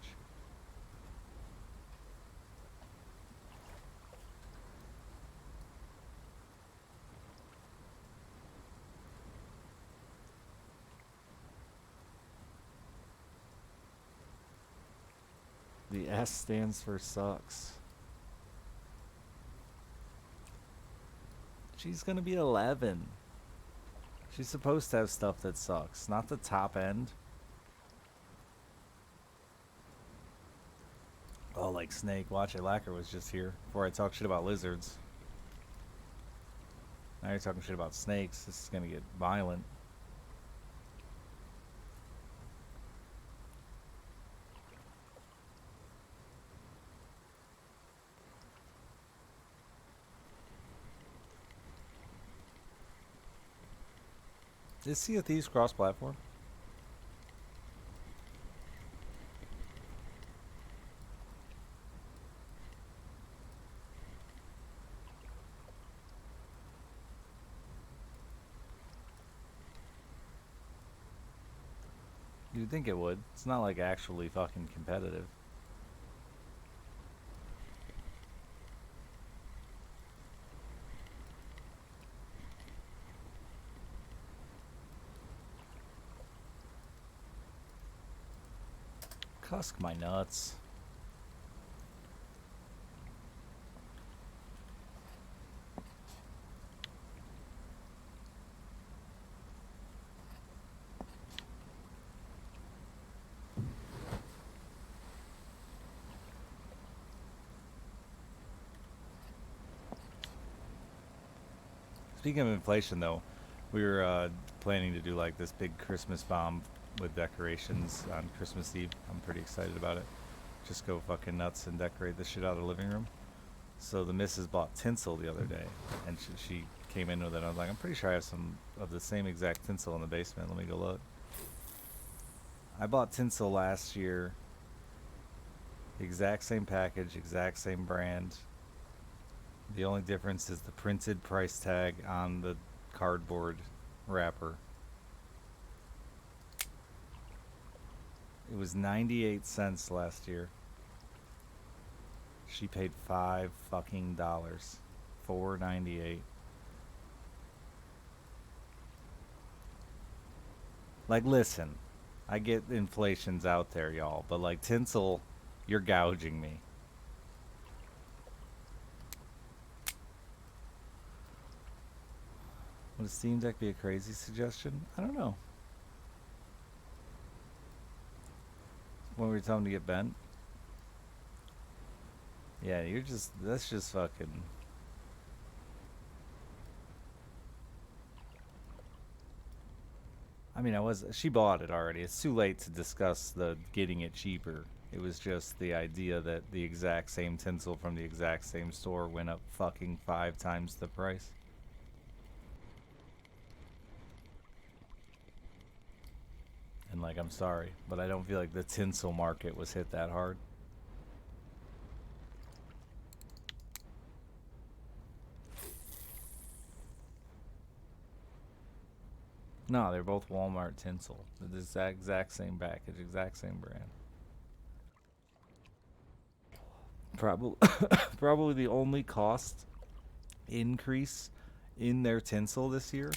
The S stands for sucks. She's gonna be 11. She's supposed to have stuff that sucks, not the top end. Oh, like Snake. Watch it. Lacquer was just here before I talk shit about lizards. Now you're talking shit about snakes. This is gonna get violent. Is Sea of Thieves cross-platform? You'd think it would. It's not like actually fucking competitive. Cusk my nuts. Speaking of inflation, though, we were planning to do like this big Christmas bomb with decorations on Christmas Eve. I'm pretty excited about it. Just go fucking nuts and decorate the shit out of the living room. So the missus bought tinsel the other day, and she came in with it. I was like, I'm pretty sure I have some of the same exact tinsel in the basement. Let me go look. I bought tinsel last year. Exact same package, exact same brand. The only difference is the printed price tag on the cardboard wrapper. It was 98 cents last year. She paid $5 fucking dollars. $4.98. Like, listen, I get inflation's out there, y'all, but like tinsel, you're gouging me. Would a Steam Deck be a crazy suggestion? I don't know. When we were telling him to get bent? Yeah, that's just fucking. I mean, she bought it already. It's too late to discuss the getting it cheaper. It was just the idea that the exact same tinsel from the exact same store went up fucking 5 times the price. And like, I'm sorry, but I don't feel like the tinsel market was hit that hard. No, they're both Walmart tinsel. They're the exact same package, exact same brand. Probably, probably the only cost increase in their tinsel this year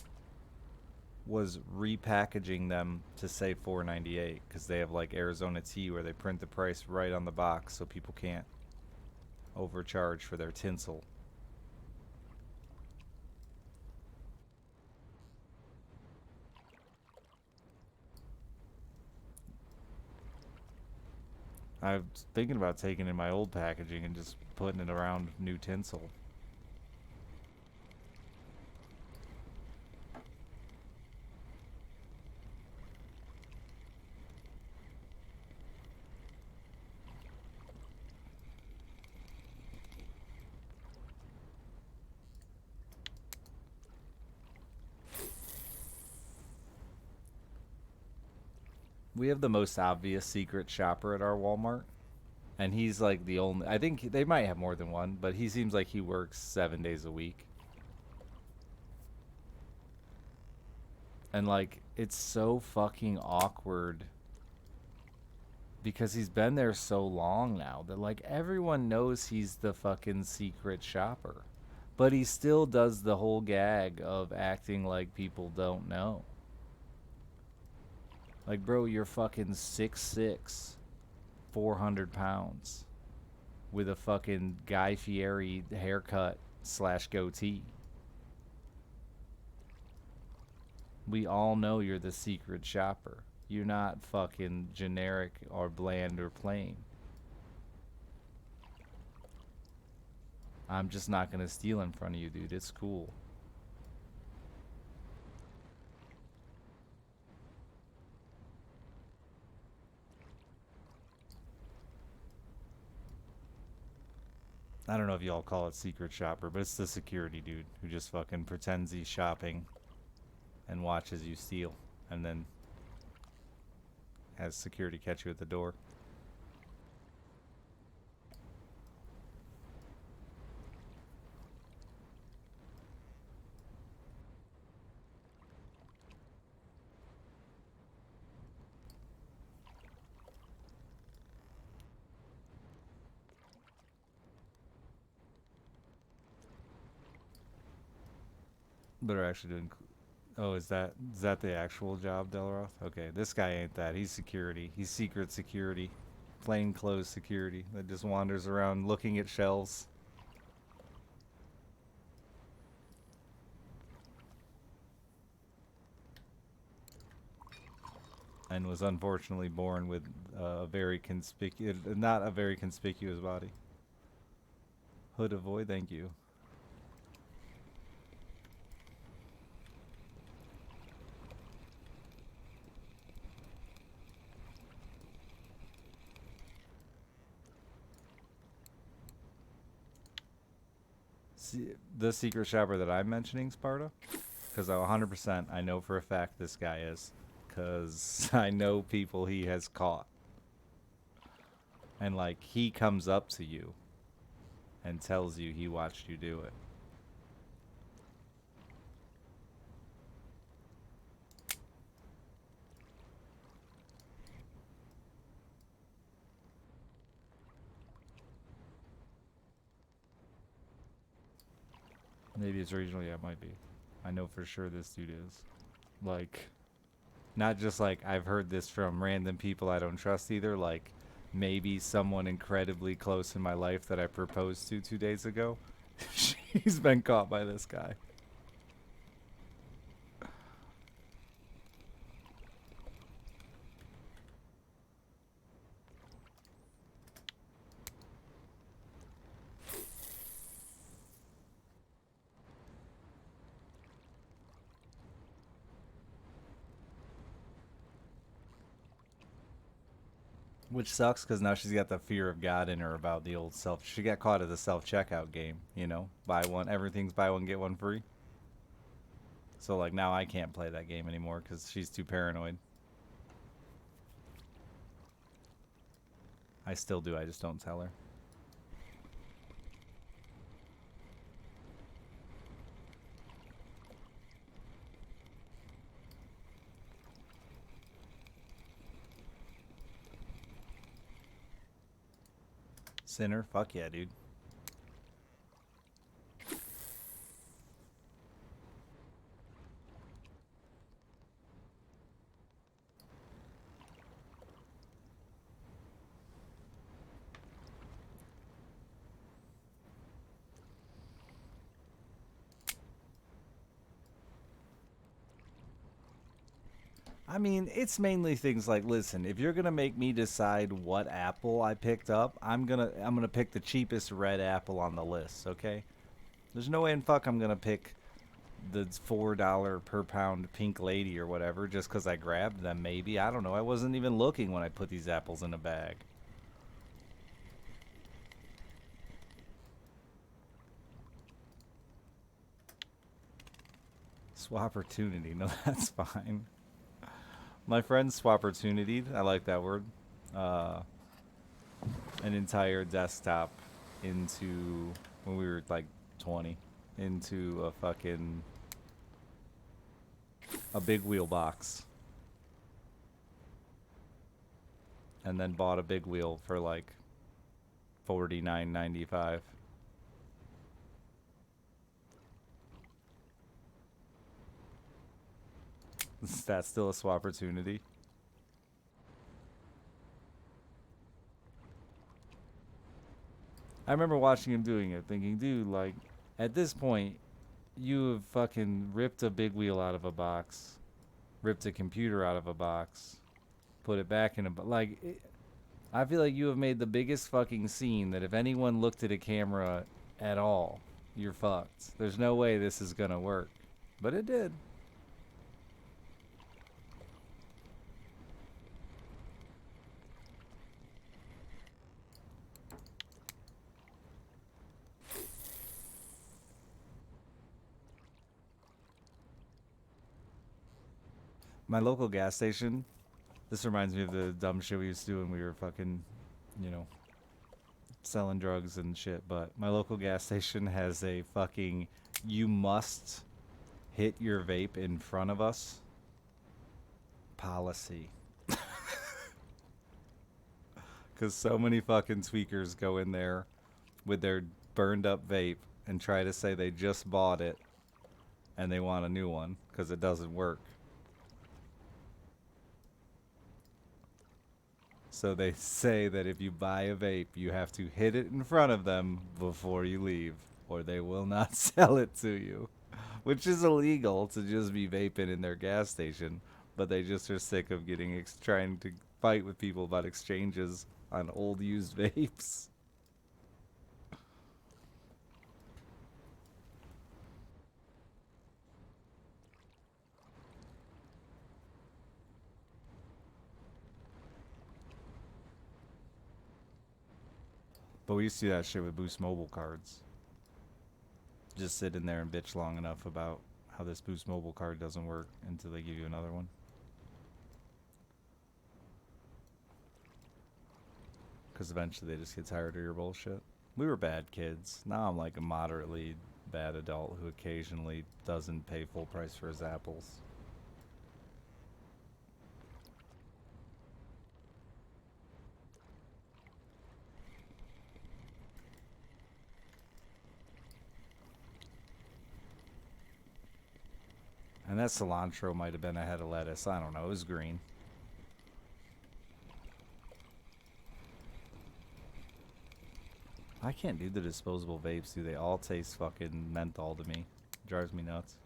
was repackaging them to say 4.98 because they have like Arizona tea where they print the price right on the box so people can't overcharge for their tinsel. I was thinking about taking in my old packaging and just putting it around new tinsel. We have the most obvious secret shopper at our Walmart, and he's like the only. I think they might have more than one, but he seems like he works 7 days a week. And like, it's so fucking awkward because he's been there so long now that like everyone knows he's the fucking secret shopper. But he still does the whole gag of acting like people don't know. Like, bro, you're fucking 6'6", 400 pounds, with a fucking Guy Fieri haircut slash goatee. We all know you're the secret shopper. You're not fucking generic or bland or plain. I'm just not gonna steal in front of you, dude. It's cool. I don't know if y'all call it secret shopper, but it's the security dude who just fucking pretends he's shopping and watches you steal and then has security catch you at the door. But are actually doing. Oh, is that the actual job, Delroth? Okay, this guy ain't that. He's security. He's secret security, plainclothes security that just wanders around looking at shelves. And was unfortunately born with a very conspicuous, not a very conspicuous body. Hood avoid, thank you. the secret shopper that I'm mentioning, Sparta, because 100% I know for a fact this guy is, because I know people he has caught, and like he comes up to you and tells you he watched you do it. Maybe it's regional. Yeah, it might be. I know for sure this dude is. Like, not just like I've heard this from random people I don't trust either. Like, maybe someone incredibly close in my life that I proposed to 2 days ago. She's been caught by this guy. Which sucks because now she's got the fear of God in her about the old self. She got caught at the self checkout game, you know? Buy one, everything's buy one, get one free. So, like, now I can't play that game anymore because she's too paranoid. I still do, I just don't tell her. Sinner? Fuck yeah, dude. I mean, it's mainly things like, listen, if you're gonna make me decide what apple I picked up, I'm gonna pick the cheapest red apple on the list, okay? There's no way in fuck I'm gonna pick the $4 per pound pink lady or whatever just because I grabbed them. Maybe I don't know. I wasn't even looking when I put these apples in a bag. Swappertunity. No, that's fine. My friend Swappertunity. I like that word. Uh, an entire desktop into when we were like 20 into a big wheel box, and then bought a big wheel for like 49.95. Is that still a swappertunity? I remember watching him doing it, thinking, dude, like, at this point, you have fucking ripped a big wheel out of a box, ripped a computer out of a box, put it back in a I feel like you have made the biggest fucking scene that if anyone looked at a camera at all, you're fucked. There's no way this is gonna work. But it did. My local gas station, this reminds me of the dumb shit we used to do when we were fucking, you know, selling drugs and shit. But my local gas station has a fucking, you must hit your vape in front of us policy. Because so many fucking tweakers go in there with their burned up vape and try to say they just bought it and they want a new one because it doesn't work. So they say that if you buy a vape, you have to hit it in front of them before you leave, or they will not sell it to you. Which is illegal to just be vaping in their gas station, but they just are sick of trying to fight with people about exchanges on old used vapes. But we used to do that shit with Boost Mobile cards. just sit in there and bitch long enough about how this Boost Mobile card doesn't work until they give you another one. Because eventually they just get tired of your bullshit. We were bad kids. Now I'm like a moderately bad adult who occasionally doesn't pay full price for his apples. And that cilantro might have been a head of lettuce. I don't know. It was green. I can't do the disposable vapes, do they? All taste fucking menthol to me. It drives me nuts.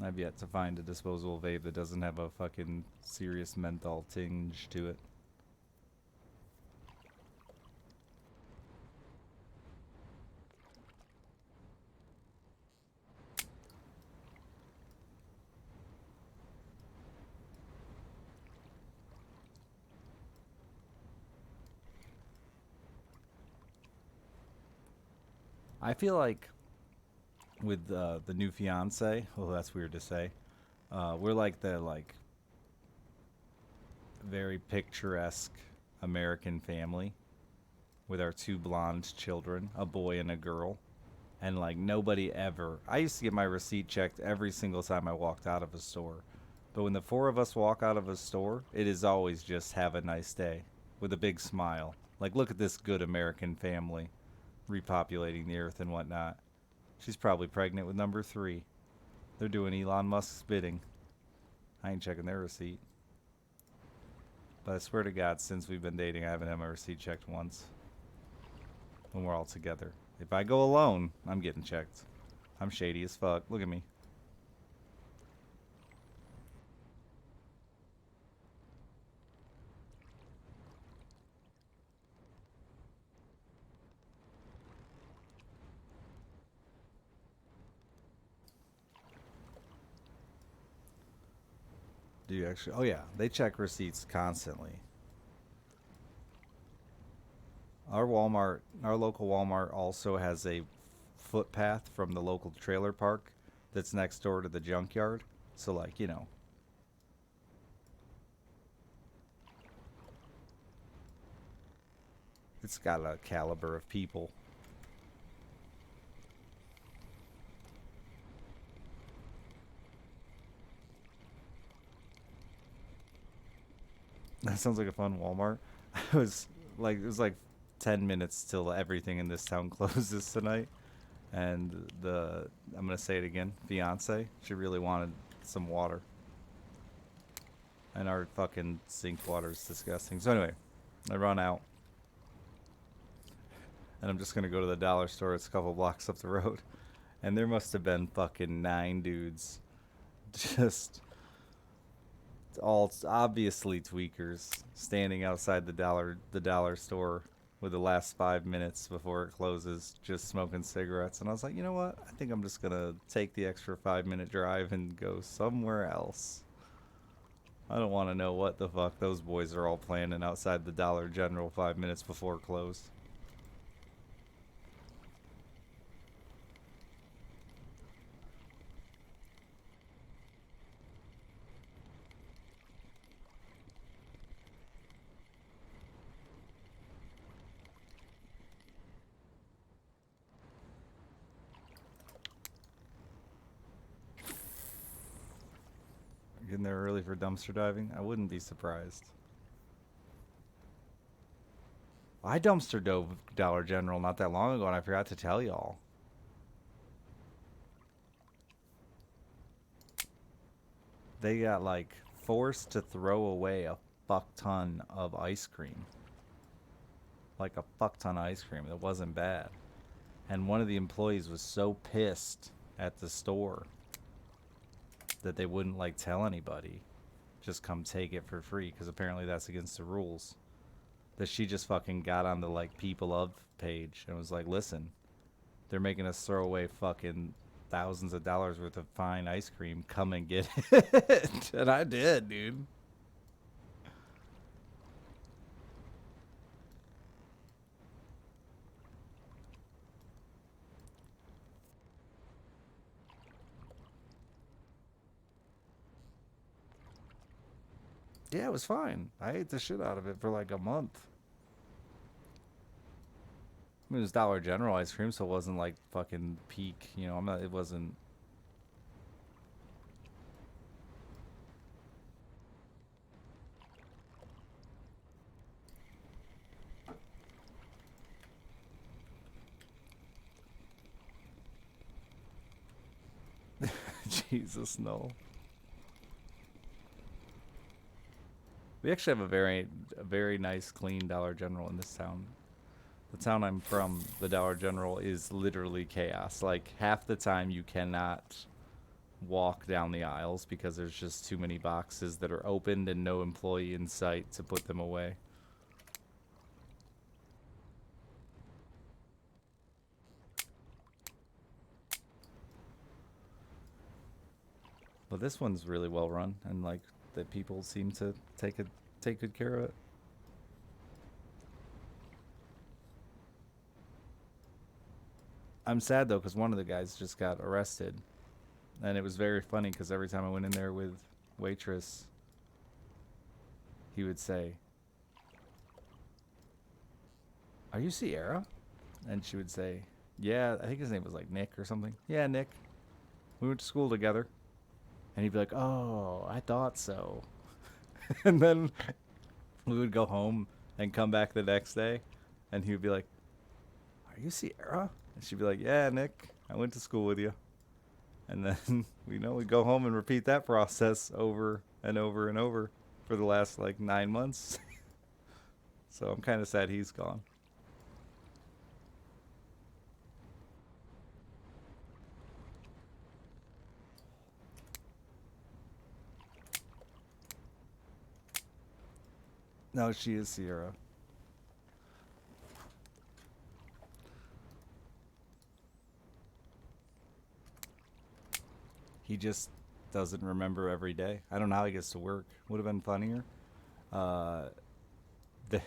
I've yet to find a disposable vape that doesn't have a fucking serious menthol tinge to it. I feel like with the new fiance, well, that's weird to say. We're like the very picturesque American family with our two blonde children, a boy and a girl. And like nobody ever, I used to get my receipt checked every single time I walked out of a store. But when the four of us walk out of a store, it is always just have a nice day with a big smile. Like, look at this good American family repopulating the earth and whatnot. She's probably pregnant with number 3. They're doing Elon Musk's bidding. I ain't checking their receipt. But I swear to God, since we've been dating, I haven't had my receipt checked once. When we're all together. If I go alone, I'm getting checked. I'm shady as fuck. Look at me. Do you actually? Oh yeah, they check receipts constantly. Our local Walmart also has a footpath from the local trailer park that's next door to the junkyard. So like, you know, it's got a caliber of people. That sounds like a fun Walmart. It was like 10 minutes till everything in this town closes tonight. And I'm gonna say it again, fiance, she really wanted some water. And our fucking sink water is disgusting. So anyway, I run out. And I'm just gonna go to the dollar store. It's a couple blocks up the road. And there must have been fucking 9 dudes. Just all obviously tweakers standing outside the dollar store with the last 5 minutes before it closes, just smoking cigarettes. And I was like, you know what? I think I'm just gonna take the extra 5-minute drive and go somewhere else. I don't want to know what the fuck those boys are all planning outside the Dollar General 5 minutes before close. Getting there early for dumpster diving? I wouldn't be surprised. I dumpster dove Dollar General not that long ago and I forgot to tell y'all. They got like forced to throw away a fuck ton of ice cream. Like a fuck ton of ice cream. It wasn't bad. And one of the employees was so pissed at the store that they wouldn't like tell anybody. Just come take it for free because apparently that's against the rules. That she just fucking got on the like people of page and was like, listen, they're making us throw away fucking thousands of dollars worth of fine ice cream. Come and get it. And I did, dude. Yeah, it was fine. I ate the shit out of it for like a month. I mean, it was Dollar General ice cream, so it wasn't like fucking peak. You know, I'm not. It wasn't. Jesus, no. We actually have a very nice, clean Dollar General in this town. The town I'm from, the Dollar General is literally chaos. Like half the time, you cannot walk down the aisles because there's just too many boxes that are opened and no employee in sight to put them away. But this one's really well run, and like the people seem to take good care of it. I'm sad though because one of the guys just got arrested, and it was very funny because every time I went in there with waitress, he would say, "Are you Sierra?" And she would say, "Yeah, I think his name was like Nick or something." "Yeah, Nick. We went to school together." And he'd be like, "Oh, I thought so." And then we would go home and come back the next day, and he would be like, "Are you Sierra?" And she'd be like, "Yeah, Nick, I went to school with you." And then we'd go home and repeat that process over and over and over for the last like 9 months. So I'm kind of sad he's gone. No, she is Sierra. He just doesn't remember every day. I don't know how he gets to work. Would have been funnier. Uh,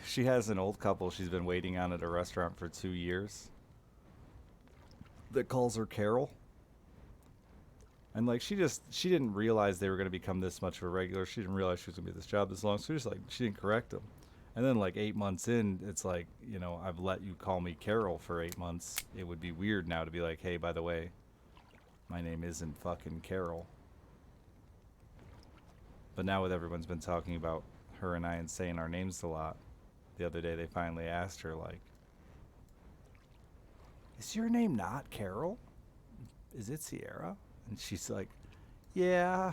she has an old couple she's been waiting on at a restaurant for 2 years that calls her Carol. And like she didn't realize they were gonna become this much of a regular. She didn't realize she was gonna be at this job this long. So just like she didn't correct them. And then like 8 months in, it's like, I've let you call me Carol for 8 months. It would be weird now to be like, hey, by the way, my name isn't fucking Carol. But now with everyone's been talking about her and I and saying our names a lot, the other day they finally asked her like, "Is your name not Carol? Is it Sierra?" And she's like, "Yeah."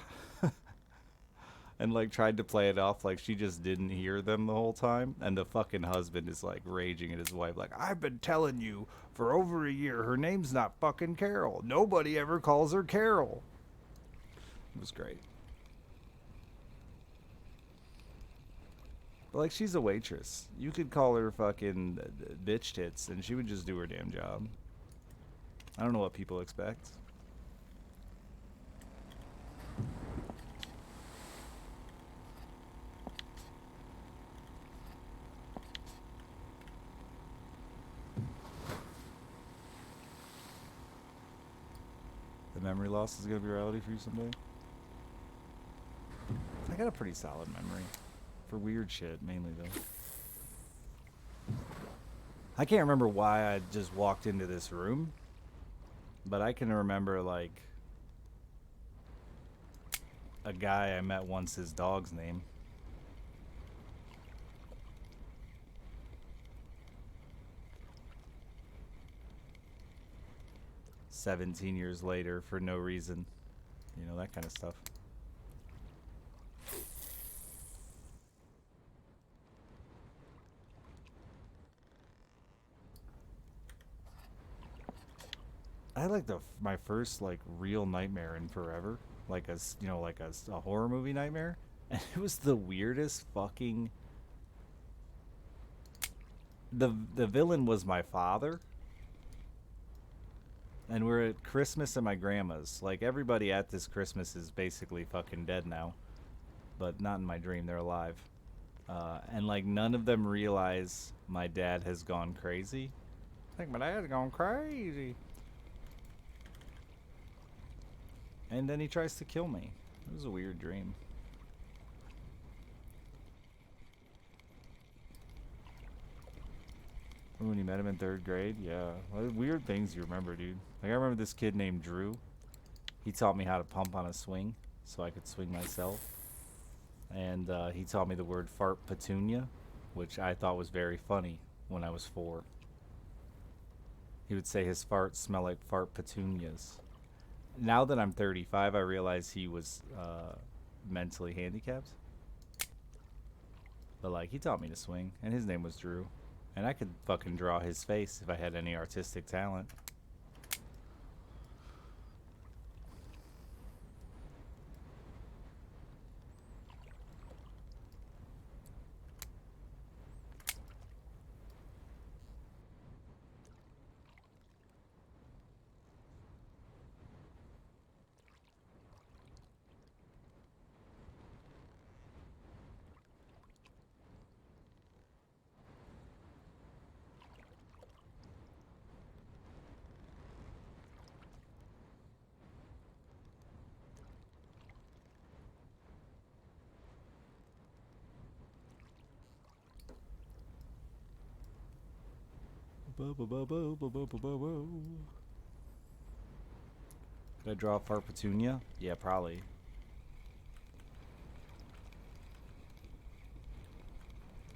And like tried to play it off like she just didn't hear them the whole time. And the fucking husband is like raging at his wife, like, "I've been telling you for over a year her name's not fucking Carol. Nobody ever calls her Carol." It was great. But like she's a waitress. You could call her fucking bitch tits and she would just do her damn job. I don't know what people expect. The memory loss is gonna be reality for you someday. I got a pretty solid memory. For weird shit, mainly though. I can't remember why I just walked into this room, but I can remember like a guy I met once, his dog's name. 17 years later for no reason. That kind of stuff. I had like my first like real nightmare in forever, like a horror movie nightmare, and it was the weirdest fucking. The villain was my father, and we're at Christmas at my grandma's. Like everybody at this Christmas is basically fucking dead now, but not in my dream. They're alive, and like none of them realize my dad has gone crazy. I think my dad's gone crazy. And then he tries to kill me. It was a weird dream. When you met him in 3rd grade? Yeah. What weird things you remember, dude. Like, I remember this kid named Drew. He taught me how to pump on a swing so I could swing myself. And he taught me the word fart petunia, which I thought was very funny when I was 4. He would say his farts smell like fart petunias. Now that I'm 35, I realize he was mentally handicapped. But, like, he taught me to swing, and his name was Drew. And I could fucking draw his face if I had any artistic talent. Could I draw a fart petunia? Yeah, probably.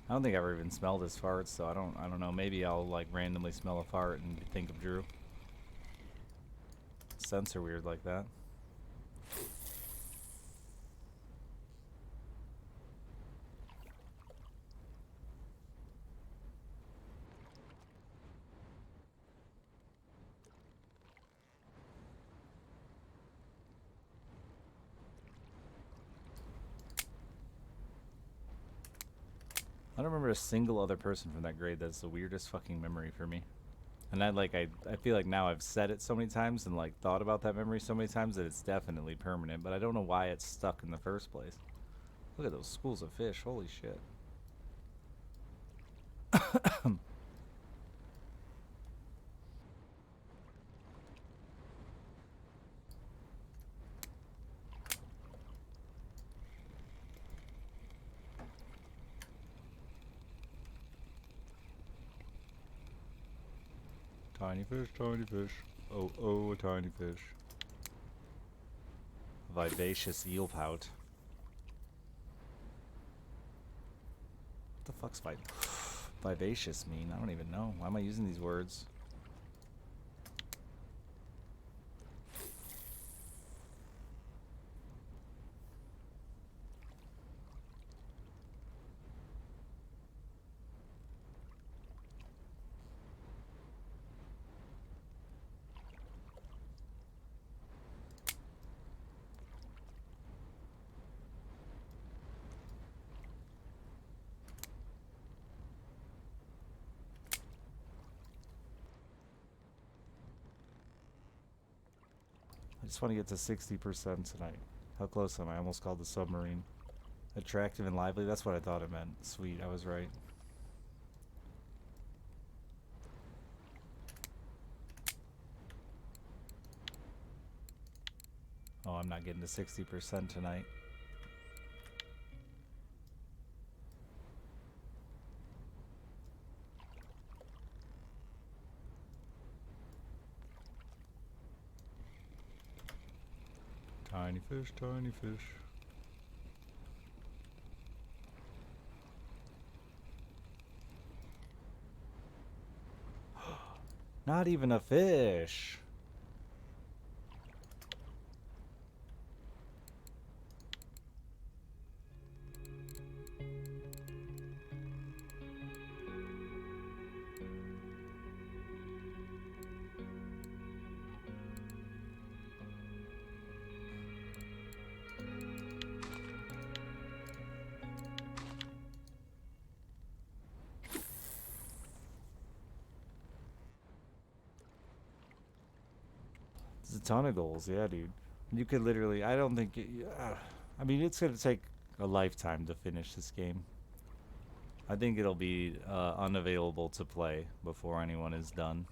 I don't think I've ever even smelled his farts, so I don't know. Maybe I'll like randomly smell a fart and think of Drew. Scents are weird like that. I don't remember a single other person from that grade. That's the weirdest fucking memory for me. And I feel like now I've said it so many times and like thought about that memory so many times that it's definitely permanent, but I don't know why it's stuck in the first place. Look at those schools of fish. Holy shit. Tiny fish, tiny fish. Oh, oh, a tiny fish. Vivacious eel pout. What the fuck's vivacious mean? I don't even know. Why am I using these words? I just want to get to 60% tonight. How close am I? I almost called the submarine. Attractive and lively? That's what I thought it meant. Sweet, I was right. Oh, I'm not getting to 60% tonight. Tiny fish, tiny fish. Not even a fish. There's a ton of goals, yeah, dude. You could literally, I don't think, I mean, it's going to take a lifetime to finish this game. I think it'll be unavailable to play before anyone is done.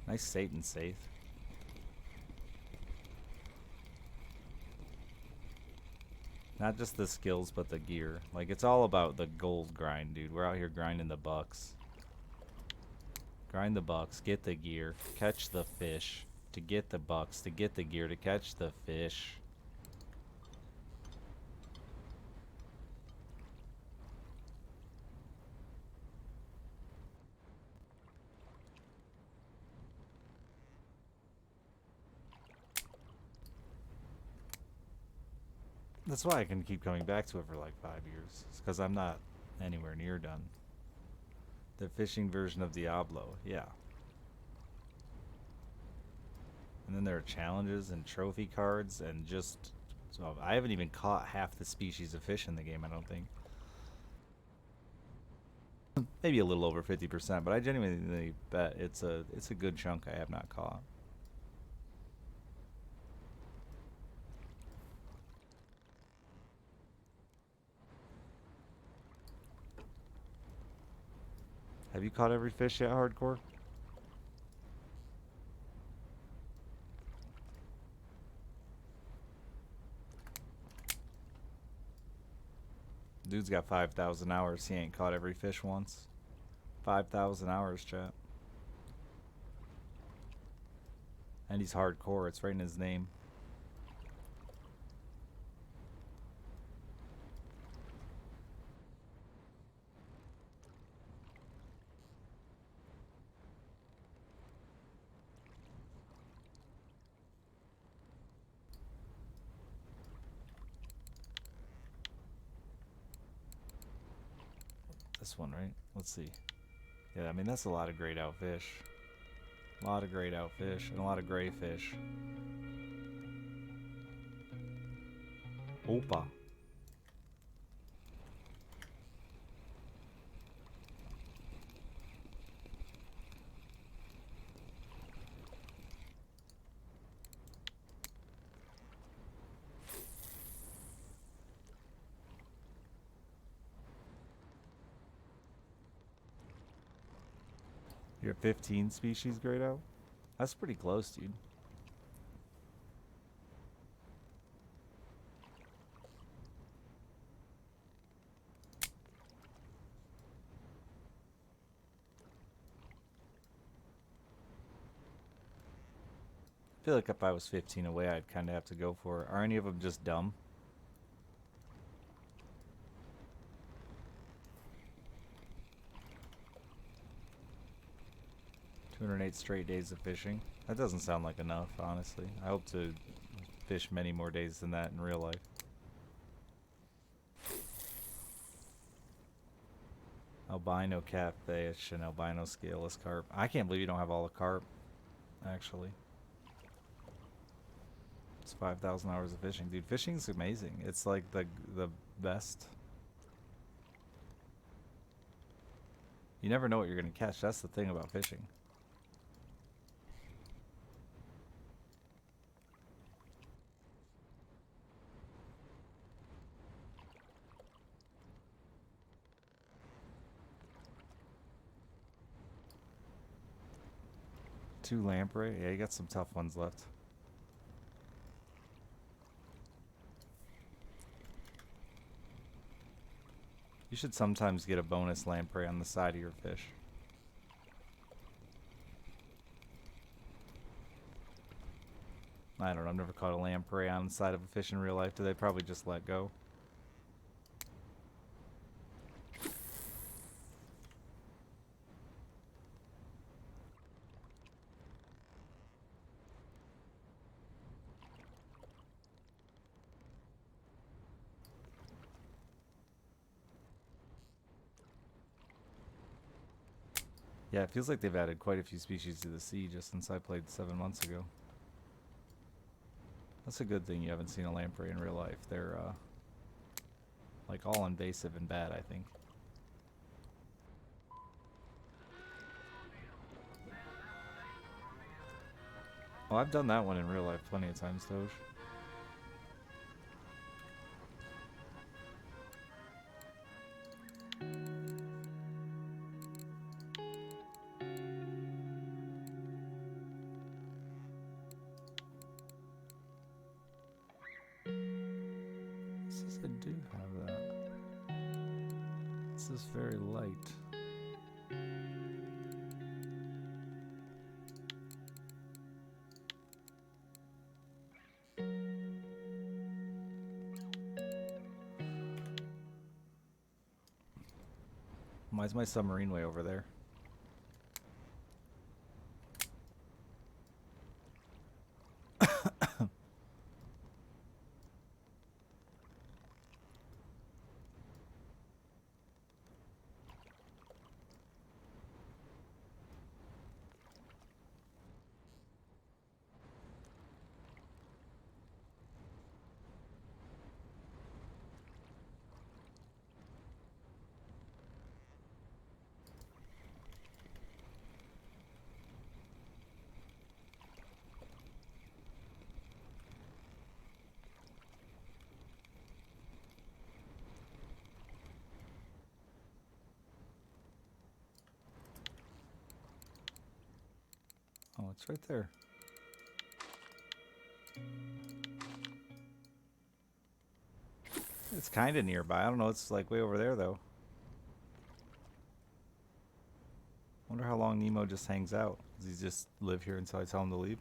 Nice Satan safe. Not just the skills, but the gear. Like, it's all about the gold grind, dude. We're out here grinding the bucks. Grind the bucks, get the gear, catch the fish, to get the bucks, to get the gear, to catch the fish. That's why I can keep coming back to it for like 5 years. It's because I'm not anywhere near done. The fishing version of Diablo, yeah. And then there are challenges and trophy cards and just... So I haven't even caught half the species of fish in the game, I don't think. Maybe a little over 50%, but I genuinely bet it's a good chunk I have not caught. Have you caught every fish yet, Hardcore? Dude's got 5,000 hours. He ain't caught every fish once. 5,000 hours, chat. And he's hardcore. It's right in his name. This one, right? Let's see. Yeah, I mean, that's a lot of grayed out fish. A lot of grayed out fish and a lot of gray fish. Opa. You're at 15 species grayed out? That's pretty close, dude. I feel like if I was 15 away, I'd kind of have to go for it. Are any of them just dumb? "208 straight days of fishing." That doesn't sound like enough, honestly. I hope to fish many more days than that in real life. Albino catfish and albino scaleless carp. I can't believe you don't have all the carp, actually. It's 5,000 hours of fishing. Dude, fishing's amazing. It's like the best. You never know what you're going to catch. That's the thing about fishing. Two lamprey. Yeah, you got some tough ones left. You should sometimes get a bonus lamprey on the side of your fish. I don't know. I've never caught a lamprey on the side of a fish in real life. Do they probably just let go? Yeah, it feels like they've added quite a few species to the sea just since I played 7 months ago. That's a good thing you haven't seen a lamprey in real life. They're, like, all invasive and bad, I think. Oh, I've done that one in real life plenty of times, Doge. is this very light? Why is my submarine way over there? Oh, it's right there. It's kind of nearby. I don't know. It's like way over there, though. Wonder how long Nemo just hangs out. Does he just live here until I tell him to leave?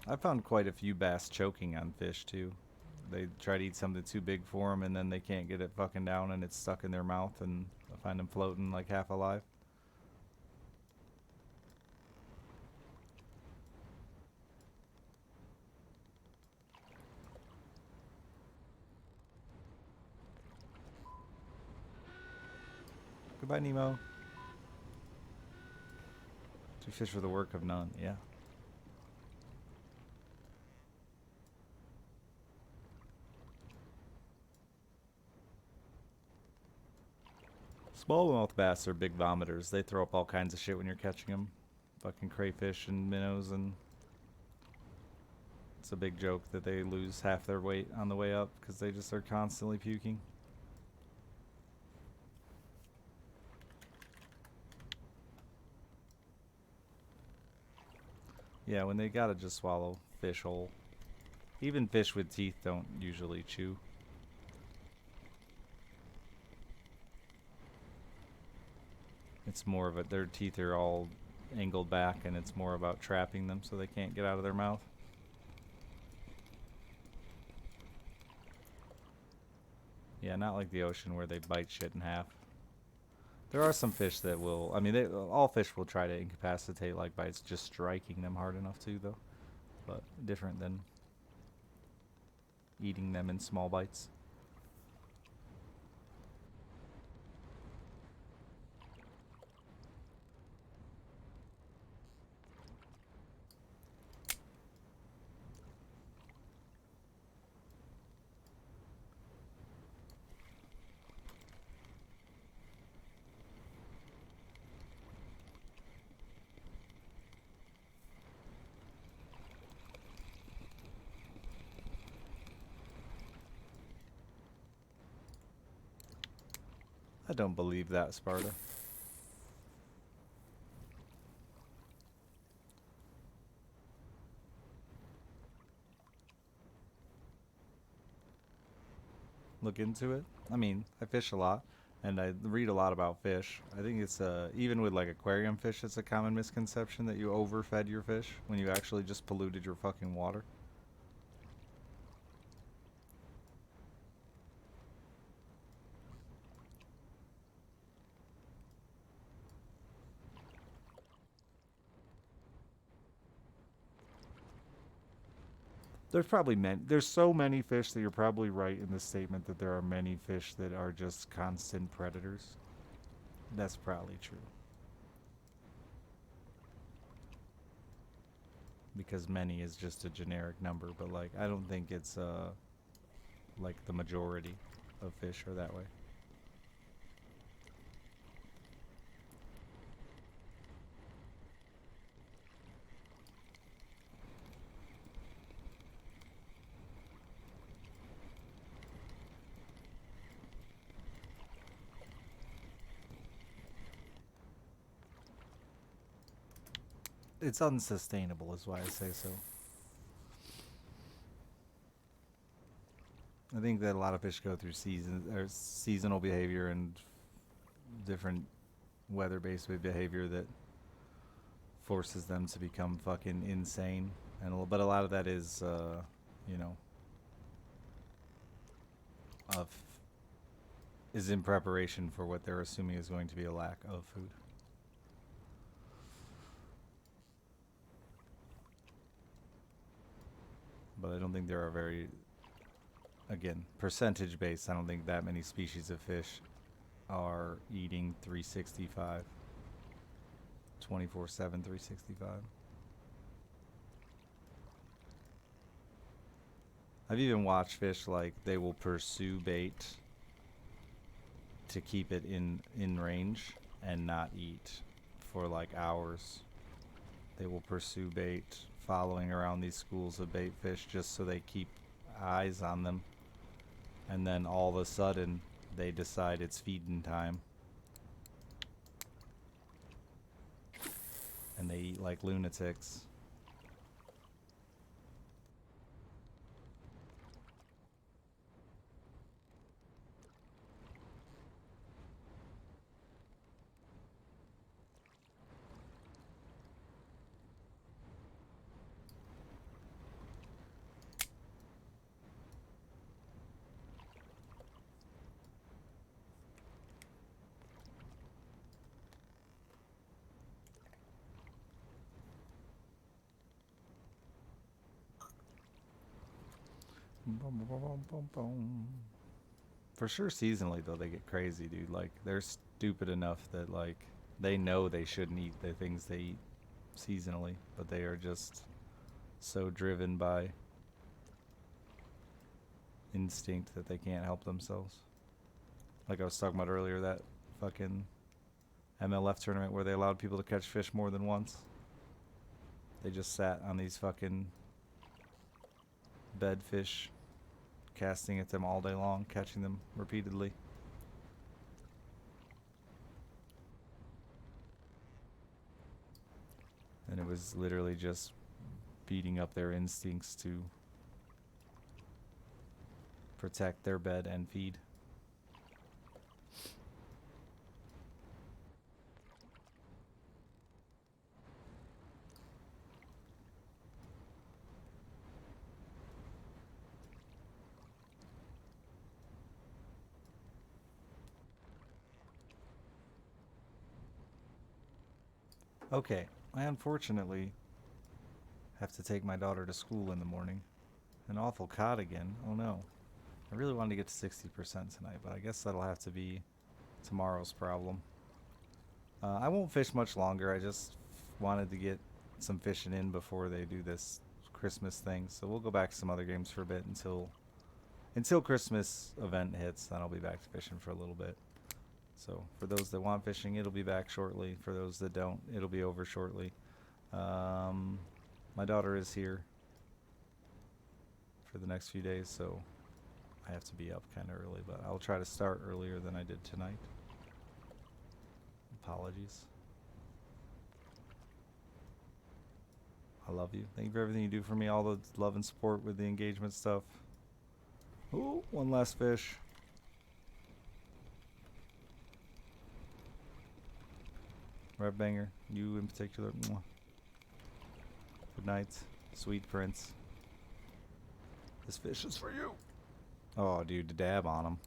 I found quite a few bass choking on fish, too. They try to eat something too big for them, and then they can't get it fucking down, and it's stuck in their mouth, and I find them floating like half alive. Goodbye, Nemo. Two fish for the work of none, yeah. Smallmouth bass are big vomiters. They throw up all kinds of shit when you're catching them. Fucking crayfish and minnows, and it's a big joke that they lose half their weight on the way up because they just are constantly puking. Yeah, when they gotta just swallow fish whole. Even fish with teeth don't usually chew. It's more of a, their teeth are all angled back, and it's more about trapping them so they can't get out of their mouth. Yeah, not like the ocean where they bite shit in half. There are some fish that will, I mean, all fish will try to incapacitate like by just striking them hard enough to, though. But different than eating them in small bites. I don't believe that, Sparta. Look into it. I mean, I fish a lot, and I read a lot about fish. I think it's even with like aquarium fish, it's a common misconception that you overfed your fish when you actually just polluted your fucking water. There's so many fish that you're probably right in the statement that there are many fish that are just constant predators. That's probably true. Because many is just a generic number, but like I don't think it's like the majority of fish are that way. it's unsustainable, is why I say so. I think that a lot of fish go through seasonal behavior and different weather-based behavior that forces them to become fucking insane. But a lot of that is, you know, of is in preparation for what they're assuming is going to be a lack of food. But I don't think there are very, again, percentage based, I don't think that many species of fish are eating 365, 24/7, 365. I've even watched fish like they will pursue bait to keep it in range and not eat for like hours. They will pursue bait, following around these schools of bait fish just so they keep eyes on them. And then all of a sudden, they decide it's feeding time. And they eat like lunatics. Boom, boom, boom, boom, boom. For sure, seasonally though, they get crazy, dude. Like they're stupid enough that like they know they shouldn't eat the things they eat seasonally, but they are just so driven by instinct that they can't help themselves. Like I was talking about earlier, that fucking MLF tournament where they allowed people to catch fish more than once. They just sat on these fucking bed fish, casting at them all day long, catching them repeatedly. And it was literally just beating up their instincts to protect their bed and feed. Okay, I unfortunately have to take my daughter to school in the morning. An awful cod again. Oh no. I really wanted to get to 60% tonight, but I guess that'll have to be tomorrow's problem. I won't fish much longer. I just wanted to get some fishing in before they do this Christmas thing. So we'll go back to some other games for a bit until Christmas event hits. Then I'll be back to fishing for a little bit. So for those that want fishing, it'll be back shortly. For those that don't, it'll be over shortly. My daughter is here for the next few days, so I have to be up kind of early, but I'll try to start earlier than I did tonight. Apologies. I love you. Thank you for everything you do for me, all the love and support with the engagement stuff. Ooh, one last fish. Red Banger, you in particular. Mwah. Good night, sweet prince. This fish is for you. Oh, dude, to dab on him.